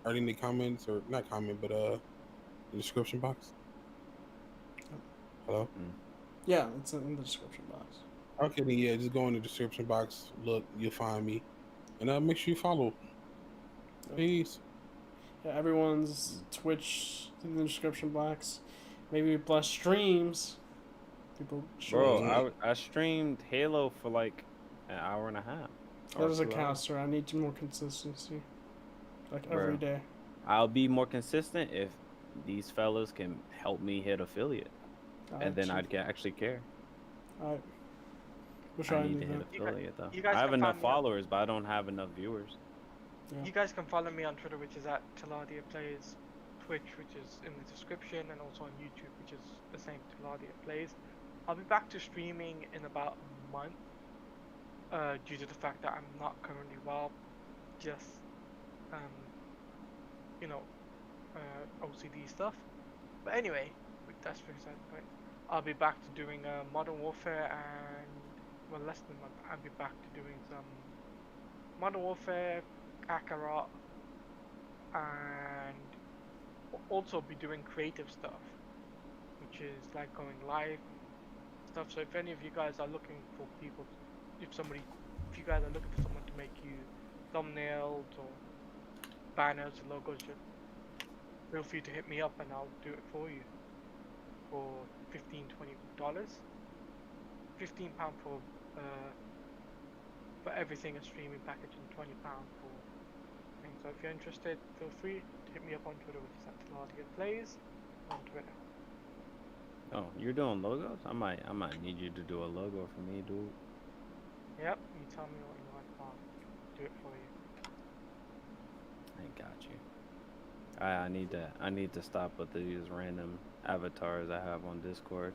there any comments or not comment, but the description box? Hello. Yeah, it's in the description box. Okay, then yeah, just go in the description box. Look, you'll find me, and make sure you follow. Peace. Yeah, everyone's Twitch in the description box. Maybe plus streams. People. Bro, I streamed Halo for like an hour and a half. That doesn't count, sir. I need more consistency. Like every day. I'll be more consistent if these fellas can help me hit affiliate, and then I'd actually care. Alright. We'll I try need and to do hit that. affiliate though. you guys I have can enough find me on- followers, but I don't have enough viewers. Yeah. You guys can follow me on Twitter, which is at Taladia Plays, Twitch, which is in the description, and also on YouTube, which is the same, Taladia Plays. I'll be back to streaming in about a month, due to the fact that I'm not currently well, just, OCD stuff. But anyway, that's for example, point. I'll be back to doing Modern Warfare and, well, less than a month, I'll be back to doing some Modern Warfare, Kakarot, and also be doing creative stuff, which is like going live, stuff. So if any of you guys are looking for people, if you guys are looking for someone to make you thumbnails or banners or logos, feel free to hit me up and I'll do it for you for $15-20. £15 for everything, a streaming package, and £20 for things. So if you're interested, feel free to hit me up on Twitter, which is @LardigaPlays on Twitter. Oh, you're doing logos? I might need you to do a logo for me, dude. Yep, you tell me what you want, I'll do it for you. I got you. I need to stop with these random avatars I have on Discord.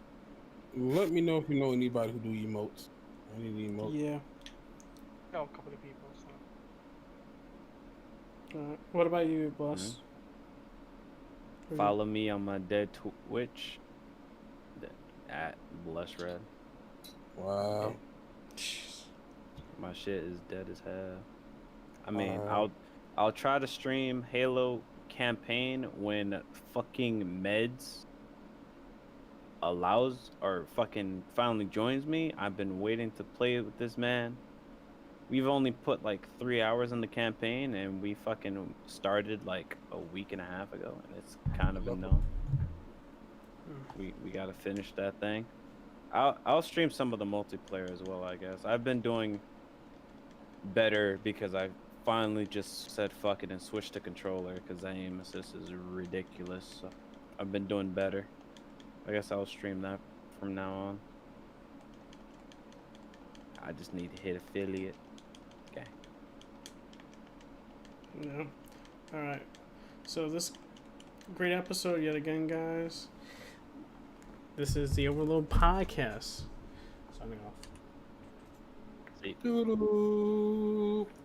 Let me know if you know anybody who do emotes. I need emotes. Yeah. Oh, a couple of people, so. What about you, boss? Follow me on my dead Twitch at BlushRed. Wow. My shit is dead as hell. I mean, I'll try to stream Halo campaign when fucking Meds allows or fucking finally joins me. I've been waiting to play with this man. We've only put like 3 hours in the campaign and we fucking started like a week and a half ago and it's kind of a no. We gotta finish that thing. I'll stream some of the multiplayer as well, I guess. I've been doing better because I finally just said fuck it and switched to controller because the aim assist is ridiculous. So I've been doing better. I guess I'll stream that from now on. I just need to hit affiliate. Okay. Yeah. All right. So this great episode yet again, guys. This is the Overload Podcast. Signing off. See. Doo-doo.